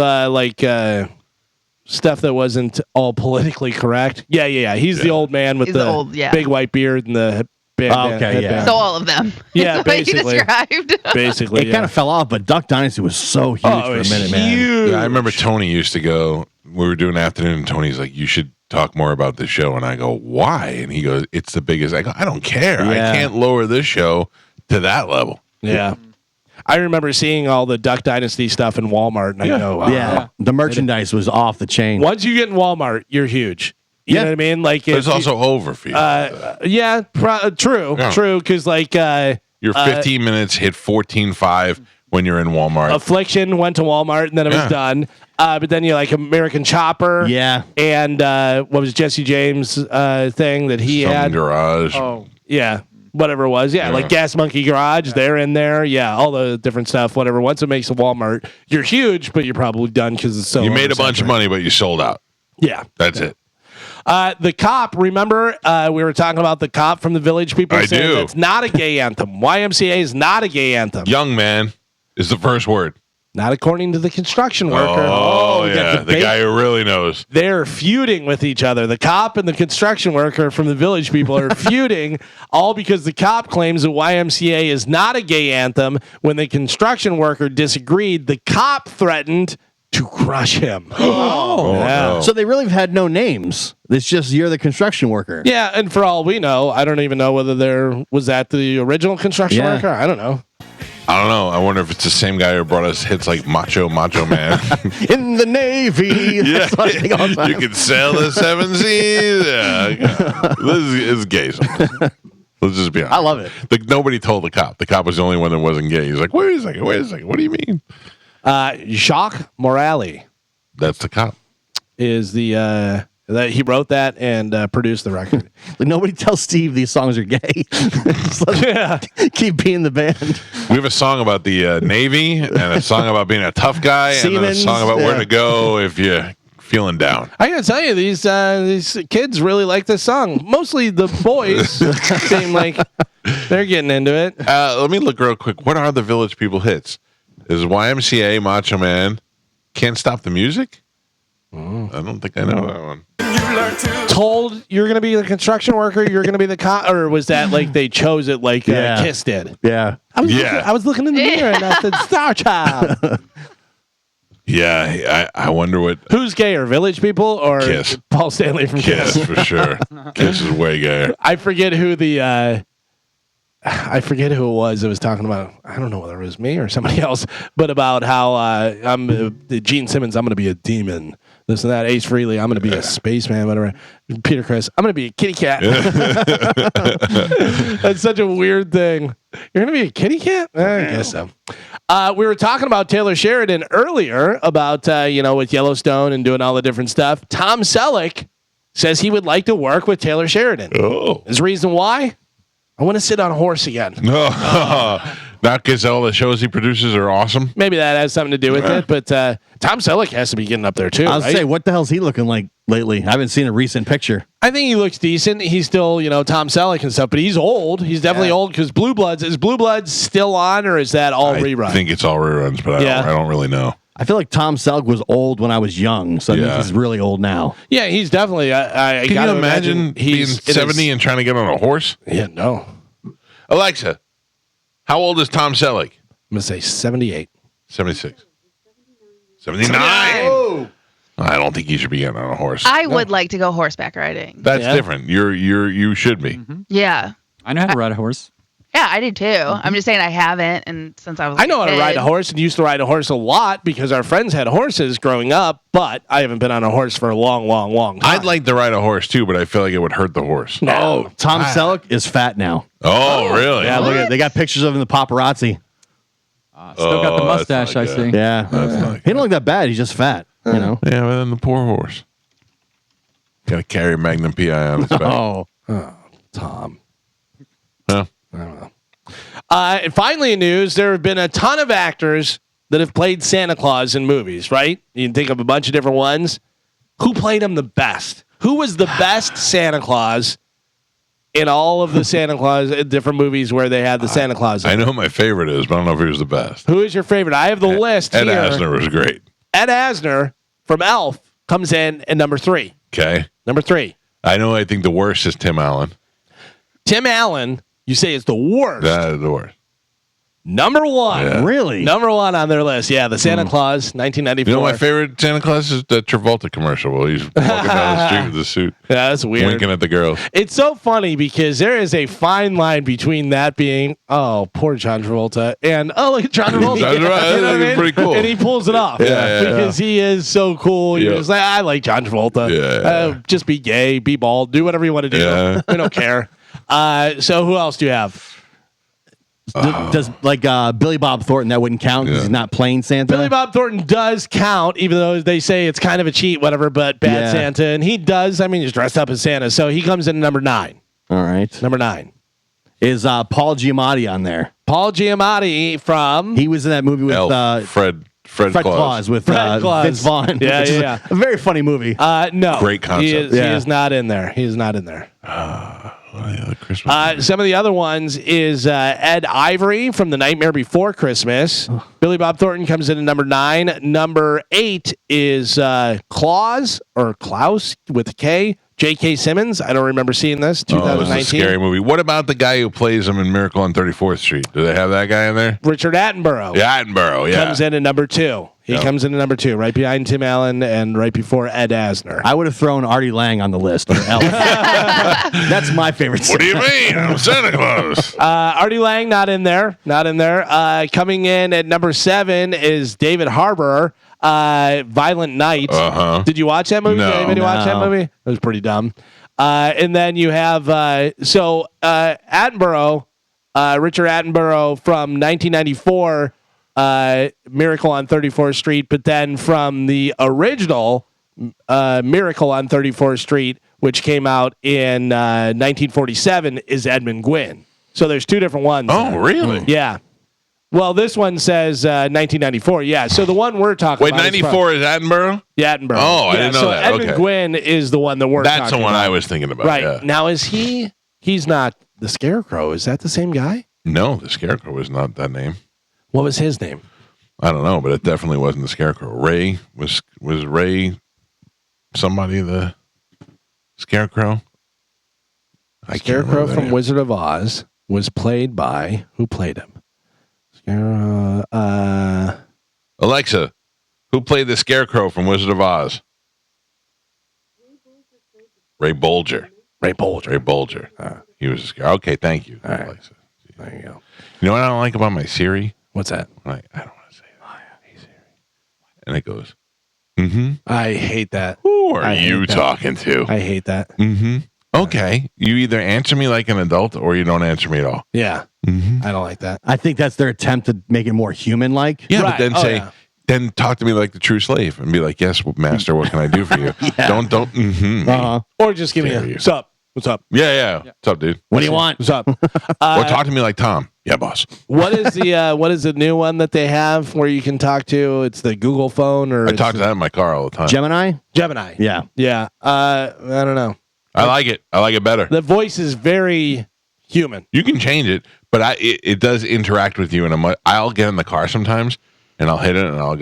stuff that wasn't all politically correct? Yeah. He's the old man with He's the old, yeah. big white beard and the headband. So all of them. Yeah, Is the way you basically. described. Basically, It kind of fell off, but Duck Dynasty was so huge Oh, for it a was minute, man. huge. Yeah, I remember Tony used to go, we were doing afternoon, and Tony's like, you should talk more about this show. And I go, why? And he goes, it's the biggest. I go, I don't care. Yeah. I can't lower this show to that level. Yeah. I remember seeing all the Duck Dynasty stuff in Walmart, and I go, wow. Yeah. The merchandise was off the chain. Once you get in Walmart, you're huge. You know what I mean? Like But it's also over for you. True, Yeah. true. Because Your 15 minutes hit 14.5 when you're in Walmart. Affliction went to Walmart, and then it was done. But then you like American Chopper, Yeah. and what was Jesse James thing that he Some had? garage. Oh, yeah. Whatever it was, like Gas Monkey Garage, they're in there, all the different stuff, whatever. Once it makes a Walmart, you're huge, but you're probably done because it's so. You made a bunch of money, but you sold out. Yeah, That's it. The Cop. Remember, we were talking about the Cop from the Village People. I saying do. That's not a gay anthem. YMCA is not a gay anthem. Young man is the first word. Not according to the construction worker. Oh, we got yeah. The debate. guy who really knows. They're feuding with each other. The cop and the construction worker from the Village People are feuding, all because the cop claims that YMCA is not a gay anthem. When the construction worker disagreed, the cop threatened to crush him. Oh, yeah. no. So they really had no names. It's just you're the construction worker. Yeah, and for all we know, I don't even know whether there was that the original construction worker. I don't know. I don't know. I wonder if it's the same guy who brought us hits like Macho Man. In the Navy. That's what I think all the time. You can sail the seven seas. Yeah. This is gay. Sometimes. Let's just be honest. I love it. Nobody told the cop. The cop was the only one that wasn't gay. He's like, wait a second. What do you mean? Jacques Morali That's the cop. is the that he wrote that and produced the record. Like, nobody tells Steve these songs are gay. Just let him keep being the band. We have a song about the Navy and a song about being a tough guy and then a Siemens, song about where yeah. to go if you're feeling down. I gotta tell you, these kids really like this song. Mostly the boys seem like they're getting into it. Let me look real quick. What are the Village People hits? Is YMCA, Macho Man, Can't Stop the Music? I don't think I know that one. Told you're gonna be the construction worker, you're gonna be the cop, or was that like they chose it like Yeah. Kiss did? Yeah. I was looking in the mirror and I said, "Star Child." Yeah, I wonder what Who's gayer, Village People or Kiss. Paul Stanley from Kiss Kiss? for sure. Kiss is way gayer. I forget who the. I forget who it was that was talking about. I don't know whether it was me or somebody else, but about how I'm Gene Simmons. I'm going to be a demon. This and that. Ace Frehley. I'm going to be a spaceman. Whatever. Peter Criss. I'm going to be a kitty cat. That's such a weird thing. You're going to be a kitty cat? I guess so. We were talking about Taylor Sheridan earlier about with Yellowstone and doing all the different stuff. Tom Selleck says he would like to work with Taylor Sheridan. Oh. His reason why? I want to sit on a horse again. No. Not because all the shows he produces are awesome. Maybe that has something to do with it, but Tom Selleck has to be getting up there too. I was right? say, what the hell's he looking like lately? I haven't seen a recent picture. I think he looks decent. He's still, Tom Selleck and stuff, but he's old. He's definitely old because Blue Bloods. Is Blue Bloods still on, or is that all rerun? I think it's all reruns, but I don't really know. I feel like Tom Selleck was old when I was young, so I think he's really old now. Yeah, he's definitely. I Can gotta you imagine being 70 and trying to get on a horse? Yeah, no. Alexa, how old is Tom Selleck? I'm gonna say 78. 76. 79. I don't think you should be getting on a horse. I would like to go horseback riding. That's different. You should be. Yeah. I know how to ride a horse. Yeah, I do too. I'm just saying I haven't, and since I was I know how to ride a kid. horse and used to ride a horse a lot because our friends had horses growing up, but I haven't been on a horse for a long time. I'd like to ride a horse too, but I feel like it would hurt the horse. Oh, Tom Selleck is fat now. Oh, really? Yeah, look at they got pictures of him in the paparazzi. Still got the mustache, I not see. good. Yeah, he don't look that bad. He's just fat. You know. Yeah, but then the poor horse. Got to carry Magnum PI on his back. Oh, Tom. Huh? I don't know. And finally, in news, there have been a ton of actors that have played Santa Claus in movies, right? You can think of a bunch of different ones. Who played him the best? Who was the best Santa Claus in all of the Santa Claus different movies where they had the Santa Claus? I know who my favorite is, but I don't know if he was the best. Who is your favorite? I have the list Ed here. Asner was great. Ed Asner from Elf comes in at number 3. Okay. Number 3. I know I think the worst is Tim Allen. Tim Allen, you say is the worst. That is the worst. Number 1. Yeah. really? Number 1 on their list. Yeah, the Santa Claus, 1994. You know my favorite Santa Claus is the Travolta commercial where he's walking down the street with the suit, Yeah, that's weird. winking at the girls. It's so funny because there is a fine line between that being, oh, poor John Travolta, and, oh, look at John Travolta. John Travolta, You know what I that's mean? pretty cool. And he pulls it off. Yeah. Because he is so cool. You're Yeah. just like, I like John Travolta. Yeah. Just be gay, be bald, do whatever you want to do. Yeah. We don't care. So who else do you have? Does like Billy Bob Thornton that wouldn't count because Yeah. he's not playing Santa? Billy Bob Thornton does count, even though they say it's kind of a cheat, whatever, but bad Yeah. Santa. And he does. I mean, he's dressed up as Santa. So he comes in at number 9. All right. Number 9. Is Paul Giamatti on there? Paul Giamatti from... He was in that movie with Elf, Fred Fred Claus. Claus with Fred Claus. Vince Vaughn. Yeah, which is yeah. A very funny movie. No. Great concept. He is, Yeah. he is not in there. He is not in there. What are the other Christmas movies? Some of the other ones is Ed Ivory from The Nightmare Before Christmas. Billy Bob Thornton comes in at number 9. Number 8 is Klaus with a K. J.K. Simmons. I don't remember seeing this. Oh, it was 2019. a scary movie. What about the guy who plays him in Miracle on 34th Street? Do they have that guy in there? Richard Attenborough. Yeah, Attenborough, yeah. Comes in at number 2. He Yep. comes in at number 2, right behind Tim Allen and right before Ed Asner. I would have thrown Artie Lang on the list. Or Elf. That's my favorite. What do you mean? I'm Santa Claus. Artie Lang, not in there. Not in there. Coming in at number 7 is David Harbour, Violent Night. Uh-huh. Did you watch that movie? No. Did anybody watch that No. movie? It was pretty dumb. And then you have Attenborough, Richard Attenborough from 1994, Miracle on 34th Street, but then from the original Miracle on 34th Street, which came out in 1947, is Edmund Gwynn. So there's 2 different ones. Oh, really? Yeah. Well, this one says 1994. Yeah. So the one we're talking Wait, about. 94 is Attenborough? Yeah, Attenborough. Oh, I didn't know so that. Edmund Okay. Gwynn is the one that we're That's the talking one about. I was thinking about. Right. Yeah. Now, he's not the Scarecrow. Is that the same guy? No, the Scarecrow was not that name. What was his name? I don't know, but it definitely wasn't the Scarecrow. Ray was Ray somebody the Scarecrow? I can't Scarecrow remember from that. Wizard of Oz was played by, who played him? Alexa, who played the Scarecrow from Wizard of Oz? Ray Bolger. Ray Bolger. Ray Bolger. He was a Scarecrow. Okay, thank you. All right. Alexa. There you go. You know what I don't like about my Siri? What's that? I don't want to say that. Hey, Siri. And it goes, mm-hmm. I hate that. Who are I hate you that. talking to? I hate that. Mm-hmm. Okay. You either answer me like an adult or you don't answer me at all. Yeah. Mm-hmm. I don't like that. I think that's their attempt to make it more human-like. Yeah, Right. but then Oh, say, yeah. then talk to me like the true slave and be like, yes, master, what can I do for you? Don't, mm-hmm. Uh-huh. Or just give me Dare a, you. what's up? What's up? Yeah. What's up, dude? What do you want? What's up? Or talk to me like Tom. Yeah, boss. What is the new one that they have where you can talk to? It's the Google phone or I it's talk to that in my car all the time. Gemini? Gemini. Yeah. Yeah. I don't know. I like it. I like it better. The voice is very human. You can change it, but it does interact with you. And I'll get in the car sometimes and I'll hit it and it'll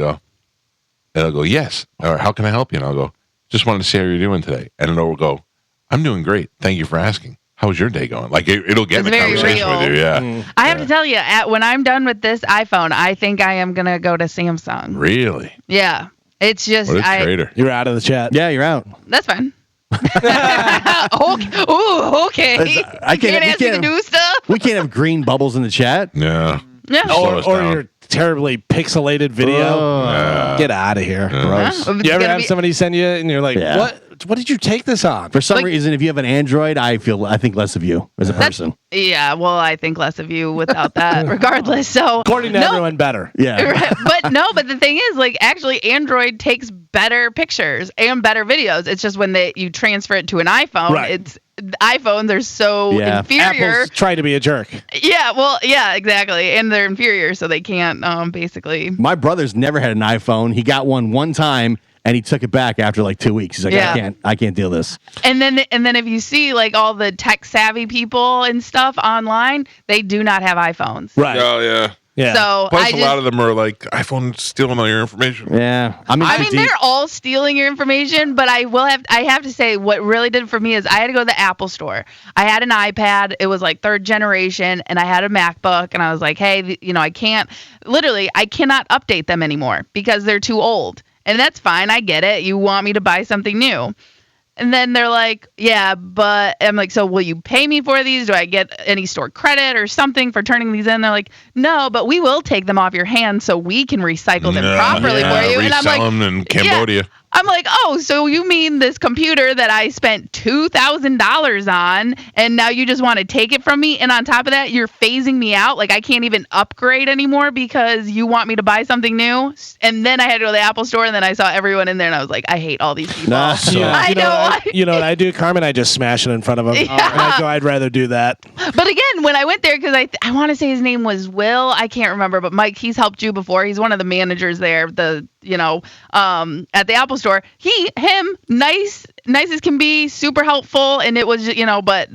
go, yes. Or how can I help you? And I'll go, just wanted to see how you're doing today. And it'll go, I'm doing great. Thank you for asking. How's your day going? Like it'll get It's in the very conversation real. with you. Yeah. I have to tell you, when I'm done with this iPhone, I think I am gonna go to Samsung. Really? Yeah, it's just What a traitor. You're out of the chat. Yeah, you're out. That's fine. Okay. Ooh, okay. I You can't ask me to do stuff. We can't have green bubbles in the chat. Yeah. Yeah. Slow us Or down. your terribly pixelated video. Get out of here. Gross. It's You ever gonna have be- somebody send you and you're like, Yeah. what did you take this on? For some reason, if you have an Android, I think less of you as a person. Yeah, well, I think less of you without that, regardless. So, According to no, everyone, better. Yeah. right, but the thing is, like, actually, Android takes better pictures and better videos. It's just when you transfer it to an iPhone, Right. iPhones are so Yeah. inferior. Apple's trying to be a jerk. Yeah, well, yeah, exactly, and they're inferior, so they can't basically. My brother's never had an iPhone. He got one time, and he took it back after like 2 weeks. He's like, Yeah. I can't deal this. And then if you see like all the tech savvy people and stuff online, they do not have iPhones. Right. Oh, yeah. Yeah. So Plus, a lot of them are like, iPhone stealing all your information. Yeah. I mean, they're all stealing your information, but I have to say what really did it for me is I had to go to the Apple store. I had an iPad. It was like 3rd generation, and I had a MacBook, and I was like, hey, I cannot update them anymore because they're too old. And that's fine. I get it. You want me to buy something new. And then they're like, yeah, but I'm like, so will you pay me for these? Do I get any store credit or something for turning these in? They're like, no, but we will take them off your hands so we can recycle them properly for you. And I'm resell like, them in Cambodia. I'm like, oh, so you mean this computer that I spent $2,000 on, and now you just want to take it from me? And on top of that, you're phasing me out. Like, I can't even upgrade anymore because you want me to buy something new. And then I had to go to the Apple store, and then I saw everyone in there, and I was like, I hate all these people. Nah, I know. You know what I do, Carmen? I just smash it in front of them. Yeah. And I go, I'd rather do that. But again, when I went there, because I want to say his name was Will, I can't remember, but Mike, he's helped you before. He's one of the managers there, at the Apple store. Him, nice as can be, super helpful, and it was, but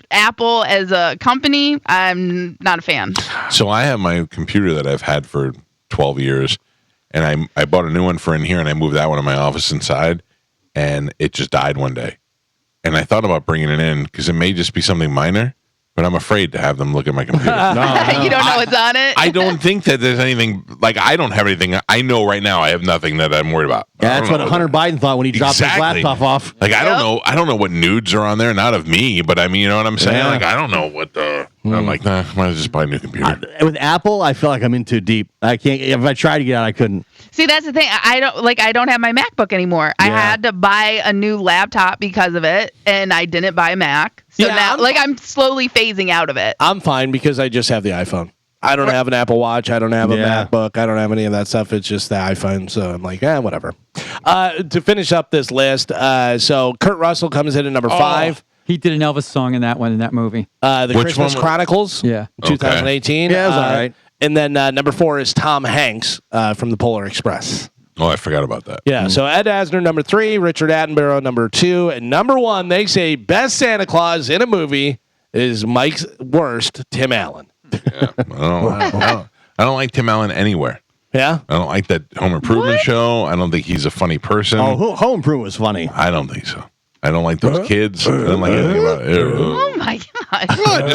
Apple as a company, I'm not a fan. So I have my computer that I've had for 12 years, and I bought a new one for in here, and I moved that one in my office inside, and it just died one day. And I thought about bringing it in because it may just be something minor, but I'm afraid to have them look at my computer. You don't know what's on it? I don't think that there's anything, like, I don't have anything. I know right now I have nothing that I'm worried about. Yeah, that's what Hunter Biden thought when he dropped his laptop off. Like, I don't know what nudes are on there, not of me, but I mean, you know what I'm saying? Yeah. Like, I don't know what the, I'm like, nah, I might as well just buy a new computer. With Apple, I feel like I'm in too deep. I can't. If I tried to get out, I couldn't. See, that's the thing. I don't have my MacBook anymore. I had to buy a new laptop because of it, and I didn't buy a Mac. So now, I'm slowly phasing out of it. I'm fine because I just have the iPhone. I don't have an Apple Watch. I don't have a MacBook. I don't have any of that stuff. It's just the iPhone. So I'm like, whatever. To finish up this list, so Kurt Russell comes in at number 5. He did an Elvis song in that movie. The Which Christmas one? Chronicles. Yeah. 2018. Yeah, it was all right. And then number 4 is Tom Hanks from the Polar Express. Oh, I forgot about that. Yeah, so Ed Asner, number 3, Richard Attenborough, number 2, and number 1, they say best Santa Claus in a movie is Mike's worst, Tim Allen. Yeah. I don't like Tim Allen anywhere. Yeah? I don't like that Home Improvement show. I don't think he's a funny person. Oh, Home Improvement was funny. I don't think so. I don't like those kids. I don't like anything about it. Oh my god!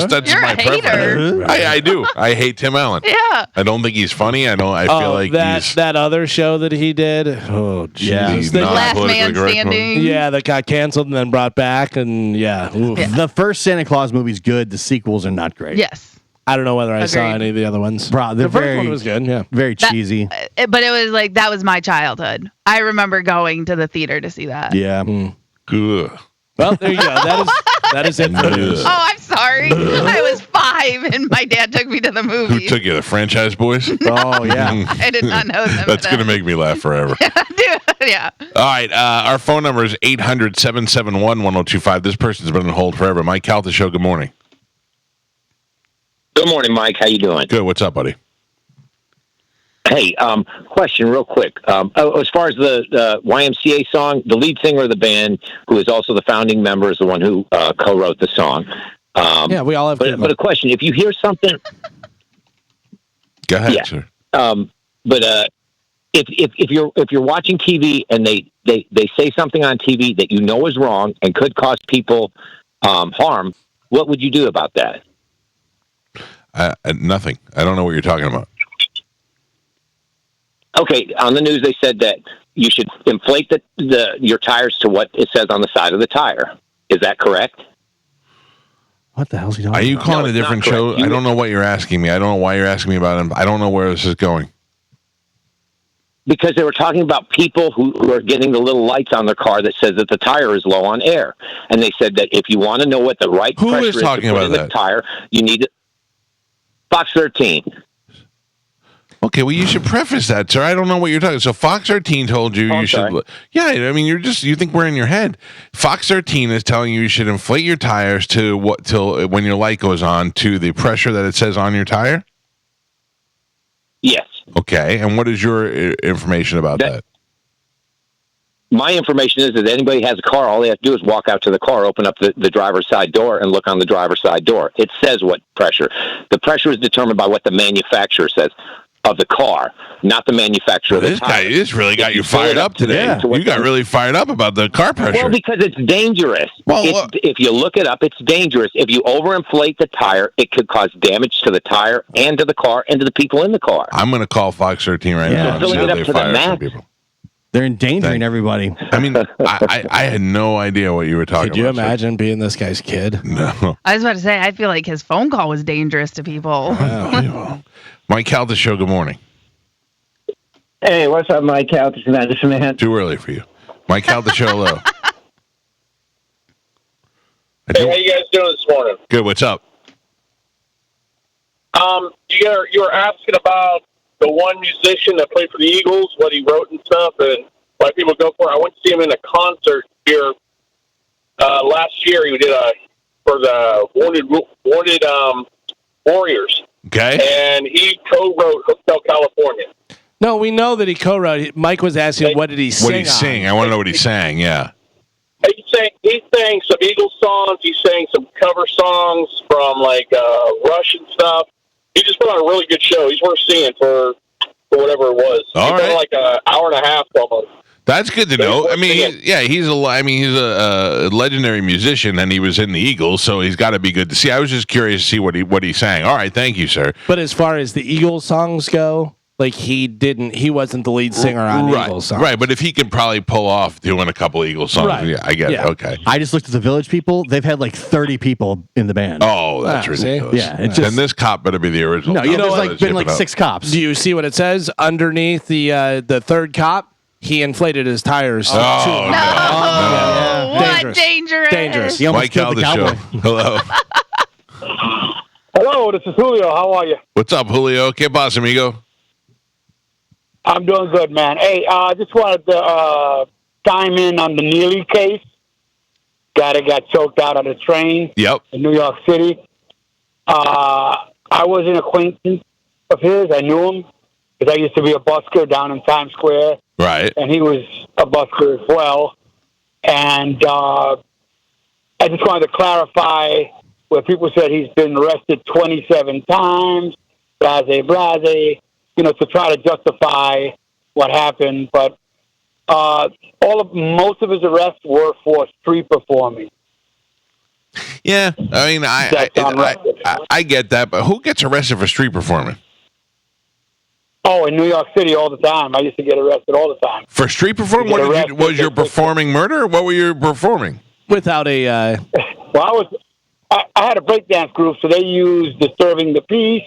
That's You're my a hater. preference. I do. I hate Tim Allen. Yeah. I don't think he's funny. I feel like he's that other show that he did. Oh, Yeah. Jesus. not Last politically Man correct. Standing. Yeah, that got canceled and then brought back, and oof. The first Santa Claus movie's good. The sequels are not great. Yes. I don't know whether I saw Agreed. any of the other ones. They're The first very- one was good. Yeah. Very cheesy. But it was like that was my childhood. I remember going to the theater to see that. Yeah. Ugh. Well, there you go. That is it for news. Oh, I'm sorry. I was 5 and my dad took me to the Who movie. took you? The Franchise Boys? Oh yeah. I did not know them. That's going to make me laugh forever. Dude, yeah. All right. Our phone number is 800-771-1025. This person's been on hold forever. Mike Calta Show, good morning. Good morning, Mike. How you doing? Good. What's up, buddy? Hey, question real quick. As far as the YMCA song, the lead singer of the band, who is also the founding member, is the one who co-wrote the song. Yeah, we all have. But a question: if you hear something, Go ahead, Yeah. sir. if you're watching TV and they say something on TV that you know is wrong and could cause people harm, what would you do about that? Nothing. I don't know what you're talking about. Okay, on the news they said that you should inflate your tires to what it says on the side of the tire. Is that correct? What the hell's he talking Are you about? calling No, a it's different not show? correct. I don't know what you're asking me. I don't know why you're asking me about him. I don't know where this is going. Because they were talking about people who are getting the little lights on their car that says that the tire is low on air. And they said that if you want to know what the right Who pressure is is talking to put about in that? the tire, you need it. Fox 13. Okay, well, you should preface that, sir. I don't know what you're talking. So Fox 13 told you you should. sorry. Yeah, I mean, you think we're in your head. Fox 13 is telling you should inflate your tires to what till when your light goes on to the pressure that it says on your tire. Yes. Okay, and what is your information about that? My information is that anybody has a car, all they have to do is walk out to the car, open up the driver's side door, and look on the driver's side door. It says what pressure. The pressure is determined by what the manufacturer says of the car, not the manufacturer of the tire. This really got you fired up today. Yeah. You got really fired up about the car pressure. Well, because it's dangerous. Well, if you look it up, it's dangerous. If you overinflate the tire, it could cause damage to the tire and to the car and to the people in the car. I'm going to call Fox 13 right Yeah. now. and Filling see it if up they to the fire some max. people. They're endangering everybody. I mean, I had no idea what you were talking Could you about. sir. imagine being this guy's kid? No. I was about to say, I feel like his phone call was dangerous to people. Mike Calta Show, good morning. Hey, what's up, Mike Calta Show, man? Too early for you. Mike Calta Show, hello. Hey, how you guys doing this morning? Good, what's up? You were asking about the one musician that played for the Eagles, what he wrote and stuff, and why people go for it. I went to see him in a concert here last year. He did for the Wounded Warriors. Okay. And he co-wrote Hotel California. No, we know that he co-wrote. Mike was asking, what did he sing? What did he sing? I want to know what he sang, yeah. He sang some Eagles songs. He sang some cover songs from like Rush and stuff. He just put on a really good show. He's worth seeing for whatever it was. All He did right. like an hour and a half almost. That's good to know. I mean, he's a legendary musician, and he was in the Eagles, so he's got to be good to see. I was just curious to see what he sang. All right, thank you, sir. But as far as the Eagles songs go, like he wasn't the lead singer on Eagles songs. Right, but if he could probably pull off doing a couple Eagles songs, Right. yeah, I get it. Okay. I just looked at the Village People. They've had like 30 people in the band. Oh, that's see? ridiculous. Yeah, it's just- and this cop better be the original. No, cop. there's like Let's been zip like it up. 6 cops. Do you see what it says underneath the third cop? He inflated his tires. Oh, too. no. Oh, what Dangerous. dangerous. Dangerous. He almost Mike killed the Calda cowboy. Show. Hello. Hello, this is Julio. How are you? What's up, Julio? ¿Qué pasa, amigo? I'm doing good, man. Hey, I just wanted to chime in on the Neely case. Guy that got choked out on a train Yep. in New York City. I was an acquaintance of his. I knew him because I used to be a busker down in Times Square, Right. and he was a busker as well. And I just wanted to clarify where people said he's been arrested 27 times, blase, to try to justify what happened. But most of his arrests were for street performing. Yeah, I mean, I get that, but who gets arrested for street performing? Oh, in New York City all the time. I used to get arrested all the time. For street performing? You get What arrested was you for- performing murder? Or what were you performing? Without a Well, I had a breakdance group, so they used disturbing the peace,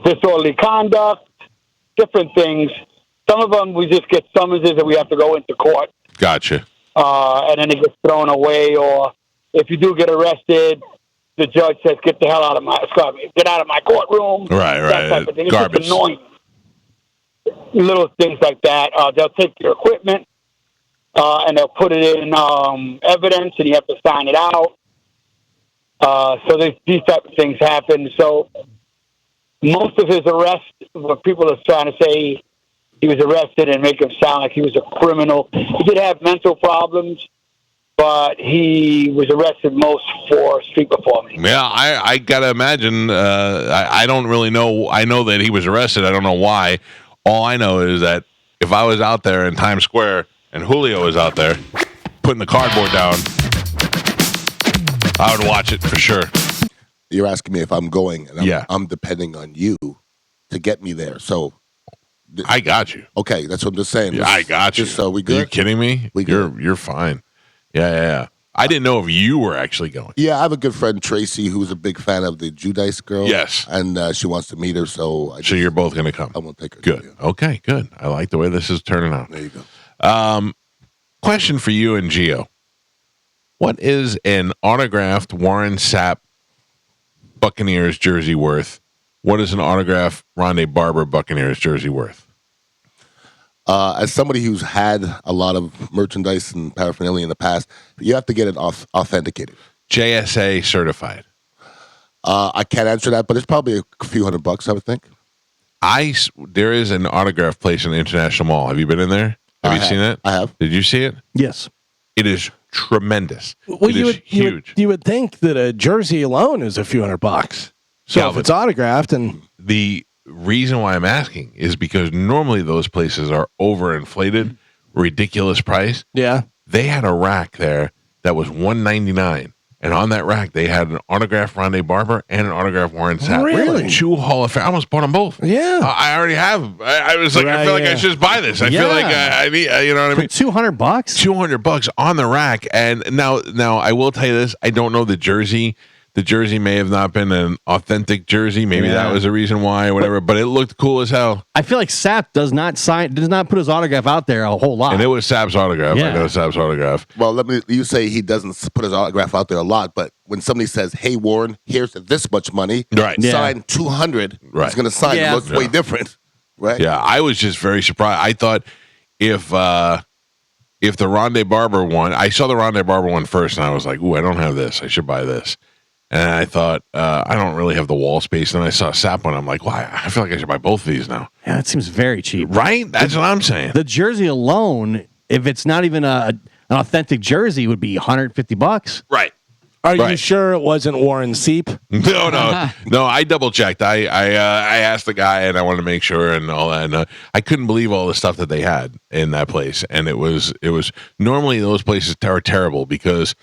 disorderly conduct, different things. Some of them we just get summonses and we have to go into court, Gotcha. and then it gets thrown away. Or if you do get arrested, the judge says, "Get the hell out of my courtroom." Right. That type of thing. It's Garbage. just annoying. Little things like that. They'll take your equipment and they'll put it in evidence, and you have to sign it out. So these type of things happen. So most of his arrests, what people are trying to say, he was arrested and make him sound like he was a criminal. He did have mental problems, but he was arrested most for street performing. Yeah, I gotta imagine. I don't really know. I know that he was arrested. I don't know why. All I know is that if I was out there in Times Square and Julio was out there putting the cardboard down, I would watch it for sure. You're asking me if I'm going, and Yeah. I'm depending on you to get me there. So I got you. Okay, that's what I'm just saying. Yeah, I got you. So we Are good? you kidding me? You're fine. Yeah. I didn't know if you were actually going. Yeah, I have a good friend, Tracy, who's a big fan of the Judice girl. Yes. And she wants to meet her, so So you're both going to come? I'm going to take her. Good. Okay, good. I like the way this is turning out. There you go. Question for you and Gio. What is an autographed Warren Sapp Buccaneers jersey worth? What is an autographed Rondé Barber Buccaneers jersey worth? As somebody who's had a lot of merchandise and paraphernalia in the past, you have to get it authenticated. JSA certified. I can't answer that, but it's probably a few $100, I would think. There is an autograph place in the International Mall. Have you been in there? Have you seen it? I have. Did you see it? Yes. It is tremendous. Well, it is huge. You would think that a jersey alone is a few $100. So Calvin, if it's autographed and the reason why I'm asking is because normally those places are overinflated, ridiculous price. Yeah. They had a rack there that was $199, and on that rack they had an autographed Rondé Barber and an autographed Warren Sapp. Really? 2 Hall of Fame. I almost bought them both. Yeah. I already have. I was like, I feel like I should just buy this. I feel like I need. You know what I mean? $200. $200 on the rack, and now I will tell you this: I don't know the jersey. The jersey may have not been an authentic jersey. Maybe that was the reason why, or whatever. But it looked cool as hell. I feel like Sapp does not put his autograph out there a whole lot. And it was Sapp's autograph. Yeah. I know Sapp's autograph. Well, you say he doesn't put his autograph out there a lot, but when somebody says, "Hey, Warren, here's this much money, sign 200," he's going to sign. It looks way different, right? Yeah, I was just very surprised. I thought if the Rondé Barber one, I saw the Rondé Barber one first, and I was like, "Ooh, I don't have this. I should buy this." And I thought, I don't really have the wall space. And then I saw a Sapp one. I'm like, why? I feel like I should buy both of these now. Yeah, that seems very cheap. Right? That's what I'm saying. The jersey alone, if it's not even an authentic jersey, would be $150. Right. Are you sure it wasn't Warren Seep? No. I double checked. I asked the guy, and I wanted to make sure and all that. And I couldn't believe all the stuff that they had in that place. And it was normally those places are terrible because.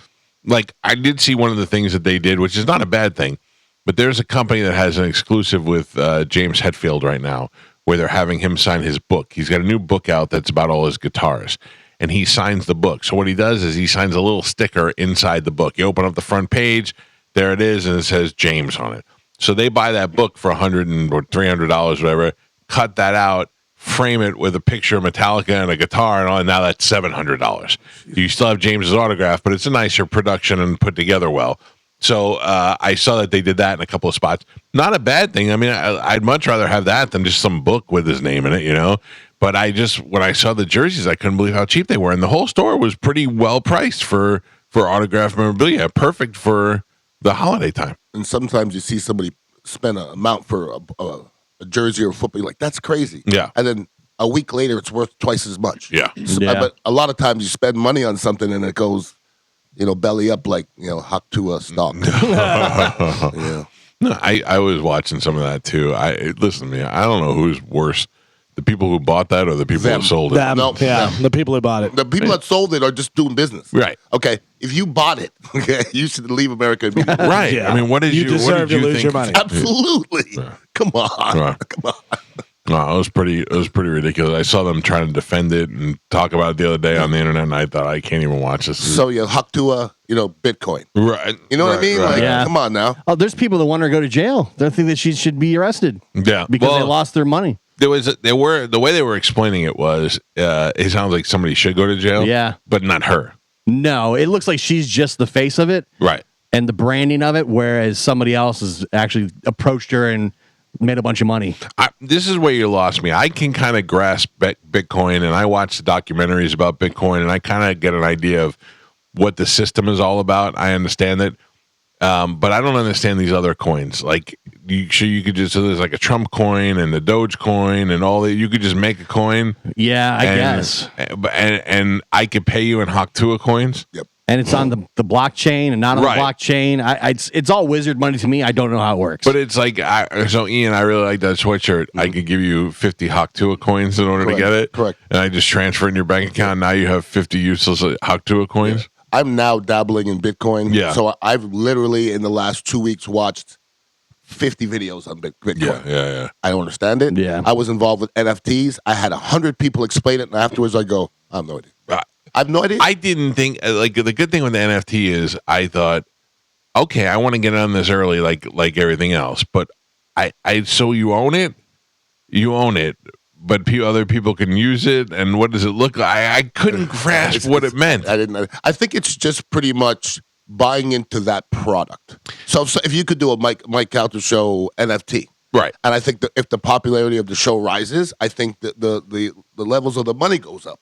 Like, I did see one of the things that they did, which is not a bad thing, but there's a company that has an exclusive with James Hetfield right now where they're having him sign his book. He's got a new book out that's about all his guitars, and he signs the book. So what he does is he signs a little sticker inside the book. You open up the front page, there it is, and it says James on it. So they buy that book for $100 or $300, whatever, cut that out, frame it with a picture of Metallica and a guitar, and all, and now that's $700. You still have James's autograph, but it's a nicer production and put together well. So I saw that they did that in a couple of spots. Not a bad thing. I mean, I'd much rather have that than just some book with his name in it, you know? But when I saw the jerseys, I couldn't believe how cheap they were. And the whole store was pretty well priced for autographed memorabilia. Perfect for the holiday time. And sometimes you see somebody spend an amount for a jersey or football, you're like, that's crazy. Yeah. And then a week later, it's worth twice as much. Yeah. So, but a lot of times you spend money on something and it goes, belly up like, hock to a stock. Yeah. No, I was watching some of that too. Listen to me. I don't know who's worse, the people who bought that or the people who sold it. The people who bought it. The people that sold it are just doing business. Right. Okay. If you bought it, okay, you should leave America immediately. Right. Yeah. I mean, what did you deserve to lose think? your money. Absolutely. Yeah. Come on. Right. Come on. No, it was pretty ridiculous. I saw them trying to defend it and talk about it the other day on the internet, and I thought, I can't even watch this. So you hook to Bitcoin. Right. You know what I mean? Right. Like, come on now. Oh, there's people that want her to go to jail. They think that she should be arrested. Yeah. Because they lost their money. The way they were explaining it was, it sounds like somebody should go to jail. Yeah. But not her. No, it looks like she's just the face of it. Right. And the branding of it, whereas somebody else has actually approached her and made a bunch of money. This is where you lost me. I can kind of grasp Bitcoin, and I watch the documentaries about Bitcoin, and I kind of get an idea of what the system is all about. I understand it, but I don't understand these other coins. Like, you could just, so there's like a Trump coin and the Doge coin and all that. You could just make a coin. Yeah, I guess. And I could pay you in Haktua coins. Yep. And it's on the blockchain and not on the blockchain. It's all wizard money to me. I don't know how it works. But it's like, so Ian, I really like that sweatshirt. I could give you 50 Haktua coins in order to get it. Correct. And I just transfer it in your bank account. Now you have 50 useless Haktua coins. Yeah. I'm now dabbling in Bitcoin. Yeah. So I've literally in the last 2 weeks watched 50 videos on Bitcoin. Yeah. I don't understand it. Yeah. I was involved with NFTs. I had 100 people explain it, and afterwards I go, I have no idea. I have no idea. I didn't think like the good thing with the NFT is I thought, okay, I want to get on this early, like everything else. But I so you own it, but other people can use it. And what does it look like? I couldn't grasp what it meant. I didn't know. I think it's just pretty much buying into that product. So if you could do a Mike Calta Show NFT. Right. And I think that if the popularity of the show rises, I think that the levels of the money goes up.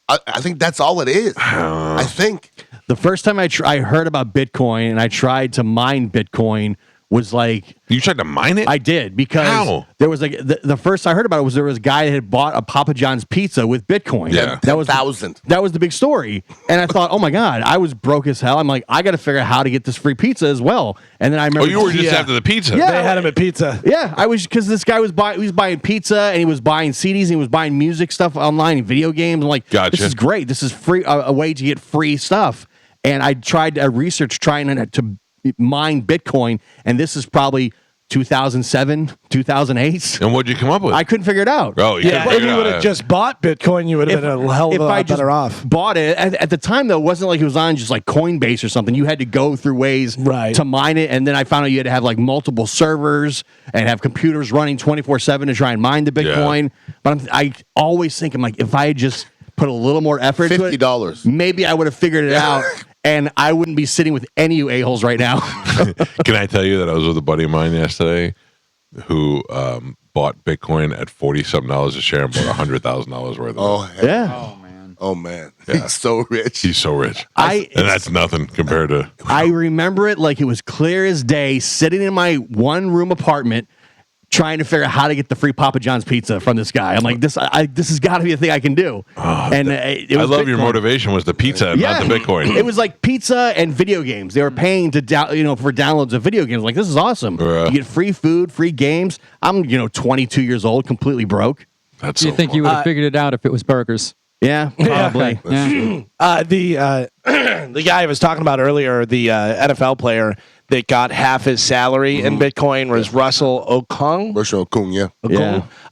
I think that's all it is. I think. The first time I heard about Bitcoin and I tried to mine Bitcoin was like... You tried to mine it? I did, because there was like... The first I heard about it was there was a guy that had bought a Papa John's pizza with Bitcoin. Yeah. That was 1,000. That was the big story. And I thought, oh my God, I was broke as hell. I'm like, I got to figure out how to get this free pizza as well. And then I remember... Oh, you were just after the pizza. Yeah. They had him at pizza. Yeah, I was, because this guy was buying pizza and he was buying CDs and he was buying music stuff online and video games. I'm like, Gotcha. This is great. This is free, a way to get free stuff. And I tried to research trying to mine Bitcoin, and this is probably 2007, 2008. And what'd you come up with? I couldn't figure it out. Oh, yeah. If you would have just bought Bitcoin, you would have been a hell of a lot better off. Bought it at the time, though, it wasn't like it was on just like Coinbase or something. You had to go through ways to mine it, and then I found out you had to have like multiple servers and have computers running 24/7 to try and mine the Bitcoin. Yeah. But I always think, I'm like, if I had just put a little more effort into it, $50, maybe I would have figured it out. And I wouldn't be sitting with any of you a-holes right now. Can I tell you that I was with a buddy of mine yesterday who bought Bitcoin at $40-something a share and bought $100,000 worth of it? Yeah. Oh, man. He's so rich. He's so rich. And that's nothing compared to... I remember it like it was clear as day, sitting in my one-room apartment trying to figure out how to get the free Papa John's pizza from this guy. I'm like, this has got to be a thing I can do. And it was I love Bitcoin. your motivation was the pizza, not the Bitcoin. It was like pizza and video games. They were paying to for downloads of video games. Like, this is awesome. You get free food, free games. I'm 22 years old, completely broke. That's Do you think you would have figured it out if it was burgers? Yeah, probably. The guy I was talking about earlier, the NFL player that got half his salary in Bitcoin was Russell Okung. Russell Okung,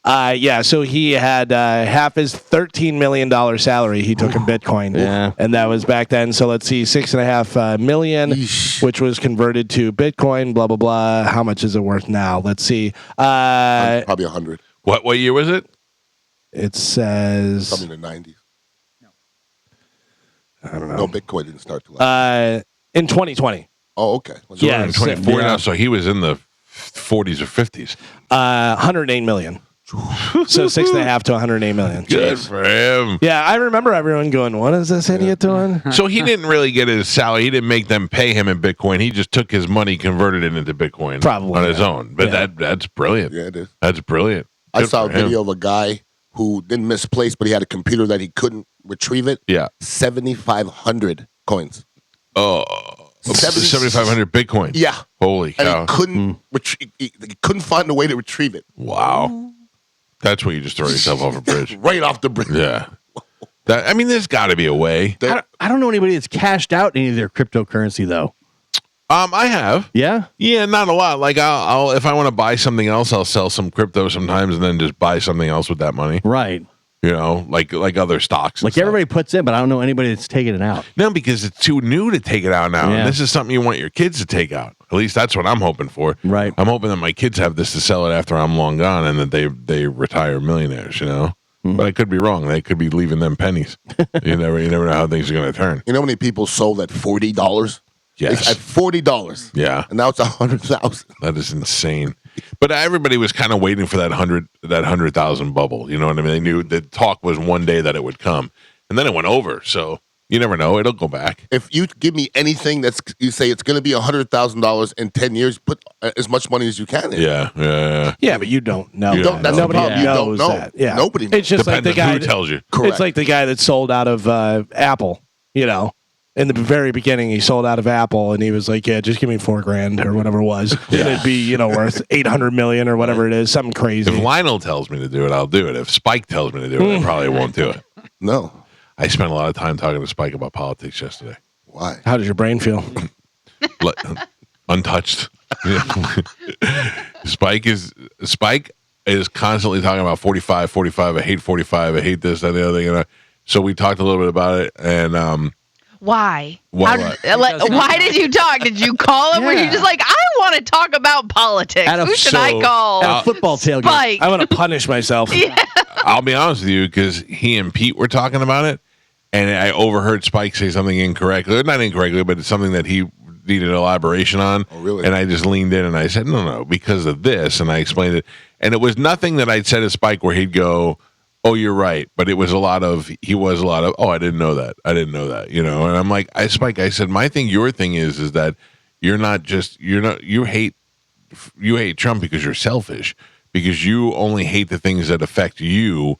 yeah. Yeah, so he had half his $13 million salary he took in Bitcoin. Yeah. And that was back then. So let's see, $6.5 million, which was converted to Bitcoin, blah, blah, blah. How much is it worth now? Let's see. Probably 100. What year was it? It says... Probably in the 90s. I don't know. No, Bitcoin didn't start till in 2020. Oh, okay. So we're in 24 now, so he was in the 40s or 50s. 108 million. So 6.5 to 108 million. Good for him. Yeah, I remember everyone going, "What is this idiot doing?" So he didn't really get his salary. He didn't make them pay him in Bitcoin. He just took his money, converted it into Bitcoin, probably on his own. But that's brilliant. Yeah, it is. That's brilliant. I Good saw a for him. video of a guy who didn't misplace, but he had a computer that he couldn't retrieve it. Yeah. 7,500 coins. Oh, 7,500 Bitcoin. Yeah. Holy And cow. he couldn't he couldn't find a way to retrieve it. Wow. That's where you just throw yourself off a bridge. Right off the bridge. Yeah. There's got to be a way. I don't know anybody that's cashed out any of their cryptocurrency, though. I have. Yeah? Yeah, not a lot. Like I'll if I want to buy something else, I'll sell some crypto sometimes and then just buy something else with that money. Right. Like other stocks. Like everybody puts in, but I don't know anybody that's taking it out. No, because it's too new to take it out now. Yeah. And this is something you want your kids to take out. At least that's what I'm hoping for. Right. I'm hoping that my kids have this to sell it after I'm long gone and that they retire millionaires, But I could be wrong. They could be leaving them pennies. You never know how things are going to turn. You know how many people sold at $40? Yes. At $40. Yeah. And now it's 100,000. That is insane. But everybody was kind of waiting for that 100,000 bubble. You know what I mean? They knew the talk was one day that it would come, and then it went over. So you never know; it'll go back. If you give me anything that's you say it's going to be $100,000 in 10 years, put as much money as you can in. Yeah. Yeah, but you don't know. You don't, that's Nobody the problem. You don't knows know. that. Yeah. Nobody knows. It's just Depends like the on guy who tells you. Correct. It's like the guy that sold out of Apple. In the very beginning, he sold out of Apple, and he was like, "Yeah, just give me $4,000 or whatever it was, and it'd be worth 800 million or whatever it is, something crazy." If Lionel tells me to do it, I'll do it. If Spike tells me to do it, I probably won't do it. No. I spent a lot of time talking to Spike about politics yesterday. Why? How does your brain feel? Untouched. Spike is constantly talking about 45. I hate 45. I hate this, that, the other thing. And so we talked a little bit about it. And why? Why? Why did you talk? Did you call him? Were you just like, I want to talk about politics? Who should I call? At a football tailgate. Spike. I want to punish myself. Yeah. I'll be honest with you, because he and Pete were talking about it, and I overheard Spike say something incorrectly. Not incorrectly, but it's something that he needed elaboration on. Oh, really? And I just leaned in and I said, no, because of this. And I explained it. And it was nothing that I'd said to Spike where he'd go, oh, you're right. But it was a lot of, oh, I didn't know that. You know, and I'm like, Spike, I said, your thing is that you hate Trump because you're selfish, because you only hate the things that affect you.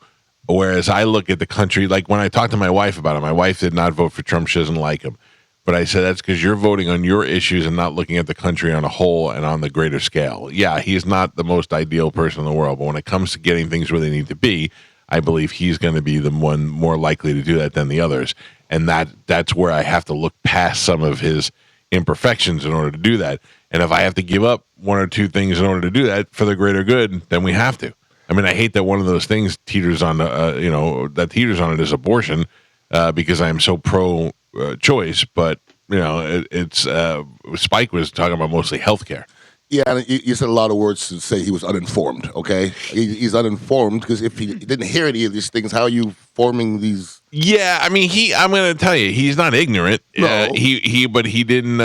Whereas I look at the country, like when I talked to my wife about it, my wife did not vote for Trump. She doesn't like him. But I said, that's because you're voting on your issues and not looking at the country on a whole and on the greater scale. Yeah, he's not the most ideal person in the world, but when it comes to getting things where they need to be, I believe he's going to be the one more likely to do that than the others. And that's where I have to look past some of his imperfections in order to do that. And if I have to give up one or two things in order to do that for the greater good, then we have to. I mean, I hate that one of those things teeters on it is abortion, because I am so pro choice, but it's Spike was talking about mostly healthcare. Yeah, and you said a lot of words to say he was uninformed. Okay, he's uninformed because if he didn't hear any of these things, how are you forming these? Yeah, I mean, I'm going to tell you, he's not ignorant. No. But he didn't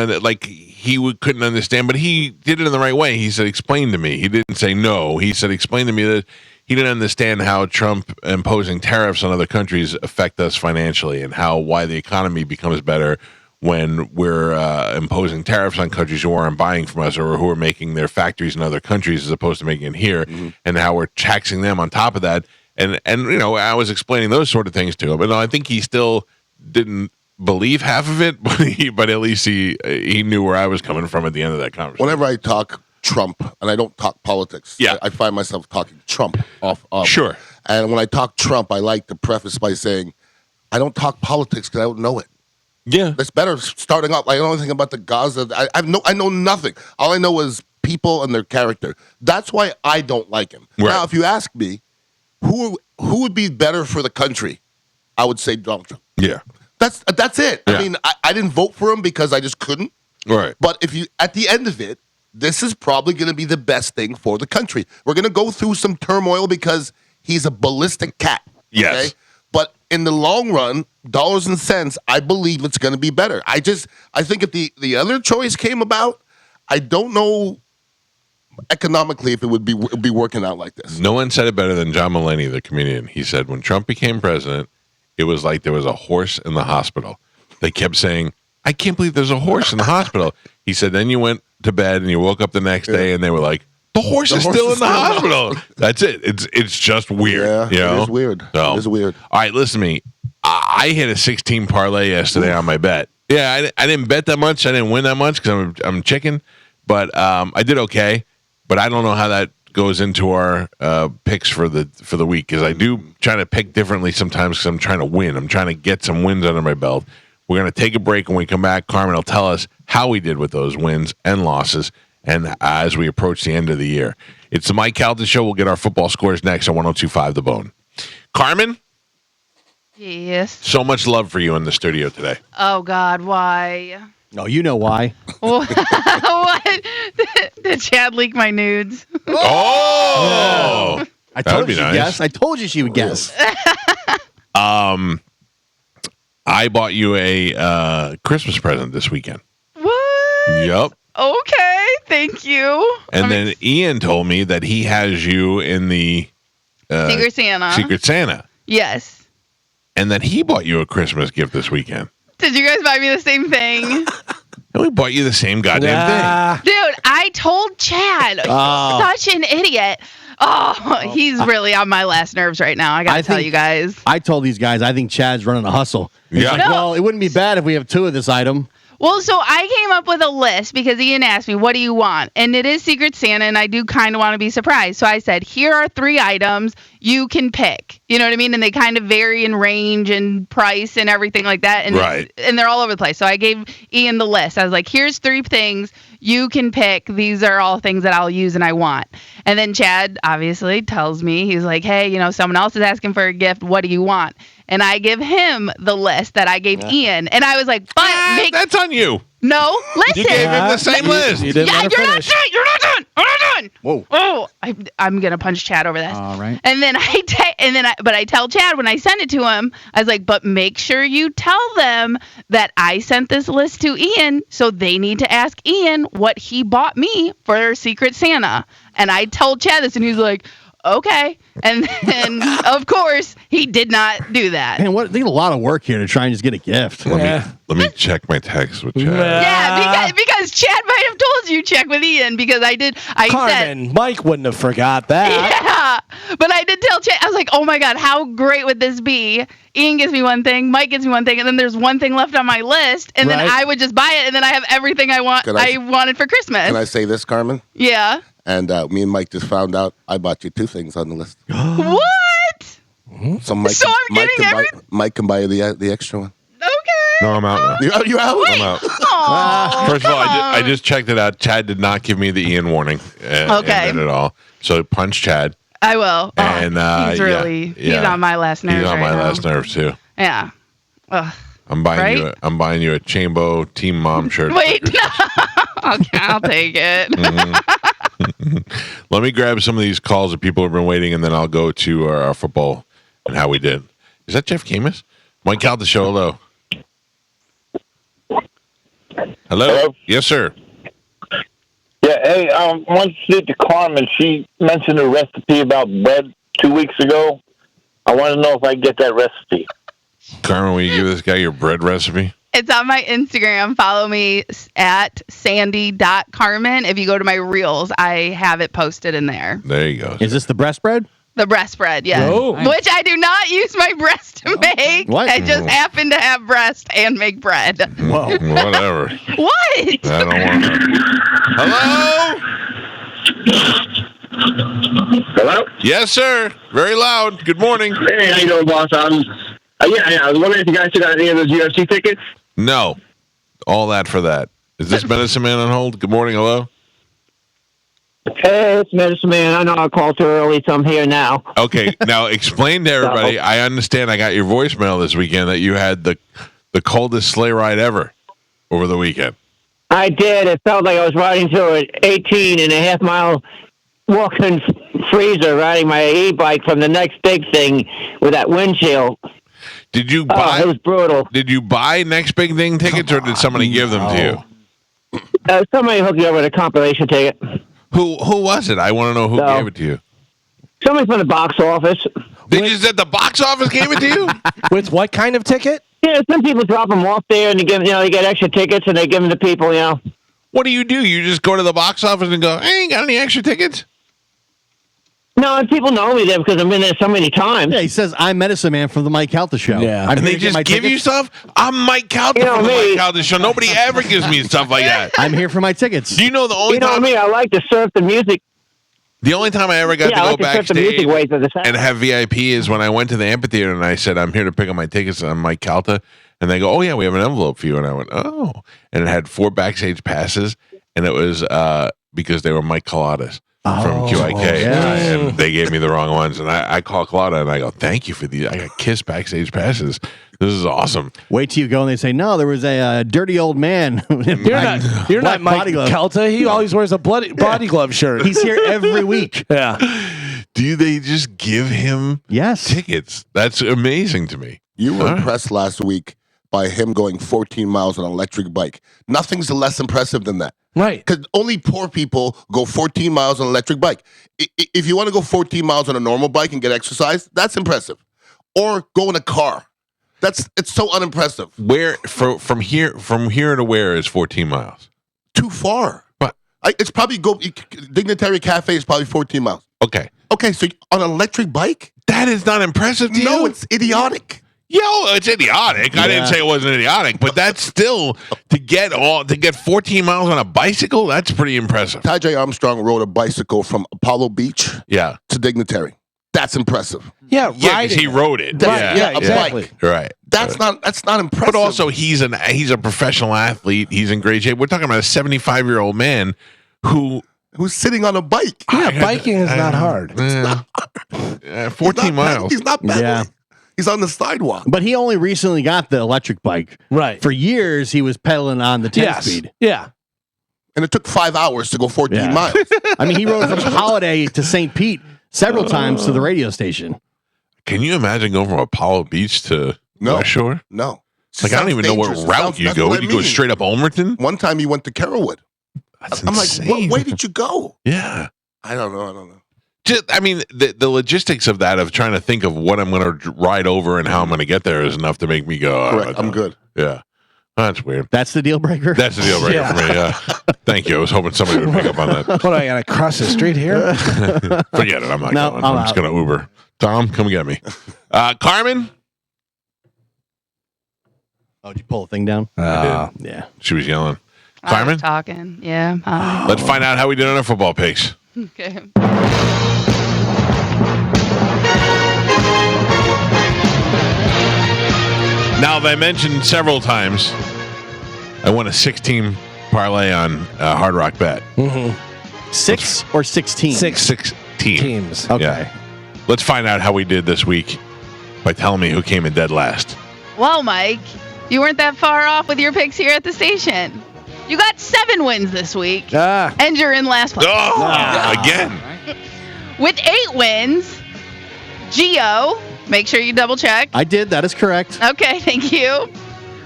couldn't understand, but he did it in the right way. He said, "Explain to me." He didn't say no. He said, "Explain to me that." He didn't understand how Trump imposing tariffs on other countries affect us financially, and why the economy becomes better when we're imposing tariffs on countries who aren't buying from us or who are making their factories in other countries as opposed to making it here, and how we're taxing them on top of that. And I was explaining those sort of things to him, and I think he still didn't believe half of it, but at least he knew where I was coming from at the end of that conversation. Whenever I talk Trump, and I don't talk politics, I find myself talking Trump off. Sure. And when I talk Trump, I like to preface by saying, I don't talk politics because I don't know it. Yeah, that's better starting off. I don't know anything about the Gaza. I know nothing. All I know is people and their character. That's why I don't like him. Right. Now, if you ask me, who would be better for the country, I would say Donald Trump. Yeah, that's it. Yeah. I mean, I didn't vote for him because I just couldn't. Right. But if you, at the end of it, this is probably going to be the best thing for the country. We're going to go through some turmoil because he's a ballistic cat. Yes. Okay? But in the long run, dollars and cents, I believe it's going to be better. I think if the other choice came about, I don't know economically if it would be working out like this. No one said it better than John Mulaney, the comedian. He said when Trump became president, it was like there was a horse in the hospital. They kept saying, I can't believe there's a horse in the hospital. He said, then you went to bed and you woke up the next day and they were like, the horse is still in the hospital. That's it. It's just weird. Yeah, you know? It is weird. So, it is weird. All right, listen to me. I hit a 16 parlay yesterday on my bet. Yeah, I didn't bet that much. I didn't win that much because I'm chicken. But I did okay. But I don't know how that goes into our picks for the week, because I do try to pick differently sometimes because I'm trying to win. I'm trying to get some wins under my belt. We're going to take a break. When we come back, Carmen will tell us how we did with those wins and losses, and as we approach the end of the year. It's the Mike Calta Show. We'll get our football scores next on 102.5 The Bone. Carmen? Yes? So much love for you in the studio today. Oh, God, why? No, you know why. What? Did Chad leak my nudes? Oh! I told you she'd guess. I told you she would guess. I bought you a Christmas present this weekend. What? Yep. Okay, thank you. And then Ian told me that he has you in the Secret Santa. Secret Santa. Yes. And that he bought you a Christmas gift this weekend. Did you guys buy me the same thing? And we bought you the same goddamn thing. Dude, I told Chad. He's such an idiot. Oh, he's really on my last nerves right now. I got to tell you guys. I told these guys, I think Chad's running a hustle. Yeah. Like, well, it wouldn't be bad if we have two of this item. Well, so I came up with a list because Ian asked me, what do you want? And it is Secret Santa, and I do kind of want to be surprised. So I said, here are 3 items you can pick. You know what I mean? And they kind of vary in range and price and everything like that. And right. And they're all over the place. So I gave Ian the list. I was like, here's 3 things you can pick. These are all things that I'll use and I want. And then Chad obviously tells me, he's like, hey, someone else is asking for a gift. What do you want? And I give him the list that I gave Ian. And I was like, but that's on you. No, listen. You gave him the same list. You didn't Yeah, let you're her not finish. done. You're not done. I'm not done. Whoa. Oh, I'm gonna punch Chad over this. All right. And then I tell Chad when I send it to him, I was like, but make sure you tell them that I sent this list to Ian, so they need to ask Ian what he bought me for Secret Santa. And I told Chad this, and he's like, okay. And then, of course, he did not do that. Man, they get a lot of work here to try and just get a gift. Let me check my text with Chad. Yeah, because Chad might have told you check with Ian because I did. Carmen, Mike wouldn't have forgot that. Yeah, but I did tell Chad. I was like, oh my God, how great would this be? Ian gives me one thing, Mike gives me one thing, and then there's one thing left on my list, and then I would just buy it, and then I have everything I wanted for Christmas. Can I say this, Carmen? Yeah. And me and Mike just found out I bought you 2 things on the list. What? So Mike, So I'm getting Mike can buy you the extra one. Okay. No, I'm out now. You out? I'm out. First of all, I just checked it out. Chad did not give me the Ian warning. Okay. At all. So punch Chad. I will. And he's on my last nerve. He's on my last nerve too. Yeah. Ugh. I'm buying you a Chambo Team Mom shirt. Wait. Okay, I'll take it. Let me grab some of these calls that people have been waiting, and then I'll go to our football and how we did. Is that Jeff Camus? Mike Calta Show. Hello. Hello. Yes, sir. Yeah, hey, I wanted to speak to Carmen. She mentioned a recipe about bread 2 weeks ago. I want to know if I can get that recipe. Carmen, will you give this guy your bread recipe? It's on my Instagram. Follow me at sandy.carmen. If you go to my reels, I have it posted in there. There you go. Is this the breast bread? The breast bread, yes. Oh. Which I do not use my breast to make. What? I just happen to have breast and make bread. Whoa. Whatever. What? I don't want to. Hello? Hello? Yes, sir. Very loud. Good morning. Hey, how you doing, boss? I was wondering if you guys still got any of those UFC tickets? No. All that for that. Is this Medicine Man on hold? Good morning. Hello? Hey, it's Medicine Man. I know I called too early, so I'm here now. Okay. Now explain to everybody. I understand I got your voicemail this weekend that you had the coldest sleigh ride ever over the weekend. I did. It felt like I was riding through an 18.5-mile walk-in freezer riding my e-bike from the next big thing with that windshield. Did you buy? It was brutal. Did you buy next big thing tickets, or did somebody give them to you? Somebody hooked me up with a compilation ticket. Who was it? I want to know who gave it to you. Somebody from the box office. They just said the box office gave it to you? With what kind of ticket? Yeah, some people drop them off there and they give, they get extra tickets and they give them to people, What do? You just go to the box office and go, hey, got any extra tickets? No, and people know me there because I've been there so many times. Yeah, he says, I'm Medicine Man from the Mike Calta Show. Yeah. I'm And here they to get my just give you tickets. stuff? I'm Mike Calta from the Mike Calta Show. Nobody ever gives me stuff like that. I'm here for my tickets. Do you know the only time? Me, I like to surf the music. The only time I ever got to go backstage and have VIP is when I went to the amphitheater and I said, I'm here to pick up my tickets. I'm Mike Calta. And they go, oh, yeah, we have an envelope for you. And I went, oh. And it had 4 backstage passes. And it was because they were Mike Calata's from QIK. And they gave me the wrong ones. And I call Calata and I go, thank you for these. I got Kiss backstage passes. This is awesome. Wait till you go and they say, no, there was a dirty old man. You're not Mike Calta. He always wears a body glove shirt. He's here every week. Yeah. Do they just give him tickets? That's amazing to me. You were impressed last week by him going 14 miles on an electric bike. Nothing's less impressive than that. Right. Because only poor people go 14 miles on an electric bike. If you want to go 14 miles on a normal bike and get exercise, that's impressive. Or go in a car. It's so unimpressive. Where from here to where is 14 miles? Too far. What? It's probably Dignitary Cafe is probably 14 miles. Okay. Okay, so on an electric bike? That is not impressive to you? No, it's idiotic. Yo, it's idiotic. Yeah. I didn't say it wasn't idiotic, but that's still to get 14 miles on a bicycle. That's pretty impressive. Tajay Armstrong rode a bicycle from Apollo Beach, to Dignitary. That's impressive. Yeah, Yeah, because he wrote it. Yeah, exactly. a bike. Right. That's not impressive. But also, he's a professional athlete. He's in great shape. We're talking about a 75-year-old man who's sitting on a bike. Yeah, biking is not hard. 14 miles. He's not bad. Yeah. He's on the sidewalk. But he only recently got the electric bike. Right. For years, he was pedaling on the 10-speed. Yeah. And it took 5 hours to go 14 miles. I mean, he rode from Holiday to St. Pete several times to the radio station. Can you imagine going from Apollo Beach to West Shore? No. Like, I don't even know what route you go. You go straight up Ulmerton? One time he went to Carrollwood. That's I'm insane. like, what way did you go? Yeah. I don't know. I mean, the logistics of that, of trying to think of what I'm going to ride over and how I'm going to get there, is enough to make me go, Correct. I'm good. Yeah. That's weird. That's the deal breaker? That's the deal breaker for me, yeah. Thank you. I was hoping somebody would pick up on that. What, I got to cross the street here? Forget it. I'm not going. I'm just going to Uber. Tom, come get me. Carmen? Oh, did you pull the thing down? I did. Yeah. She was yelling. I Carmen? was talking. Yeah. Hi. Let's find out how we did on our football picks. Okay. Now, as I mentioned several times, I won a 6-team parlay on Hard Rock Bet. Mm-hmm. 6 or 16? 6 teams. Okay. Yeah. Let's find out how we did this week by telling me who came in dead last. Well, Mike, you weren't that far off with your picks here at the station. You got 7 wins this week, and you're in last place. Again. With 8 wins, Gio, make sure you double check. I did. That is correct. Okay, thank you.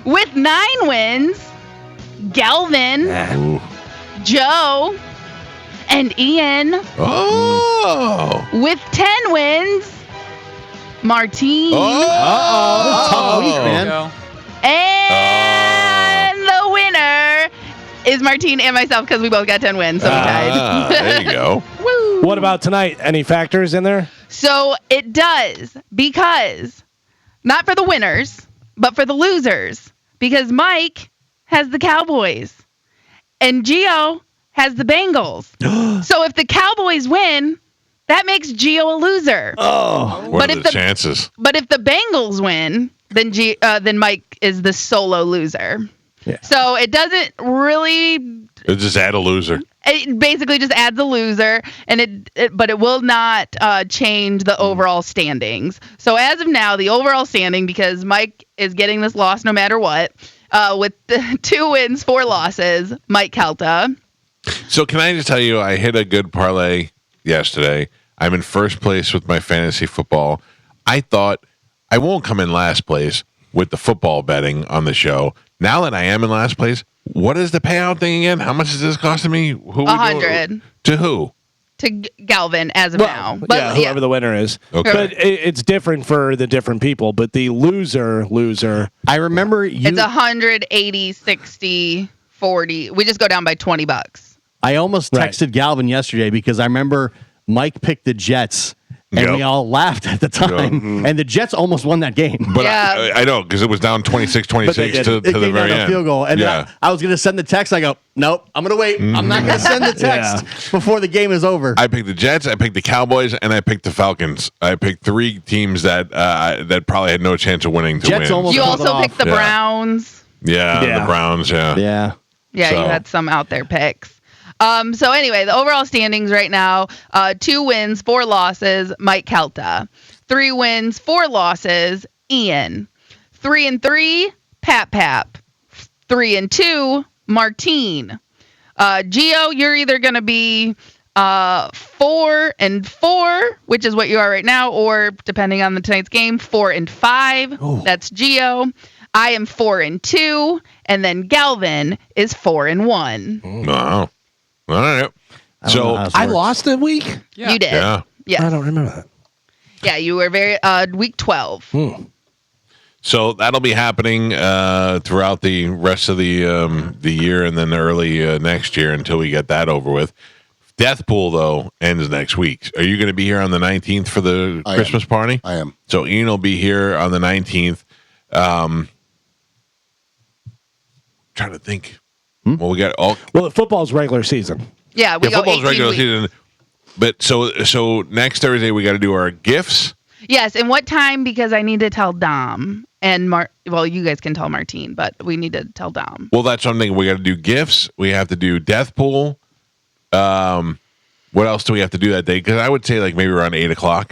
With 9 wins, Galvin, Joe, and Ian. Oh. With 10 wins, Martine. Tough week, man. And the winner is Martine and myself, because we both got 10 wins, so we tied. There you go. Woo. What about tonight? Any factors in there? So it does, because not for the winners, but for the losers, because Mike has the Cowboys and Gio has the Bengals. So if the Cowboys win, that makes Gio a loser. What are the chances? But if the Bengals win, then Mike is the solo loser. Yeah. So it doesn't really. It just add a loser. It basically just adds a loser, and but it will not change the overall standings. So as of now, the overall standing, because Mike is getting this loss no matter what, with the 2 wins, 4 losses, Mike Calta. So can I just tell you, I hit a good parlay yesterday. I'm in first place with my fantasy football. I thought I won't come in last place with the football betting on the show. Now that I am in last place, what is the payout thing again? How much is this costing me? Who 100 to who? To Galvin as of now. But yeah, whoever the winner is. Okay. But it's different for the different people. But the loser. I remember you. It's 180, 60, 40. We just go down by $20. I almost texted Galvin yesterday because I remember Mike picked the Jets. And we all laughed at the time. And the Jets almost won that game. But I know, because it was down 26-26 to the very end. Field goal. And I was going to send the text. I go, nope, I'm going to wait. I'm not going to send the text before the game is over. I picked the Jets, I picked the Cowboys, and I picked the Falcons. I picked 3 teams that probably had no chance of winning to win. You also picked the Browns. Yeah, the Browns, Yeah, you had some out there picks. So anyway, the overall standings right now, 2 wins, 4 losses, Mike Calta. 3 wins, 4 losses, Ian. 3-3, Pap. 3-2, Martine. Gio, you're either going to be 4-4, which is what you are right now, or depending on tonight's game, 4-5. Ooh. That's Gio. I am 4-2, and then Galvin is 4-1. Wow. All right. So I lost a week? Yeah. You did. Yeah. Yes. I don't remember that. Yeah, you were very week 12. So that'll be happening throughout the rest of the year, and then early next year until we get that over with. Death Pool, though, ends next week. Are you going to be here on the 19th for the Christmas party? I am. So Ian will be here on the 19th. Trying to think. Well, we got all. Well, football's regular season. Yeah, we go football's 18 regular weeks. season. But so next Thursday we got to do our gifts. Yes, and what time? Because I need to tell Dom and well, you guys can tell Martine, but we need to tell Dom. Well, that's something we got to do. Gifts. We have to do death pool. What else do we have to do that day? Because I would say like maybe around 8:00.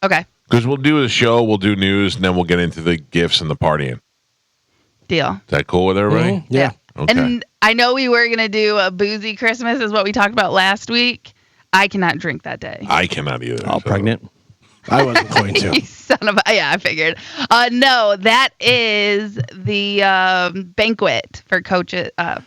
Okay. Because we'll do the show, we'll do news, and then we'll get into the gifts and the partying. Deal. Is that cool with everybody? Mm-hmm. Yeah. Okay. And I know we were gonna do a boozy Christmas, is what we talked about last week. I cannot drink that day. I cannot either. All pregnant. I wasn't going to. You son of a, yeah, I figured. No, that is the banquet for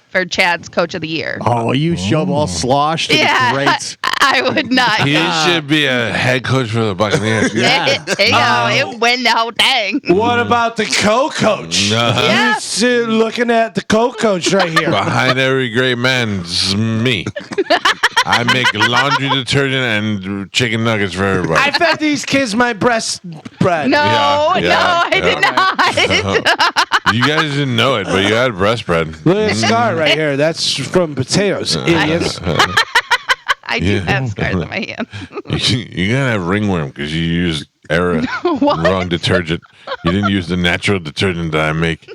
for Chad's Coach of the Year. Oh, you shove all sloshed. Yeah, Great. I would not. He should be a head coach for the Buccaneers. It went the whole thing. What about the co-coach? Yeah. You sit looking at the co-coach right here. Behind every great man's me. I make laundry detergent and chicken nuggets for everybody. I fed these kids my breast bread. No, Yeah, I did not. You guys didn't know it, but you had breast bread. Look at the scar right here. That's from potatoes, idiots. I do have scars on my hands. You gotta have ringworm because you used wrong detergent. You didn't use the natural detergent that I make.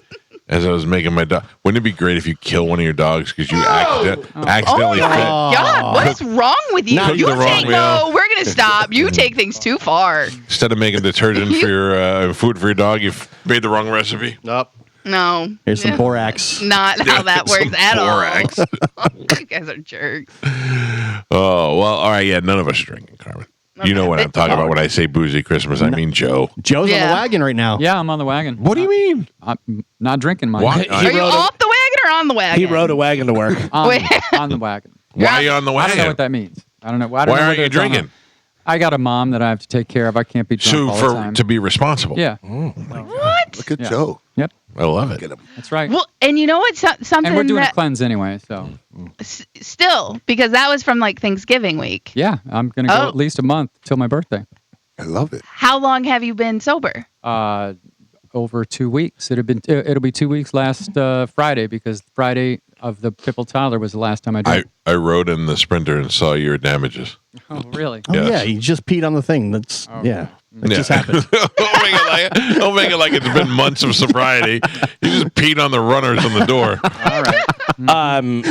As I was making my dog, wouldn't it be great if you kill one of your dogs because you accidentally Oh my fed? God, what is wrong with you? Cooked You the wrong take meal. we're gonna stop. You take things too far. Instead of making detergent for your food for your dog, you made the wrong recipe. Nope. No. Here's some borax. Not how that Some works at borax. all. You guys are jerks. Oh well, all right, yeah. None of us are drinking, Carmen. You know what I'm talking about when I say boozy Christmas. I mean Joe. Joe's on the wagon right now. Yeah, I'm on the wagon. What do you mean? I'm not drinking mine. Why? Are you off the wagon or on the wagon? He rode a wagon to work. On the wagon. Why are you on the I don't know wagon? what that means. I don't know. Why aren't you drinking? I got a mom that I have to take care of. I can't be drunk all the time. To be responsible. Yeah. What? Look at Yeah. Joe. Yep. I love it. That's right. Well, and you know what? Something And we're doing that a cleanse anyway, so. Still, because that was from like Thanksgiving week. Yeah, I'm going to go Oh. at least a month till my birthday. I love it. How long have you been sober? Over 2 weeks. It'll be 2 weeks last Friday because Friday of the Pipple Tyler was the last time I did. I rode in the Sprinter and saw your damages. Oh, really? Oh, Yes. yeah, you just peed on the thing. That's, yeah. It just happened. Don't make it like it's been months of sobriety. You just peed on the runners on the door. All right.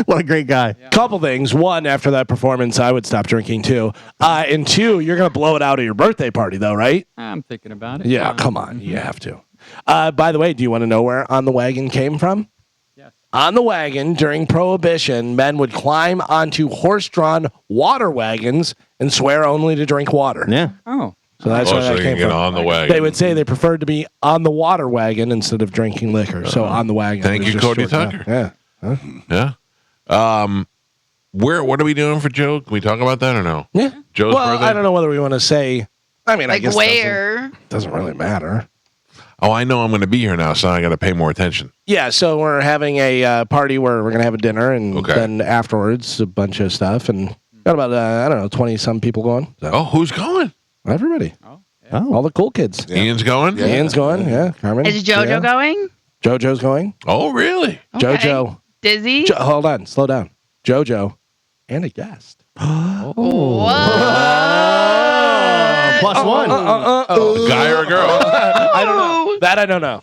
What a great guy. Couple things. One, after that performance, I would stop drinking too. And two, you're gonna blow it out at your birthday party, though, right? I'm thinking about it. Yeah, come on, you have to. By the way, do you want to know where On the Wagon came from? Yes. On the wagon during Prohibition, men would climb onto horse-drawn water wagons and swear only to drink water. Yeah. Oh. So that's Oh, where so that they came can get from. on the wagon. They would say they preferred to be on the water wagon instead of drinking liquor. So on the wagon. Thank was you, just Cody shortened Tucker. up. Yeah. Yeah. What are we doing for Joe? Can we talk about that or no? Yeah. Joe's well, birthday? I don't know whether we want to say. I mean, I Like guess where? doesn't really matter. Oh, I know I'm going to be here now, so I got to pay more attention. Yeah, so we're having a party where we're going to have a dinner, and Okay. then afterwards, a bunch of stuff, and got about, 20-some people going. So. Oh, who's going? Everybody. Oh. All the cool kids. Ian's going? Yeah. Ian's going, yeah. Carmen. Is JoJo yeah. going? JoJo's going. Oh, really? Okay. JoJo. Dizzy? Hold on, slow down. JoJo and a guest. What? Plus one. A guy or a girl? I don't know. That I don't know.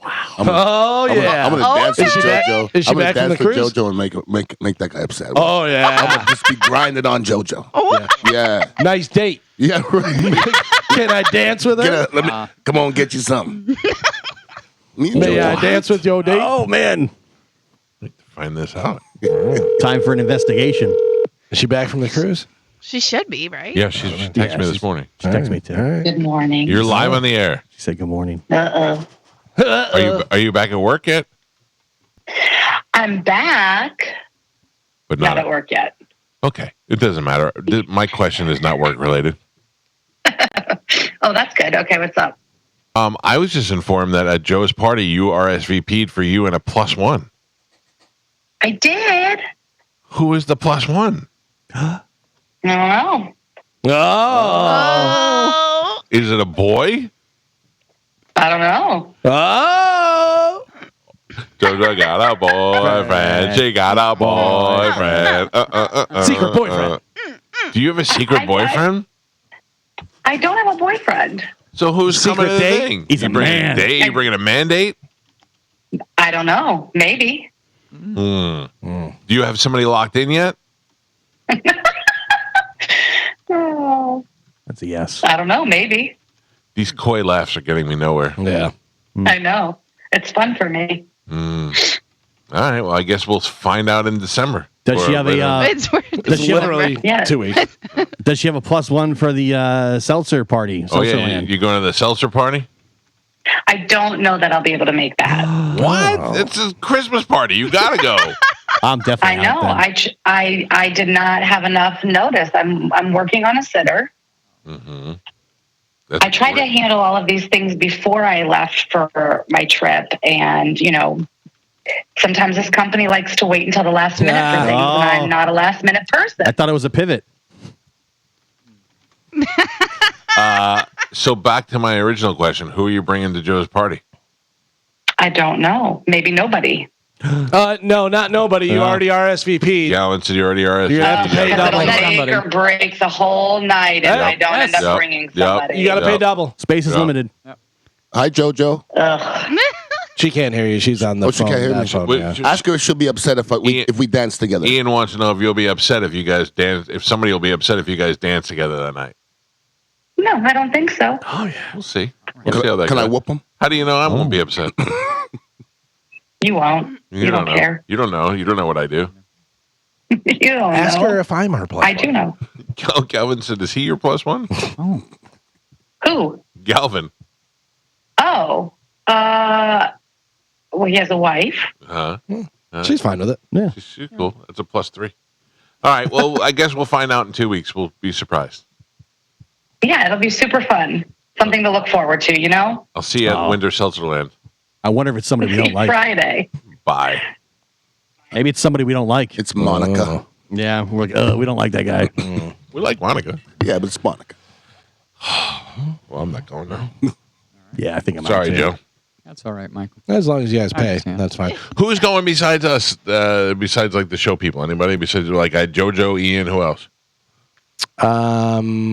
Wow. Yeah. I'm gonna dance Is with she back? JoJo. Is she I'm gonna back from dance the with cruise? JoJo and make that guy upset. Oh, I'm yeah. gonna just be grinding on JoJo. Yeah. Nice date. Yeah, right. Can I dance with her? Let me, come on, get you something. Me and May JoJo. I dance with your date? Oh, man. Find this out. Time for an investigation. Is she back from the cruise? She should be, right? Yeah, she texted me this morning. She texted me too. All right. Good morning. You're live on the air. She said good morning. Are you back at work yet? I'm back. But Not at work yet. Okay, it doesn't matter. My question is not work related. Oh, that's good. Okay, what's up? I was just informed that at Joe's party, you RSVP'd for you and a plus one. I did. Who is the plus one? I don't know. Oh. Is it a boy? I don't know. Oh. JoJo got a boyfriend. She got a boyfriend. Secret boyfriend. Do you have a secret boyfriend? I don't have a boyfriend. So who's Secret coming to the date? thing? He's you a bringing man. a date? You bringing a mandate? I don't know. Maybe. Do you have somebody locked in yet? Oh, That's a yes. I don't know. Maybe. These coy laughs are getting me nowhere. Yeah. I know. It's fun for me. All right. Well, I guess we'll find out in December. Does she have a? It's Does she have Literally Yeah. 2 weeks. Does she have a +1 for the seltzer party? Oh yeah, Seltzerland? you going to the seltzer party? I don't know that I'll be able to make that. What? It's a Christmas party. You gotta go. I'm definitely. I know. out then. I did not have enough notice. I'm working on a sitter. Mm-hmm. I tried to handle all of these things before I left for my trip, and sometimes this company likes to wait until the last minute for things, and I'm not a last minute person. I thought it was a pivot. So back to my original question: who are you bringing to Joe's party? I don't know. Maybe nobody. No, not nobody. You already RSVP'd. Galvin said you already are. You have to pay Because double. it'll make or break the whole night if I don't end up bringing somebody. You got to pay double. Space is limited. Hi, JoJo. She can't hear you. She's on the Oh, she phone. can't hear that me. phone, Wait, yeah. Ask her if she'll be upset if we dance together. Ian wants to know if you'll be upset if you guys dance. If somebody will be upset if you guys dance together that night. No, I don't think so. Oh yeah, we'll see. We'll see how that Can I goes. whoop him? How do you know I won't be upset? You won't. You don't know. care. You don't know. You don't know what I do. You don't Ask know. her if I'm her plus. I do know. Galvin said, "Is he your +1?" Oh, Who? Galvin. Oh. Well, he has a wife. She's fine with it. Yeah. She's cool. That's a +3. All right. Well, I guess we'll find out in 2 weeks. We'll be surprised. Yeah, it'll be super fun. Something to look forward to, I'll see you at Winter Seltzerland. I wonder if it's somebody we don't like. Friday. Bye. Maybe it's somebody we don't like. It's Monica. Yeah, we're like, we don't like that guy. We like Monica. Yeah, but it's Monica. Well, I'm not going now. Yeah, I think I'm Sorry, out too. Joe. that's all right, Michael. As long as you guys I pay, understand. that's fine. Who's going besides us? Besides like the show people? Anybody besides like JoJo, Ian? Who else?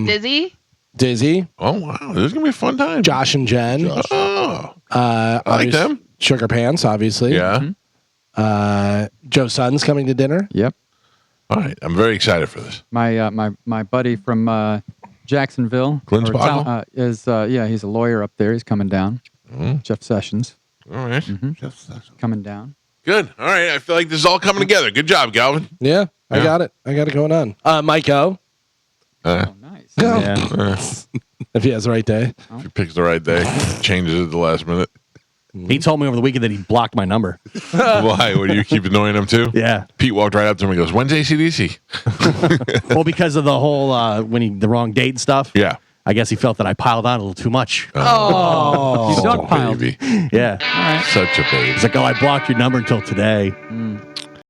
Dizzy? Dizzy, Oh wow, this is gonna be a fun time. Josh and Jen. Oh, I like them. Sugar Pants, obviously. Yeah. Joe Sun's coming to dinner. Yep. All right, I'm very excited for this. My buddy from Jacksonville Glenn's Boggle? is he's a lawyer up there. He's coming down. Jeff Sessions All right. coming down. Good. All right. I feel like this is all coming together. Good job, Galvin. Yeah, I Yeah. got it. I got it going on. Mike O, Oh, nice. Yeah. if he has the right day. If he picks the right day, changes it at the last minute. He told me over the weekend that he blocked my number. Why? Would you keep annoying him too? Yeah. Pete walked right up to him and goes, "When's ACDC?" Well, because of the whole the wrong date and stuff. Yeah. I guess he felt that I piled on a little too much. Oh, you dogpiled. baby. Yeah. Such a baby. He's like, I blocked your number until today.